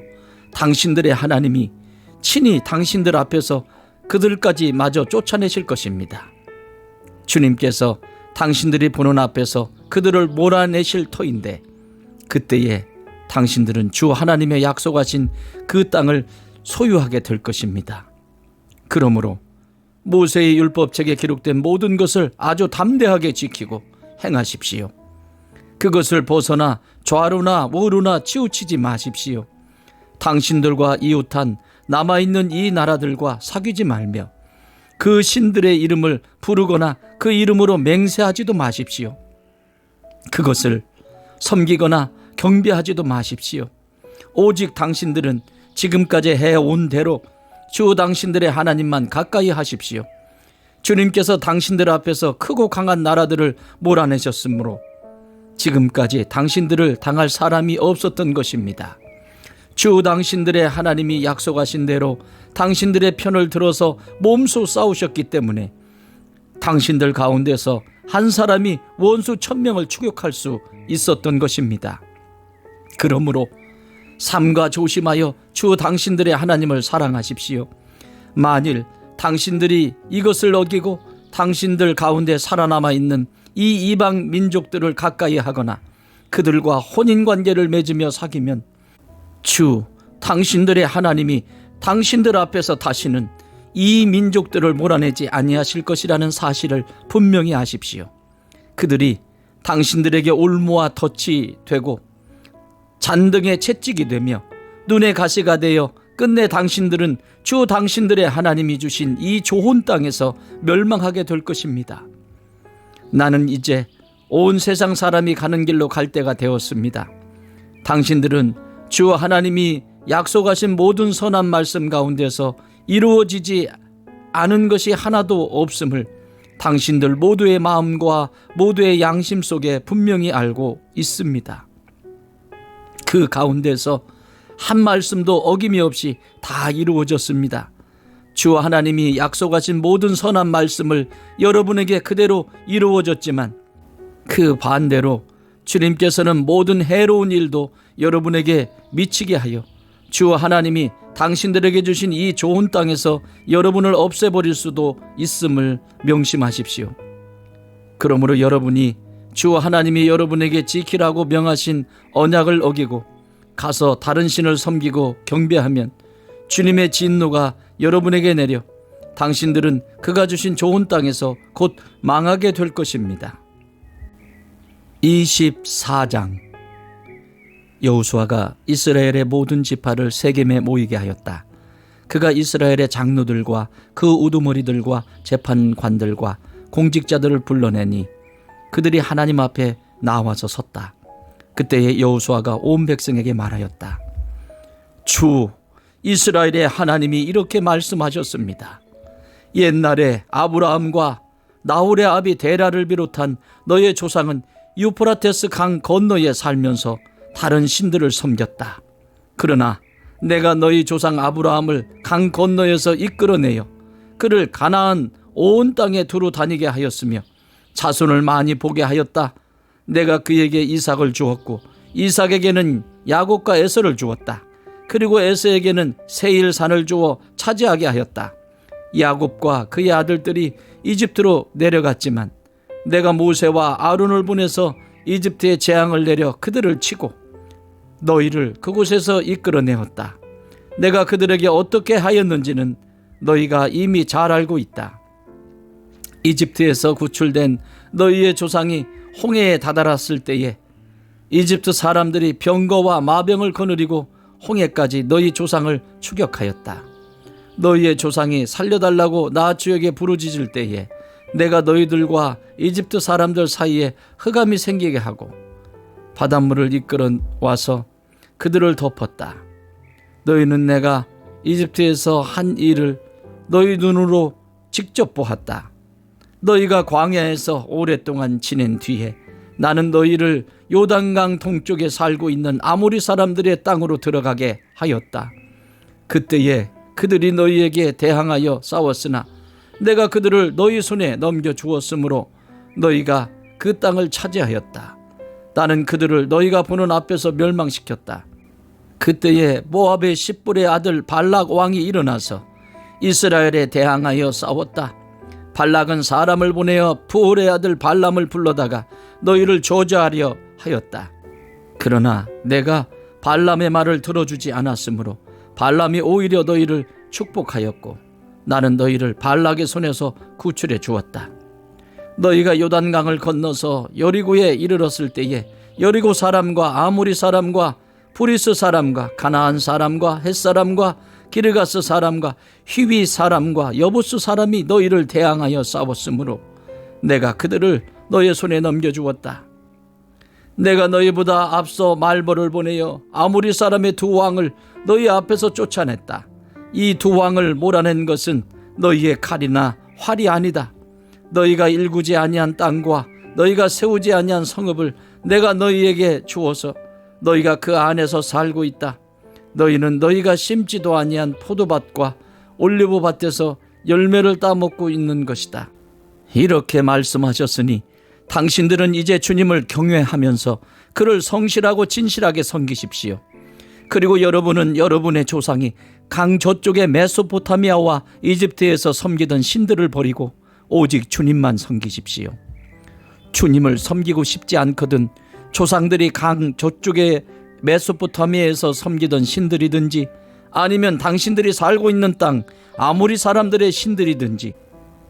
당신들의 하나님이 친히 당신들 앞에서 그들까지 마저 쫓아내실 것입니다. 주님께서 당신들이 보는 앞에서 그들을 몰아내실 터인데 그때에 당신들은 주 하나님의 약속하신 그 땅을 소유하게 될 것입니다. 그러므로 모세의 율법책에 기록된 모든 것을 아주 담대하게 지키고 행하십시오. 그것을 벗어나 좌로나 우로나 치우치지 마십시오. 당신들과 이웃한 남아있는 이 나라들과 사귀지 말며 그 신들의 이름을 부르거나 그 이름으로 맹세하지도 마십시오. 그것을 섬기거나 경배하지도 마십시오. 오직 당신들은 지금까지 해온 대로 주 당신들의 하나님만 가까이 하십시오. 주님께서 당신들 앞에서 크고 강한 나라들을 몰아내셨으므로 지금까지 당신들을 당할 사람이 없었던 것입니다. 주 당신들의 하나님이 약속하신 대로 당신들의 편을 들어서 몸소 싸우셨기 때문에 당신들 가운데서 한 사람이 원수 1000명을 추격할 수 있었던 것입니다. 그러므로 삼가 조심하여 주 당신들의 하나님을 사랑하십시오. 만일 당신들이 이것을 어기고 당신들 가운데 살아남아 있는 이 이방 민족들을 가까이 하거나 그들과 혼인관계를 맺으며 사귀면 주 당신들의 하나님이 당신들 앞에서 다시는 이 민족들을 몰아내지 아니하실 것이라는 사실을 분명히 아십시오. 그들이 당신들에게 올무와 덫이 되고 잔등에 채찍이 되며 눈에 가시가 되어 끝내 당신들은 주 당신들의 하나님이 주신 이 좋은 땅에서 멸망하게 될 것입니다. 나는 이제 온 세상 사람이 가는 길로 갈 때가 되었습니다. 당신들은 주 하나님이 약속하신 모든 선한 말씀 가운데서 이루어지지 않은 것이 하나도 없음을 당신들 모두의 마음과 모두의 양심 속에 분명히 알고 있습니다. 그 가운데서 한 말씀도 어김이 없이 다 이루어졌습니다. 주 하나님이 약속하신 모든 선한 말씀을 여러분에게 그대로 이루어졌지만 그 반대로 주님께서는 모든 해로운 일도 여러분에게 미치게 하여 주 하나님이 당신들에게 주신 이 좋은 땅에서 여러분을 없애버릴 수도 있음을 명심하십시오. 그러므로 여러분이 주 하나님이 여러분에게 지키라고 명하신 언약을 어기고 가서 다른 신을 섬기고 경배하면 주님의 진노가 여러분에게 내려 당신들은 그가 주신 좋은 땅에서 곧 망하게 될 것입니다. 24장. 여호수아가 이스라엘의 모든 지파를 세겜에 모이게 하였다. 그가 이스라엘의 장로들과 그 우두머리들과 재판관들과 공직자들을 불러내니 그들이 하나님 앞에 나와서 섰다. 그때에 여호수아가 온 백성에게 말하였다. 주 이스라엘의 하나님이 이렇게 말씀하셨습니다. 옛날에 아브라함과 나홀의 아비 데라를 비롯한 너의 조상은 유프라테스 강 건너에 살면서 다른 신들을 섬겼다. 그러나 내가 너희 조상 아브라함을 강 건너에서 이끌어내어 그를 가나안 온 땅에 두루 다니게 하였으며 자손을 많이 보게 하였다. 내가 그에게 이삭을 주었고 이삭에게는 야곱과 에서를 주었다. 그리고 에서에게는 세일산을 주어 차지하게 하였다. 야곱과 그의 아들들이 이집트로 내려갔지만 내가 모세와 아론을 보내서 이집트에 재앙을 내려 그들을 치고 너희를 그곳에서 이끌어내었다. 내가 그들에게 어떻게 하였는지는 너희가 이미 잘 알고 있다. 이집트에서 구출된 너희의 조상이 홍해에 다다랐을 때에 이집트 사람들이 병거와 마병을 거느리고 홍해까지 너희 조상을 추격하였다. 너희의 조상이 살려달라고 나 주에게 부르짖을 때에 내가 너희들과 이집트 사람들 사이에 흑암이 생기게 하고 바닷물을 이끌어 와서 그들을 덮었다. 너희는 내가 이집트에서 한 일을 너희 눈으로 직접 보았다. 너희가 광야에서 오랫동안 지낸 뒤에 나는 너희를 요단강 동쪽에 살고 있는 아모리 사람들의 땅으로 들어가게 하였다. 그때에 그들이 너희에게 대항하여 싸웠으나 내가 그들을 너희 손에 넘겨주었으므로 너희가 그 땅을 차지하였다. 나는 그들을 너희가 보는 앞에서 멸망시켰다. 그때에 모압의 십불의 아들 발락 왕이 일어나서 이스라엘에 대항하여 싸웠다. 발락은 사람을 보내어 부홀의 아들 발람을 불러다가 너희를 저주하려 하였다. 그러나 내가 발람의 말을 들어주지 않았으므로 발람이 오히려 너희를 축복하였고 나는 너희를 발락의 손에서 구출해 주었다. 너희가 요단강을 건너서 여리고에 이르렀을 때에 여리고 사람과 아모리 사람과 브리스 사람과 가나안 사람과 헷 사람과 기르가스 사람과 히위 사람과 여부스 사람이 너희를 대항하여 싸웠으므로 내가 그들을 너희 손에 넘겨주었다. 내가 너희보다 앞서 말벌을 보내어 아모리 사람의 두 왕을 너희 앞에서 쫓아냈다. 이 두 왕을 몰아낸 것은 너희의 칼이나 활이 아니다. 너희가 일구지 아니한 땅과 너희가 세우지 아니한 성읍을 내가 너희에게 주어서 너희가 그 안에서 살고 있다. 너희는 너희가 심지도 아니한 포도밭과 올리브밭에서 열매를 따먹고 있는 것이다. 이렇게 말씀하셨으니 당신들은 이제 주님을 경외하면서 그를 성실하고 진실하게 섬기십시오. 그리고 여러분은 여러분의 조상이 강 저쪽의 메소포타미아와 이집트에서 섬기던 신들을 버리고 오직 주님만 섬기십시오. 주님을 섬기고 싶지 않거든 조상들이 강 저쪽의 메소포타미아에서 섬기던 신들이든지 아니면 당신들이 살고 있는 땅 아모리 사람들의 신들이든지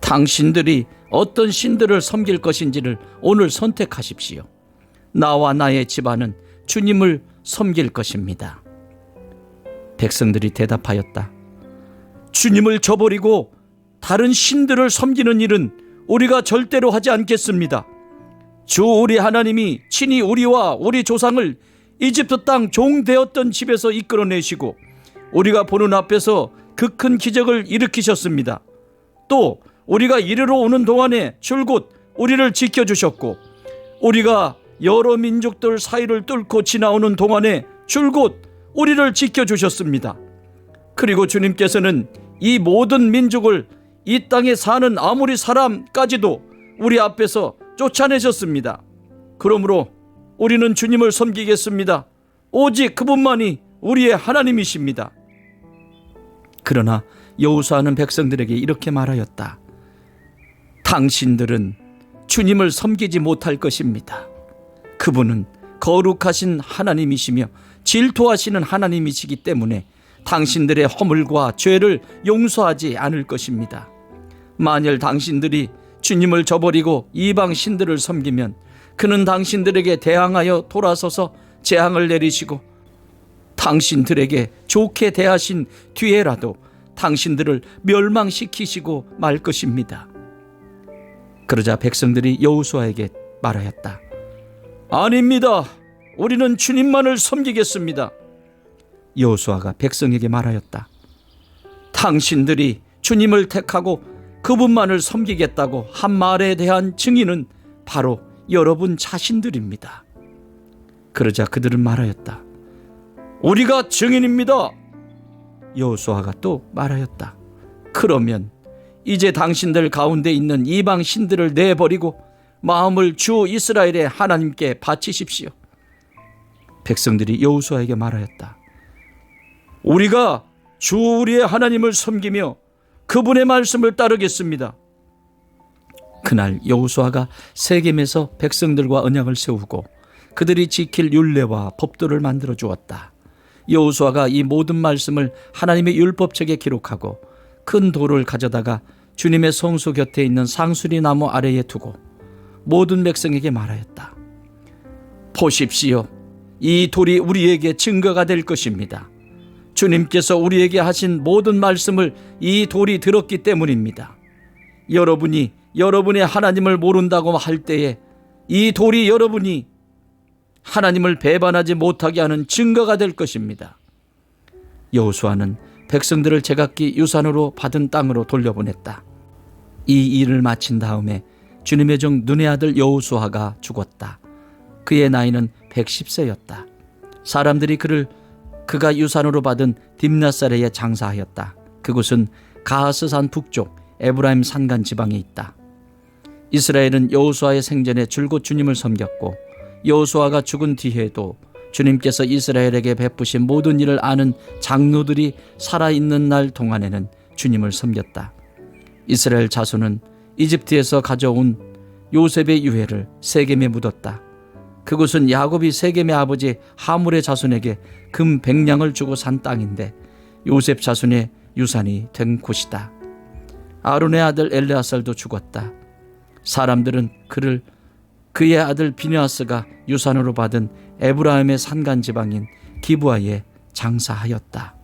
당신들이 어떤 신들을 섬길 것인지를 오늘 선택하십시오. 나와 나의 집안은 주님을 섬길 것입니다. 백성들이 대답하였다. 주님을 저버리고 다른 신들을 섬기는 일은 우리가 절대로 하지 않겠습니다. 주 우리 하나님이 친히 우리와 우리 조상을 이집트 땅 종되었던 집에서 이끌어내시고 우리가 보는 앞에서 그 큰 기적을 일으키셨습니다. 또 우리가 이르러 오는 동안에 줄곧 우리를 지켜주셨고 우리가 여러 민족들 사이를 뚫고 지나오는 동안에 줄곧 우리를 지켜주셨습니다. 그리고 주님께서는 이 모든 민족을 이 땅에 사는 아모리 사람까지도 우리 앞에서 쫓아내셨습니다. 그러므로 우리는 주님을 섬기겠습니다. 오직 그분만이 우리의 하나님이십니다. 그러나 여호수아는 백성들에게 이렇게 말하였다. 당신들은 주님을 섬기지 못할 것입니다. 그분은 거룩하신 하나님이시며 질투하시는 하나님이시기 때문에 당신들의 허물과 죄를 용서하지 않을 것입니다. 만일 당신들이 주님을 저버리고 이방 신들을 섬기면 그는 당신들에게 대항하여 돌아서서 재앙을 내리시고 당신들에게 좋게 대하신 뒤에라도 당신들을 멸망시키시고 말 것입니다. 그러자 백성들이 여호수아에게 말하였다. 아닙니다. 우리는 주님만을 섬기겠습니다. 여호수아가 백성에게 말하였다. 당신들이 주님을 택하고 그분만을 섬기겠다고 한 말에 대한 증인은 바로 여러분 자신들입니다. 그러자 그들은 말하였다. 우리가 증인입니다. 여호수아가 또 말하였다. 그러면 이제 당신들 가운데 있는 이방 신들을 내버리고 마음을 주 이스라엘의 하나님께 바치십시오. 백성들이 여호수아에게 말하였다. 우리가 주 우리의 하나님을 섬기며 그분의 말씀을 따르겠습니다. 그날 여호수아가 세겜에서 백성들과 언약을 세우고 그들이 지킬 율례와 법도를 만들어 주었다. 여호수아가 이 모든 말씀을 하나님의 율법책에 기록하고 큰 돌을 가져다가 주님의 성소 곁에 있는 상수리 나무 아래에 두고 모든 백성에게 말하였다. 보십시오. 이 돌이 우리에게 증거가 될 것입니다. 주님께서 우리에게 하신 모든 말씀을 이 돌이 들었기 때문입니다. 여러분이 여러분의 하나님을 모른다고 할 때에 이 돌이 여러분이 하나님을 배반하지 못하게 하는 증거가 될 것입니다. 여호수아는 백성들을 제각기 유산으로 받은 땅으로 돌려보냈다. 이 일을 마친 다음에 주님의 종 눈의 아들 여호수아가 죽었다. 그의 나이는 110세였다. 사람들이 그가 유산으로 받은 딥나사레에 장사하였다. 그곳은 가하스산 북쪽 에브라임 산간 지방에 있다. 이스라엘은 여호수아의 생전에 줄곧 주님을 섬겼고 여호수아가 죽은 뒤에도 주님께서 이스라엘에게 베푸신 모든 일을 아는 장로들이 살아있는 날 동안에는 주님을 섬겼다. 이스라엘 자손은 이집트에서 가져온 요셉의 유해를 세겜에 묻었다. 그곳은 야곱이 세겜의 아버지 하물의 자손에게 금 100냥을 주고 산 땅인데 요셉 자손의 유산이 된 곳이다. 아론의 아들 엘르아살도 죽었다. 사람들은 그를 그의 아들 비느하스가 유산으로 받은 에브라임의 산간 지방인 기브아에 장사하였다.